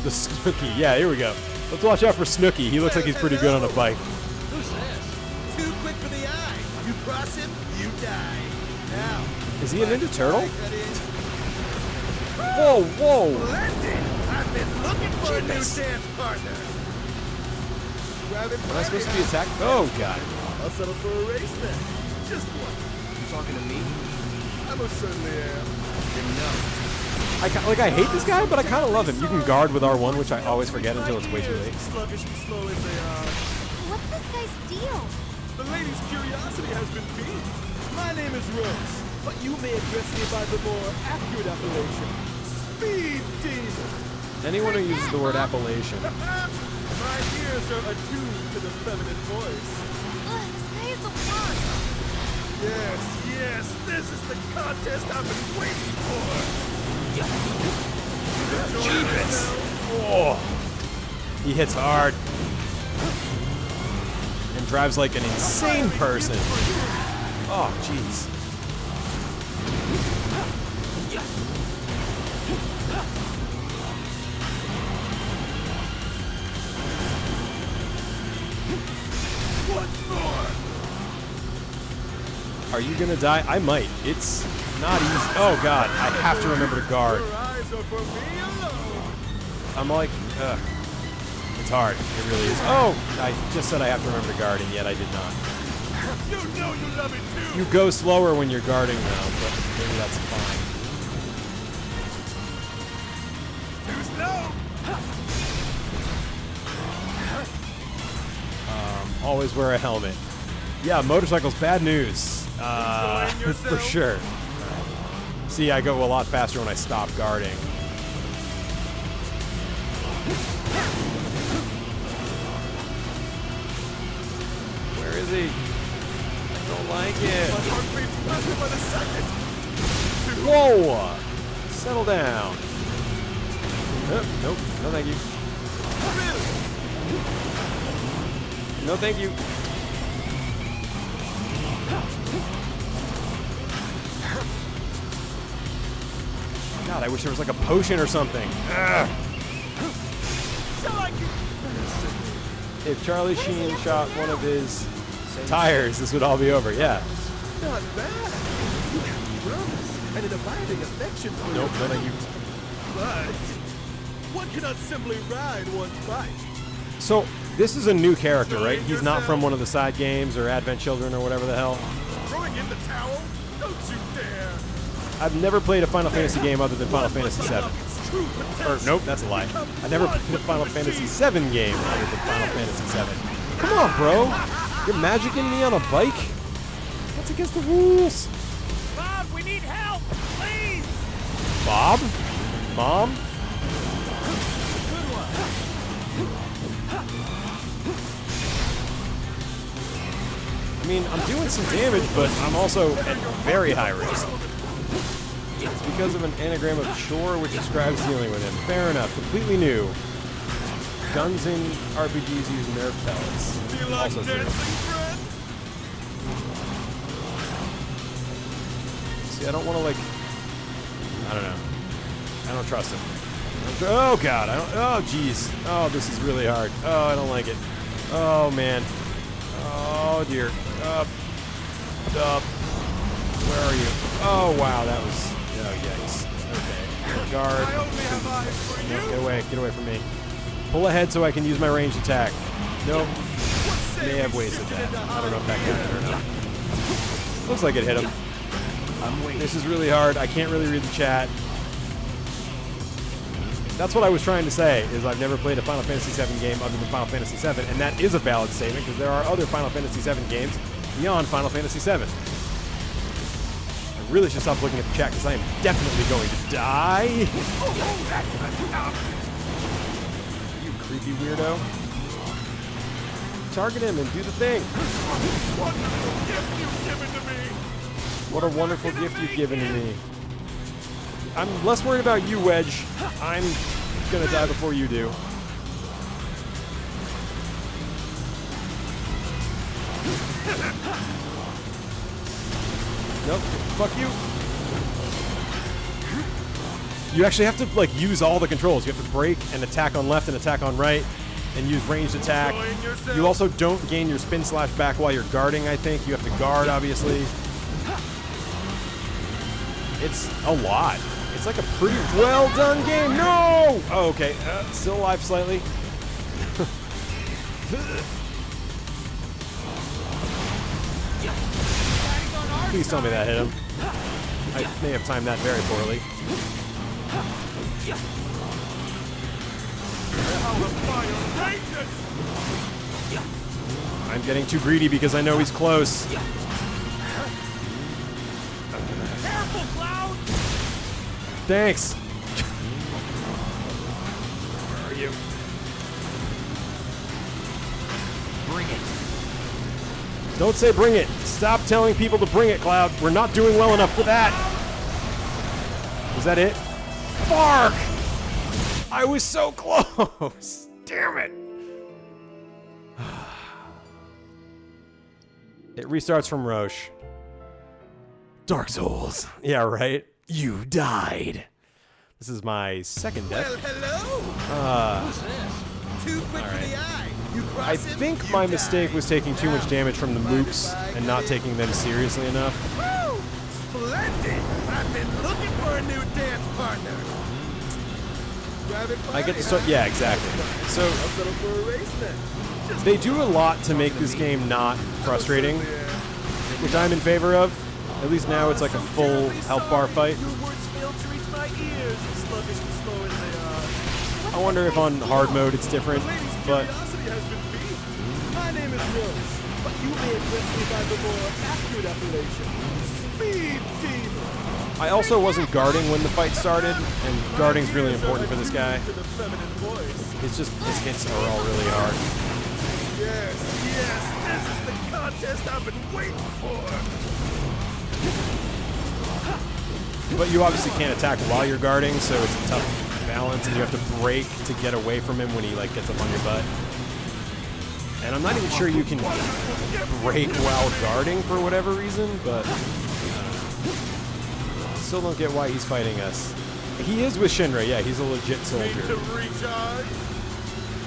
The Snooki. Yeah, here we go. Let's watch out for Snooki. He looks like he's pretty good on a bike. Who's this? Too quick for the eye. You cross him, you die. Now. Is he a Ninja Turtle? Whoa, whoa! Splendid! I've been looking for a new dance partner. Am I supposed to be attacked? Oh, God. I'll settle for a race then. Just one. You talking to me? I most certainly am. Then no. I hate this guy, but I kind of love him. You can guard with R1, which I always forget until it's way too late. Sluggish and slow as they are. What's this guy's deal? The lady's curiosity has been piqued. My name is Rose, but you may address me by the more accurate appellation, Speed Demon. Anyone who uses the word appellation. My ears are attuned to the feminine voice. Ugh, this guy is the worst. Yes, yes, this is the contest I've been waiting for. Jeebus. Oh. He hits hard. And drives like an insane person. Oh, jeez. Are you gonna die? I might. It's not easy. Oh god, I have to remember to guard. I'm like, ugh. It's hard. It really is. Oh! I just said I have to remember to guard, and yet I did not. You know you love it too. You go slower when you're guarding now, but maybe that's fine. Too slow. Always wear a helmet. Yeah, motorcycles, bad news. For sure. See, I go a lot faster when I stop guarding. Where is he? I don't like it. Whoa! Settle down. Nope, nope, no thank you. No thank you. God, I wish there was like a potion or something. Ugh. If Charlie Sheen shot one of his tires, this would all be over. Yeah. Not bad. You have promise and an abiding affection for Nope, no thank you. But one cannot simply ride one's bike. So, this is a new character, right? He's not from one of the side games or Advent Children or whatever the hell. Throwing in the towel? Don't you dare! I've never played a Final Fantasy game other than Final Fantasy VII. Or, nope, that's a lie. I never played a Final Fantasy VII game other than Final Fantasy VII. Come on, bro! You're magicking me on a bike? That's against the rules. Bob, we need help! Please! Bob? Mom? I mean, I'm doing some damage, but I'm also at very high risk. It's because of an anagram of chore which describes dealing with him. Fair enough. Completely new. Guns in RPGs use nerf pellets. Do you like Also dancing, true. friend? See, I don't want to, like... I don't know. I don't trust him. Oh, God. Oh, jeez. Oh, this is really hard. Oh, I don't like it. Oh, man. Oh, dear. Up. Where are you? Oh, wow. That was... Oh, yikes. Okay. Guard. I only have eyes for you. No, get away. Get away from me. Pull ahead so I can use my ranged attack. Nope. May have wasted that. I don't know if that counted or not. Looks like it hit him. This is really hard. I can't really read the chat. That's what I was trying to say, is I've never played a Final Fantasy VII game other than Final Fantasy VII, and that is a valid statement, because there are other Final Fantasy VII games beyond Final Fantasy VII. I really should stop looking at the chat, because I am definitely going to die. You creepy weirdo. Target him and do the thing. What a wonderful gift you've given to me. I'm less worried about you, Wedge. I'm gonna die before you do. Nope. Fuck you. You actually have to, like, use all the controls. You have to brake and attack on left and attack on right and use ranged attack. You also don't gain your spin slash back while you're guarding, I think. You have to guard, obviously. It's a lot. It's like a pretty well done game. No! Oh, okay. Still alive slightly. Please tell me that hit him. I may have timed that very poorly. I'm getting too greedy because I know he's close. Careful, Cloud! Thanks. Where are you? Bring it. Don't say bring it. Stop telling people to bring it, Cloud. We're not doing well enough for that. Was that it? Fuck! I was so close. Damn it. It restarts from Roche. Dark Souls. Yeah, right? You died. This is my second death. Well, hello. Who's this? Too quick for the eye. I think my mistake was taking too much damage from the mooks and not taking them seriously enough. Woo! Splendid! I've been looking for a new dance partner. I get to start, yeah, exactly. So I'll settle for a race then. they do a lot to make this game not frustrating, which I'm in favor of. At least now it's like a full health bar fight. Your words fail to reach my ears, sluggish and slow as they are. I wonder if on hard mode it's different, but Curiosity has been piqued. My name is Rose, but you may address me by the more accurate appellation, Speed Demon. I also wasn't guarding when the fight started, and guarding's really important for this guy. It's just, his hits are all really hard. Yes, this is the contest I've been waiting for. But you obviously can't attack while you're guarding, so it's a tough balance, and you have to break to get away from him when he like gets up on your butt. And I'm not even sure you can break while guarding for whatever reason, but still don't get why he's fighting us. He is with Shinra, yeah, he's a legit soldier.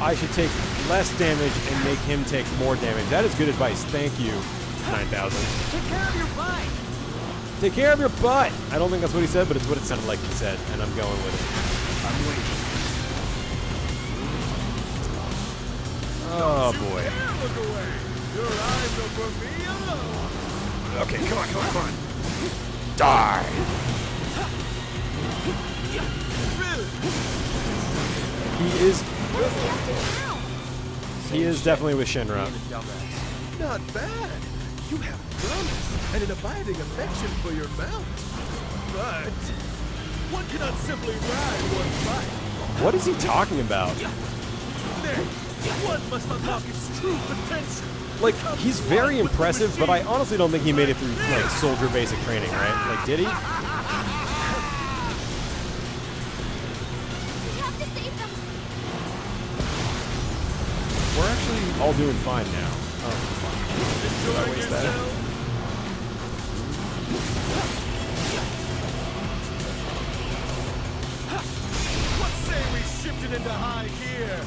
I should take less damage and make him take more damage. That is good advice. Thank you, 9000. Take care of your butt. Take care of your butt. I don't think that's what he said, but it's what it sounded like he said, and I'm going with it. I'm waiting. Oh boy. Look away. Your eyes are for me alone. Okay, come on. Die. He is definitely with Shinra. Not bad. You have promise and an abiding affection for your mount. But one cannot simply ride one's bike. What is he talking about? Nay, one must unlock its true potential. Like, he's very impressive, but I honestly don't think he made it through, like, soldier basic training, right? Like, did he? We're actually all doing fine now. Oh, fuck. Did I waste that? What say we shift it into high gear?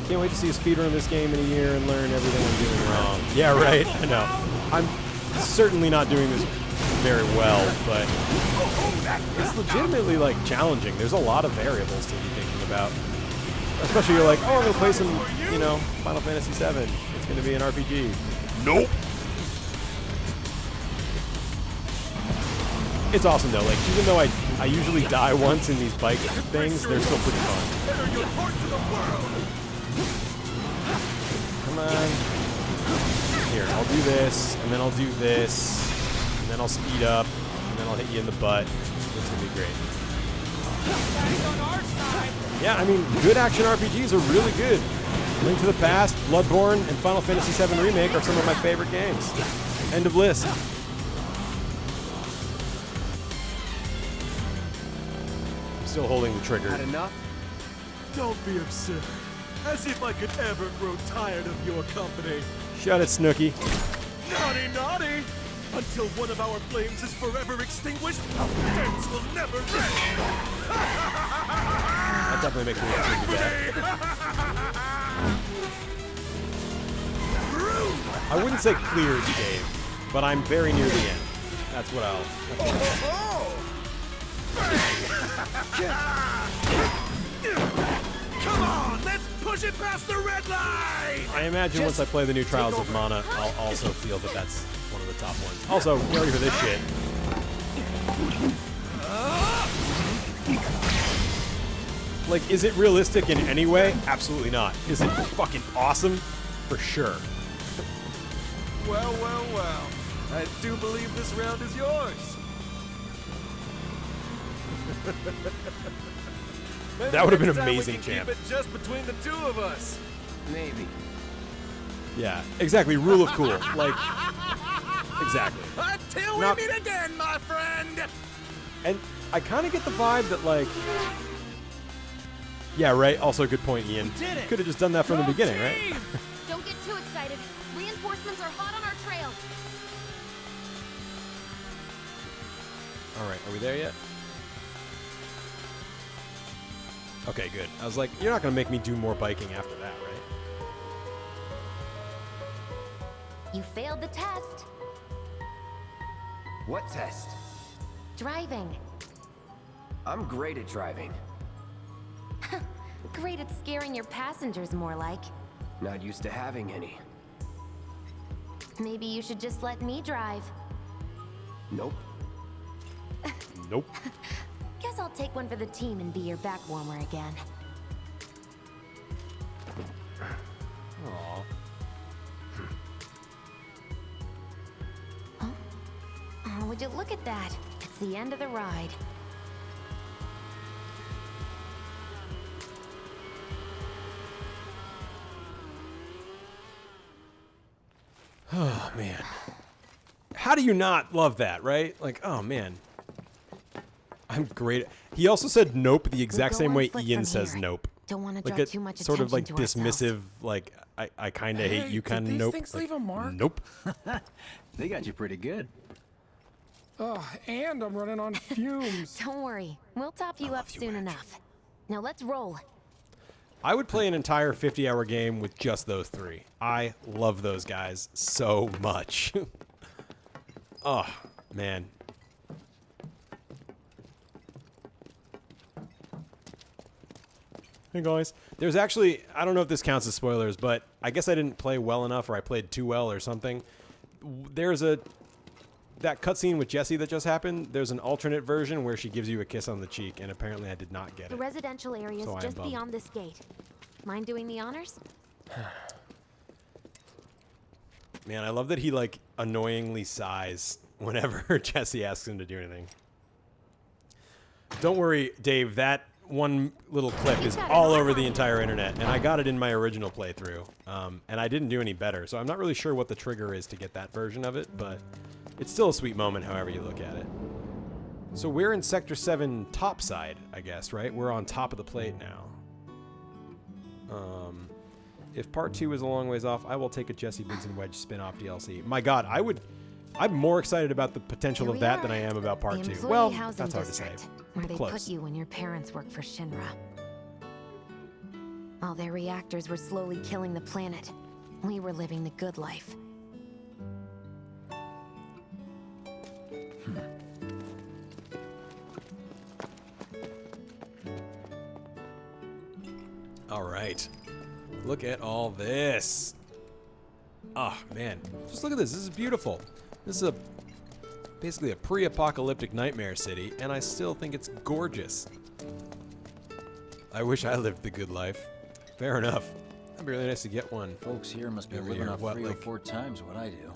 Can't wait to see a speedrun of this game in a year and learn everything I'm doing wrong. Yeah, right? I know. I'm certainly not doing this very well, but it's legitimately, like, challenging. There's a lot of variables to be thinking about. Especially you're like, oh, I'm going to play some, you know, Final Fantasy VII. It's going to be an RPG. Nope. It's awesome, though. Like, even though I usually die once in these bike things, they're still pretty fun. Come on. Here, I'll do this, and then I'll do this, and then I'll speed up, and then I'll hit you in the butt. It's going to be great. Yeah, I mean, good action RPGs are really good. Link to the Past, Bloodborne, and Final Fantasy VII Remake are some of my favorite games. End of list. I'm still holding the trigger. Had enough? Don't be absurd. As if I could ever grow tired of your company. Shut it, Snooky. Naughty, naughty! Until one of our flames is forever extinguished, our dance will never end! That definitely makes me want to do that. I wouldn't say clear as game, but I'm very near the end. That's what I'll... Come on, let's push it past the red line! I imagine once I play the new Trials of Mana, I'll also feel that that's one of the top ones. Also, get ready for this shit. Like, is it realistic in any way? Absolutely not. Is it fucking awesome? For sure. Well, well, well. I do believe this round is yours. That would have been Next time amazing, we can champ. keep it just between the two of us. Maybe. Yeah, exactly. Rule of cool. Like, exactly. Until Not- we meet again, my friend! And I kind of get the vibe that, like... Yeah, right. Also, good point, Ian. Could have just done that from the beginning, right? Don't get too excited. Reinforcements are hot on our trail. All right, are we there yet? Okay, good. I was like, you're not going to make me do more biking after that, right? You failed the test. What test? Driving. I'm great at driving. Great at scaring your passengers, more like. Not used to having any. Maybe you should just let me drive. Nope. Nope. Guess I'll take one for the team and be your back warmer again. Aww. Oh, would you look at that? It's the end of the ride. Oh, man. How do you not love that, right? Like, oh, man. I'm great. He also said nope the exact same way Ian says nope. Don't want to Like draw a too much sort of like attention to dismissive, like, I kind of hate you kind of did these nope. things Like, leave a mark? Nope. They got you pretty good. Oh, and I'm running on fumes. Don't worry. We'll top you up soon enough. Now let's roll. I would play an entire 50-hour game with just those three. I love those guys so much. Oh, man. Hey guys, there's actually, I don't know if this counts as spoilers, but I guess I didn't play well enough or I played too well or something. There's that cutscene with Jessie that just happened, there's an alternate version where she gives you a kiss on the cheek, and apparently I did not get The it. residential area is So I am just bummed. beyond this gate. Mind doing the honors? Man, I love that he, like, annoyingly sighs whenever Jessie asks him to do anything. Don't worry, Dave, that one little clip is all over the entire internet, and I got it in my original playthrough, and I didn't do any better, so I'm not really sure what the trigger is to get that version of it, but it's still a sweet moment however you look at it. So we're in Sector 7 topside, I guess, right? We're on top of the plate now. If Part 2 is a long ways off, I will take a Jesse Biggs and Wedge spin-off DLC. My God, I'm more excited about the potential of that than I am about Part 2. Well, that's hard to say. Where they Close. put you when your parents worked for Shinra. While their reactors were slowly killing the planet, we were living the good life. All right. Look at all this. Oh, man. Just look at this. This is beautiful. This is basically a pre-apocalyptic nightmare city, and I still think it's gorgeous. I wish I lived the good life. Fair enough. That'd be really nice to get one. Folks here must be every living year. off What, 3 or like- 4 times what I do.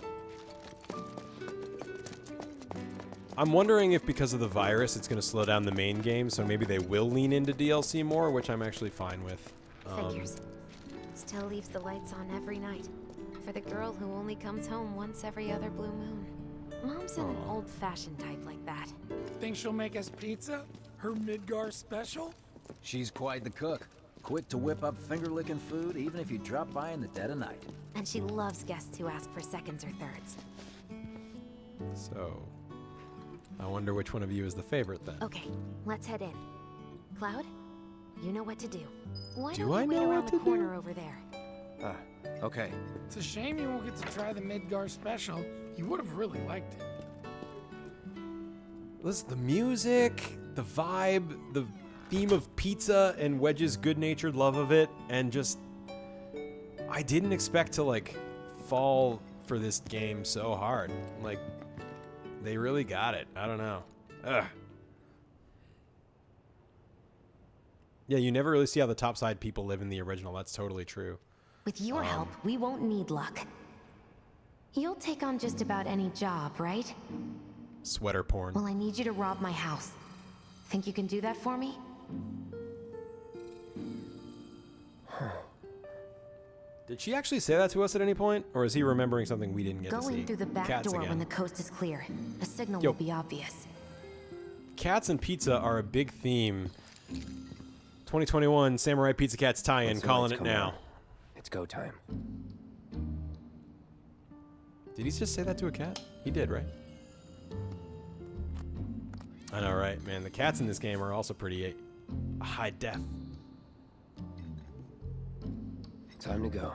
I'm wondering if because of the virus, it's going to slow down the main game, so maybe they will lean into DLC more, which I'm actually fine with. Figures. Still leaves the lights on every night. For the girl who only comes home once every other blue moon. Mom's an old-fashioned type like that. Think she'll make us pizza? Her Midgar special? She's quite the cook. Quick to whip up finger-licking food, even if you drop by in the dead of night. And she loves guests who ask for seconds or thirds. So, I wonder which one of you is the favorite then. Okay, let's head in. Cloud, you know what to do. Why Do don't I you wait know around what the to corner over there? Okay. It's a shame you won't get to try the Midgar special. You would have really liked it. Listen, the music, the vibe, the theme of pizza and Wedge's good-natured love of it, and just... I didn't expect to, like, fall for this game so hard. Like, they really got it. I don't know. Ugh. Yeah, you never really see how the topside people live in the original. That's totally true. With your help, we won't need luck. You'll take on just about any job, right? Sweater porn. Well, I need you to rob my house. Think you can do that for me? Did she actually say that to us at any point? Or is he remembering something we didn't get to Go see? in through the back Cats door again. when the coast is clear. A signal Yo. will be obvious. Cats and pizza are a big theme. 2021 Samurai Pizza Cats tie-in, Once the calling lights it come now. on, it's go time. Did he just say that to a cat? He did, right? I know, right? Man, the cats in this game are also pretty high def. Time to go.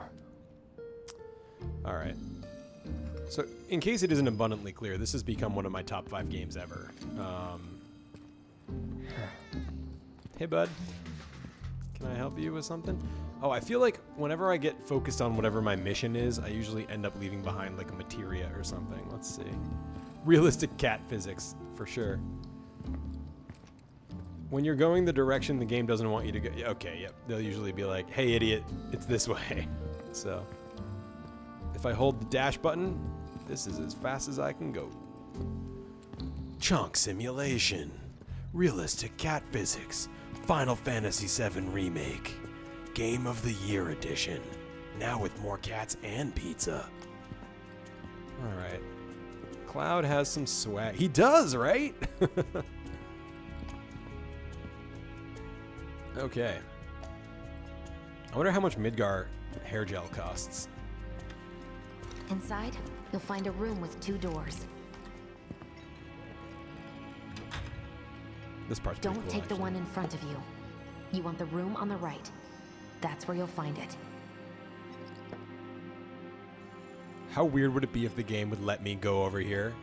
All right. So, in case it isn't abundantly clear, this has become one of my top 5 games ever. Hey, bud. Can I help you with something? Oh, I feel like whenever I get focused on whatever my mission is, I usually end up leaving behind like a materia or something. Let's see. Realistic cat physics, for sure. When you're going the direction the game doesn't want you to go. Okay, yep. They'll usually be like, hey, idiot, it's this way. So, if I hold the dash button, this is as fast as I can go. Chunk simulation. Realistic cat physics. Final Fantasy VII Remake. Game of the Year edition. Now with more cats and pizza. Alright. Cloud has some swag. He does, right? Okay. I wonder how much Midgar hair gel costs. Inside, you'll find a room with 2 doors. This part's pretty Don't cool, take the actually. one in front of you. You want the room on the right. That's where you'll find it. How weird would it be if the game would let me go over here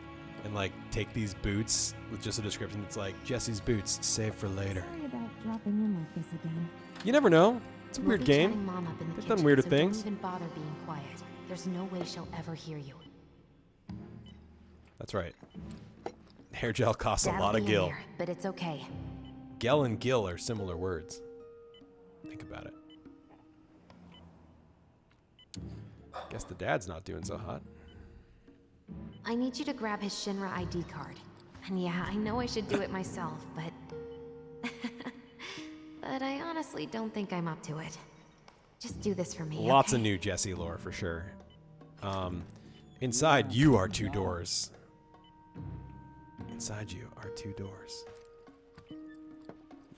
and like take these boots with just a description that's like, Jesse's boots, save for later. Sorry about dropping in like this again. You never know. It's a We'll weird be game. chatting Mom up in the They've kitchen, done weirder so things. Don't even bother being quiet. There's no way she'll ever hear you. That's right. Hair gel costs a That'll lot of be in gil. there, but it's okay. Gel and gil are similar words. Think about it. Guess the dad's not doing so hot. I need you to grab his Shinra ID card. And yeah, I know I should do it myself, but... but I honestly don't think I'm up to it. Just do this for me, Lots okay? of new Jesse lore for sure. Inside you are 2 doors. Inside you are 2 doors.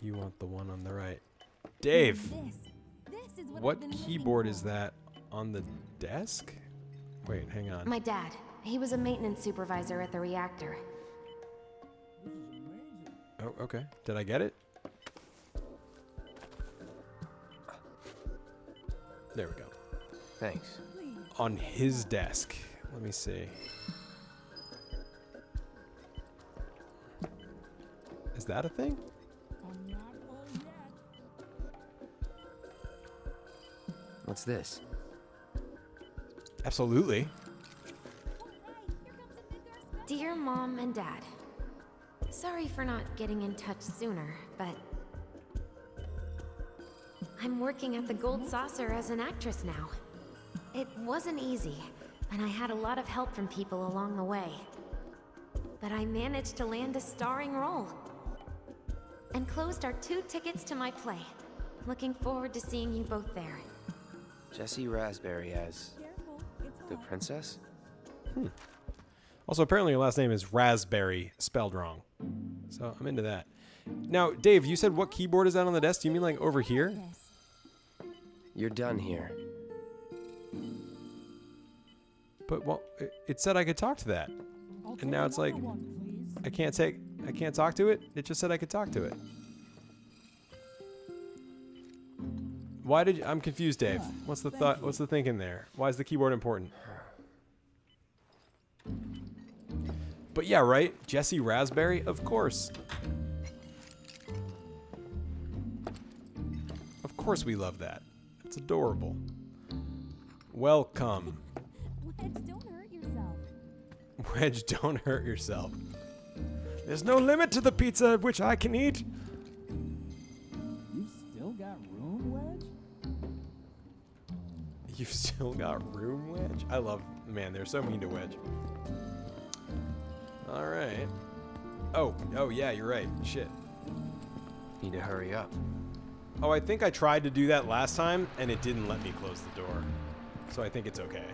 You want the one on the right. Dave! What keyboard is that on the desk? Wait, hang on. My dad. He was a maintenance supervisor at the reactor. Oh, okay. Did I get it? There we go. Thanks. On his desk. Let me see. Is that a thing? What's this? Absolutely. Dear Mom and Dad, sorry for not getting in touch sooner, but I'm working at the Gold Saucer as an actress now. It wasn't easy, and I had a lot of help from people along the way. But I managed to land a starring role. And closed our 2 tickets to my play. Looking forward to seeing you both there. Jessie Raspberry as the princess? Also, apparently your last name is Raspberry, spelled wrong. So I'm into that. Now, Dave, you said what keyboard is that on the desk? Do you mean like over here? You're done here. But well, it said I could talk to that, and now it's like I can't talk to it. It just said I could talk to it. Why did I'm confused, Dave? What's the thought? What's the thinking there? Why is the keyboard important? But yeah, right? Jessie Raspberry, of course. Of course we love that. It's adorable. Welcome. Wedge, don't hurt yourself. Wedge, don't hurt yourself. There's no limit to the pizza of which I can eat. You've still got room, Wedge? You've still got room, Wedge? I love, man, they're so mean to Wedge. All right. Oh, yeah, you're right. Shit. Need to hurry up. Oh, I think I tried to do that last time, and it didn't let me close the door. So I think it's okay.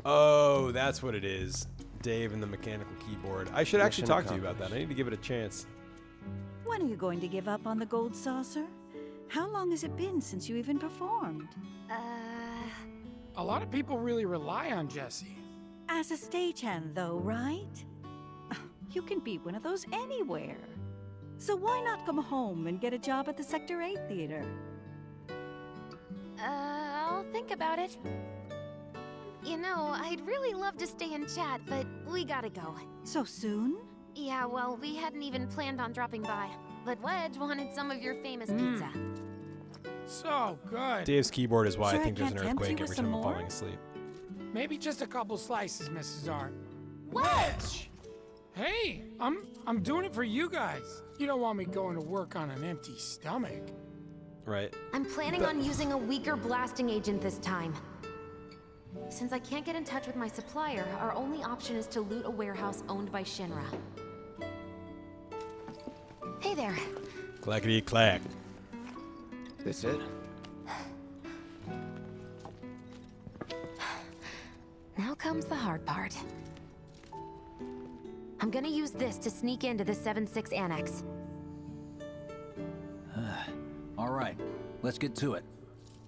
Oh, that's what it is. Dave and the mechanical keyboard. I should actually talk to you about that. I need to give it a chance. When are you going to give up on the Gold Saucer? How long has it been since you even performed? A lot of people really rely on Jessie. As a stagehand, though, right? You can be one of those anywhere. So why not come home and get a job at the Sector 8 theater? I'll think about it. You know, I'd really love to stay and chat, but we gotta go. So soon? Yeah, well, we hadn't even planned on dropping by. But Wedge wanted some of your famous pizza. So good. Dave's keyboard is why Sure, I think I there's an can't tempt you earthquake with every some time I'm more? falling asleep. Maybe just a couple slices, Mrs. R. Wedge! Hey, I'm doing it for you guys. You don't want me going to work on an empty stomach. Right. I'm planning on using a weaker blasting agent this time. Since I can't get in touch with my supplier, our only option is to loot a warehouse owned by Shinra. Hey there. Clackety clack. This it? Now comes the hard part. I'm gonna use this to sneak into the 7-6 annex. All right, let's get to it.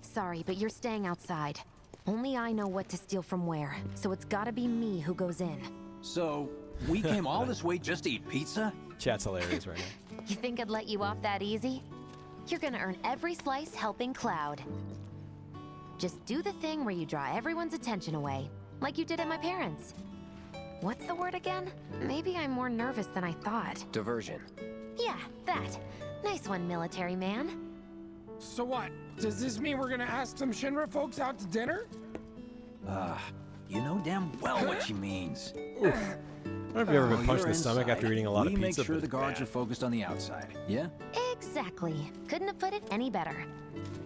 Sorry, but you're staying outside. Only I know what to steal from where, so it's gotta be me who goes in. So, we came all this way just to eat pizza? Chat's hilarious right now. You think I'd let you off that easy? You're gonna earn every slice helping Cloud. Just do the thing where you draw everyone's attention away, like you did at my parents'. What's the word again? Maybe I'm more nervous than I thought. Diversion. Yeah, that. Nice one, military man. So what? Does this mean we're gonna ask some Shinra folks out to dinner? You know damn well what she means. I don't know if you've ever been punched in the stomach after eating a lot of We pizza. make sure but the it's guards bad. are focused on the outside, yeah? Exactly. Couldn't have put it any better.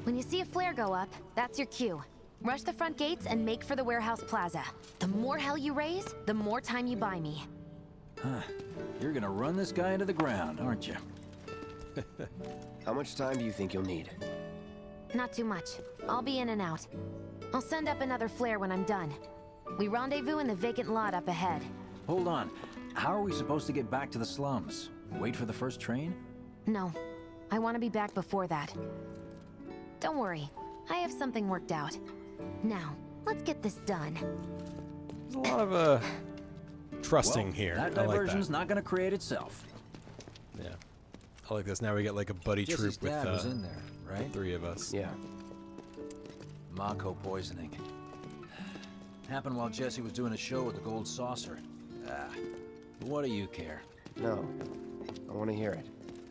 When you see a flare go up, that's your cue. Rush the front gates and make for the warehouse plaza. The more hell you raise, the more time you buy me. Huh. You're gonna run this guy into the ground, aren't you? How much time do you think you'll need? Not too much. I'll be in and out. I'll send up another flare when I'm done. We rendezvous in the vacant lot up ahead. Hold on. How are we supposed to get back to the slums? Wait for the first train? No, I want to be back before that. Don't worry, I have something worked out. Now, let's get this done. There's a lot of trusting Well, here. That I like diversion's that. not gonna create itself. Yeah. I like this. Now we get like a buddy Jesse's troop with dad was in there, right? the three of us. Yeah. Mako poisoning. Happened while Jesse was doing a show with the Gold Saucer. What do you care? No. I want to hear it.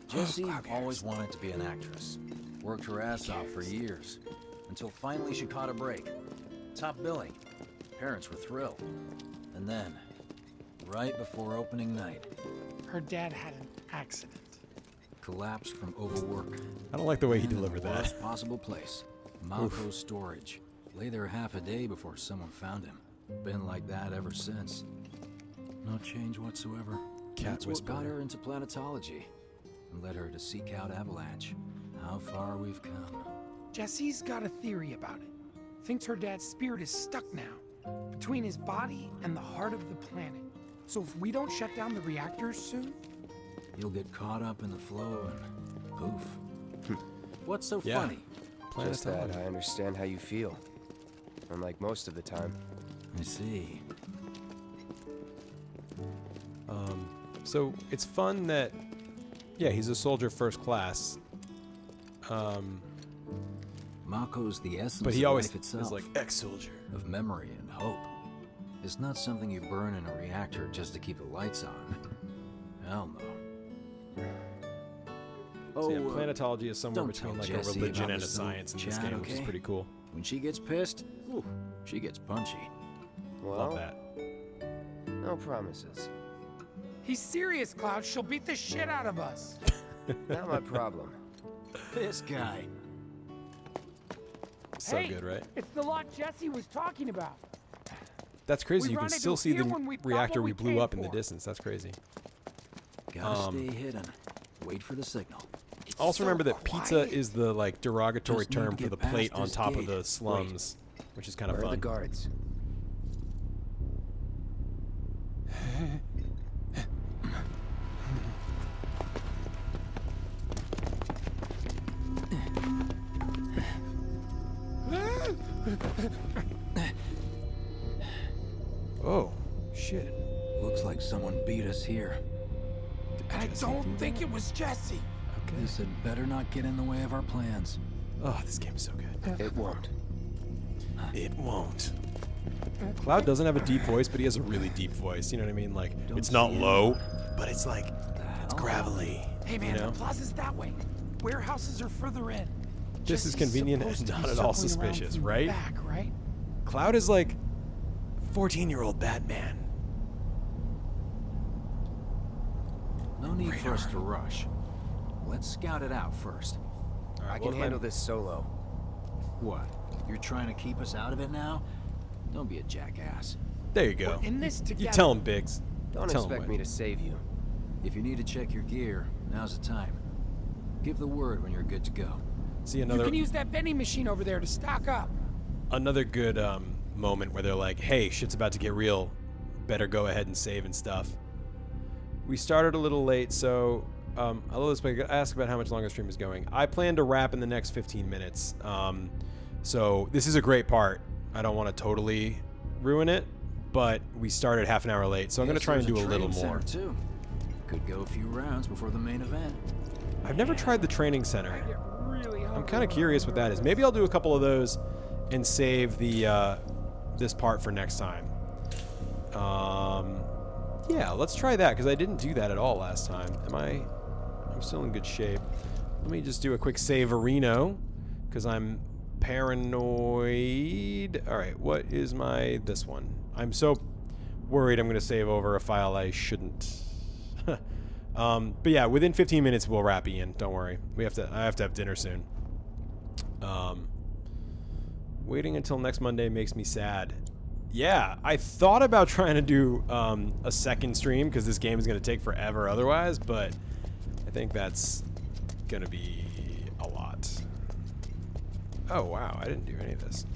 Jessie always wanted to be an actress. Worked her ass off for years. Until finally she caught a break. Top billing. Parents were thrilled. And then, right before opening night, Her dad had an accident. collapsed from overwork. I don't like the way he And in delivered the that. worst possible place. Mako's storage. Lay there half a day before someone found him. Been like that ever since. No change whatsoever. Cat That's what got whisperer. her into planetology. And led her to seek out Avalanche. How far we've come. Jesse's got a theory about it. Thinks her dad's spirit is stuck now, between his body and the heart of the planet. So if we don't shut down the reactors soon, You'll get caught up in the flow and poof. What's so Yeah. funny? Just that I understand how you feel. Unlike most of the time. I see. So it's fun that, yeah, he's a soldier first class. Mako's the essence But he of always life itself. is like ex-soldier. Of memory and hope. It's not something you burn in a reactor just to keep the lights on. Hell no. So yeah, planetology is somewhere don't between tell like Jessie a religion about and a this little science in this chat, game, which is okay? pretty cool. When she gets pissed, ooh, she gets punchy. Love Well, that. no promises. he's serious, Cloud. She'll beat the shit out of us. Not my problem. This guy. So Hey, good, right? It's the lot Jesse was talking about. That's crazy. We You can still rendezvous see the here when we got reactor what we we blew came up in the for. distance. That's crazy. Gotta stay hidden. Wait for the signal. Also remember that pizza is the like derogatory Just need term to for get the past plate on this top of gate. the slums, which is kind of Where are the fun. guards? Oh, shit. Looks like someone beat us here. I don't think it was Jesse. He said better not get in the way of our plans. Oh, this game is so good. It won't. It won't. Cloud doesn't have a deep voice, but he has a really deep voice. You know what I mean? Like, it's not low, but it's like, it's gravelly. Hey man, you know? the plaza's that way. Warehouses are further in. This is convenient and not at all suspicious, right? Back, right? Cloud is like 14-year-old Batman. No need for us to rush. Let's scout it out first. I can handle this solo. What? You're trying to keep us out of it now? Don't be a jackass. There you go. We're in this together. You tell him, Biggs. Don't Tell expect me to save you. If you need to check your gear, now's the time. Give the word when you're good to go. See another. You can use that vending machine over there to stock up. Another good moment where they're like, "Hey, shit's about to get real. Better go ahead and save and stuff." We started a little late, so I love this. But I gotta ask about how much longer the stream is going. I plan to wrap in the next 15 minutes. So this is a great part. I don't want to totally ruin it, but we started half an hour late, so I'm gonna try and do a little more. Too. Could go a few rounds before the main event. I've never tried the training center. I'm kind of curious what that is. Maybe I'll do a couple of those and save the this part for next time. Yeah, let's try that because I didn't do that at all last time. I'm still in good shape. Let me just do a quick save-areno because I'm paranoid. All right, what is this one? I'm so worried I'm going to save over a file I shouldn't. But yeah, within 15 minutes we'll wrap Ian. Don't worry. I have to have dinner soon. Waiting until next Monday makes me sad. Yeah, I thought about trying to do a second stream because this game is going to take forever otherwise, but I think that's going to be a lot. Oh wow, I didn't do any of this.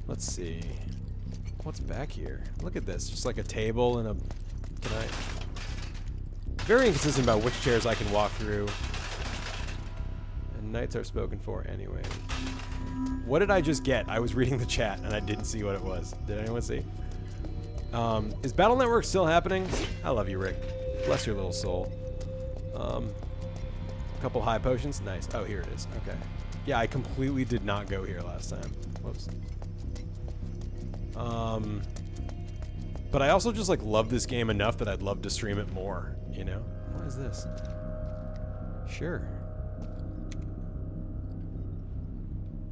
Let's see. What's back here? Look at this, just like a table and a... Very inconsistent about which chairs I can walk through. And knights are spoken for anyway. What did I just get? I was reading the chat and I didn't see what it was. Did anyone see? Is Battle Network still happening? I love you, Rick. Bless your little soul. A couple high potions. Nice. Oh, here it is. Okay. Yeah, I completely did not go here last time. Whoops. But I also just like love this game enough that I'd love to stream it more, you know? What is this? Sure.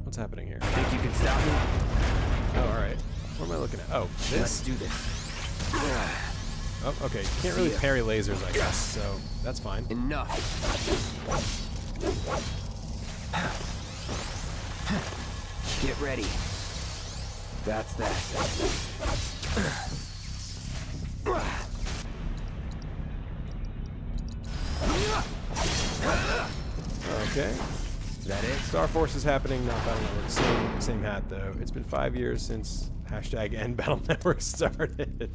What's happening here? Think you can stop me? Oh, alright. What am I looking at? Oh, this? Let's do this. Oh, okay. You can't really parry lasers, I guess, so that's fine. Enough. Get ready. That's that. Okay. Is that it? Star Force is happening, not Battle Network. Same hat, though. It's been 5 years since #End Battle Network started.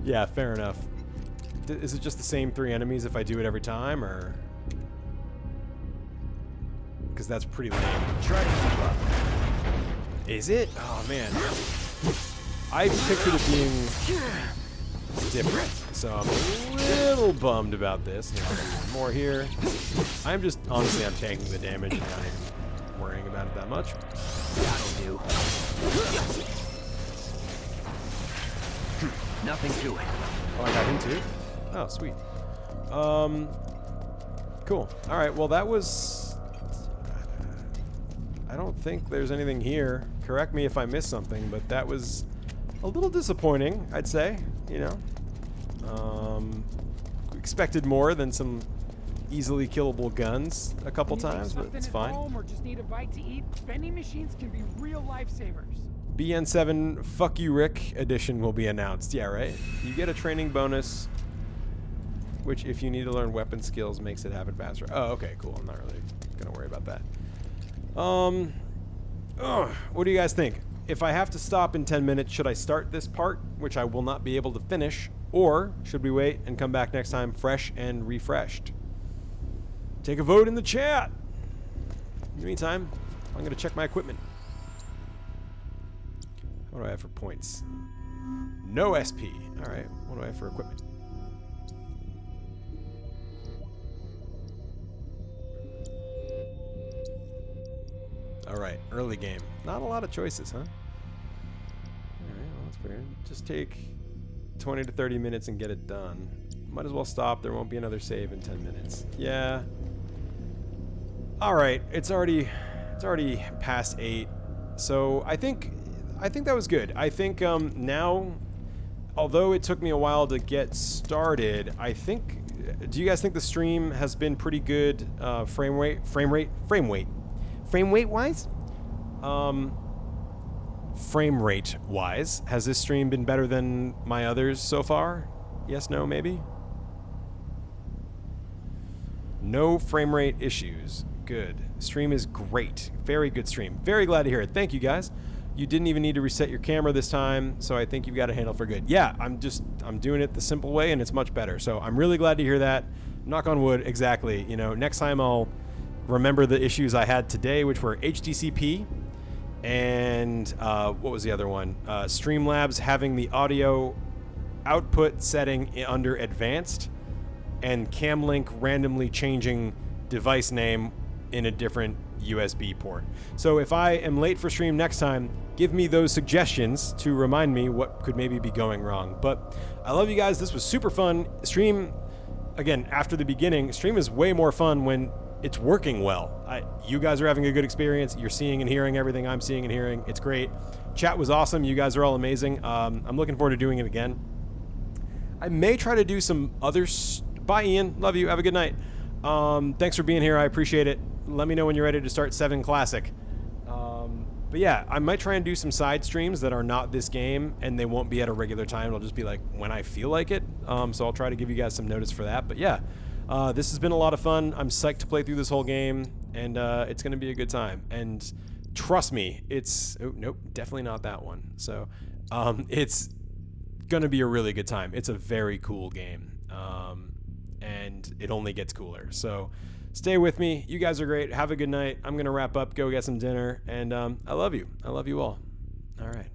Yeah, fair enough. Is it just the same 3 enemies if I do it every time, or...? Because that's pretty lame. Try to keep up. Is it? Oh, man. I pictured it being different, so I'm a little bummed about this. More here. Honestly, I'm taking the damage and not even worrying about it that much. That'll do. Nothing to it. Oh, I got him too? Oh, sweet. Cool. Alright, well that was... I don't think there's anything here. Correct me if I missed something, but that was a little disappointing, I'd say, you know. Expected more than some easily killable guns a couple times, but it's fine. Home or just need a bite to eat, vending machines can be real lifesavers. BN7 Fuck You Rick edition will be announced. Yeah, right? You get a training bonus, which if you need to learn weapon skills makes it happen faster. Oh, okay, cool. I'm not really going to worry about that. What do you guys think? If I have to stop in 10 minutes, should I start this part, which I will not be able to finish, or should we wait and come back next time fresh and refreshed? Take a vote in the chat. In the meantime, I'm going to check my equipment. What do I have for points? No SP. All right, what do I have for equipment? All right, early game. Not a lot of choices, huh? All right, well, that's fair. Just take 20 to 30 minutes and get it done. Might as well stop. There won't be another save in 10 minutes. Yeah. All right, it's already past 8. So I think that was good. I think now, although it took me a while to get started, I think. Do you guys think the stream has been pretty good frame rate wise? Frame rate wise, has this stream been better than my others so far? Yes, no, maybe? No frame rate issues. Good. Stream is great. Very good stream. Very glad to hear it. Thank you, guys. You didn't even need to reset your camera this time, so I think you've got it handled for good. Yeah, I'm doing it the simple way, and it's much better. So I'm really glad to hear that. Knock on wood, exactly. You know, next time I'll remember the issues I had today, which were HDCP and what was the other one? Streamlabs having the audio output setting under advanced, and Camlink randomly changing device name in a different USB port. So if I am late for stream next time, give me those suggestions to remind me what could maybe be going wrong. But I love you guys. This was super fun. Stream, again, after the beginning, stream is way more fun when it's working well. You guys are having a good experience. You're seeing and hearing everything I'm seeing and hearing. It's great. Chat was awesome. You guys are all amazing. I'm looking forward to doing it again. I may try to do some other... Bye, Ian. Love you. Have a good night. Thanks for being here. I appreciate it. Let me know when you're ready to start 7 Classic. But yeah, I might try and do some side streams that are not this game, and they won't be at a regular time. It'll just be like when I feel like it. So I'll try to give you guys some notice for that. But yeah, this has been a lot of fun. I'm psyched to play through this whole game, and it's going to be a good time. And trust me, it's... Oh, nope, definitely not that one. So it's going to be a really good time. It's a very cool game. And it only gets cooler. So stay with me. You guys are great. Have a good night. I'm going to wrap up, go get some dinner, and I love you. I love you all. All right.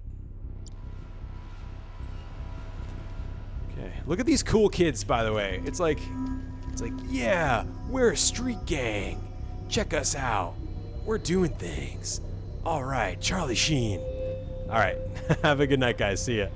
Okay. Look at these cool kids, by the way. It's like, yeah, we're a street gang. Check us out. We're doing things. All right, Charlie Sheen. All right. Have a good night, guys. See ya.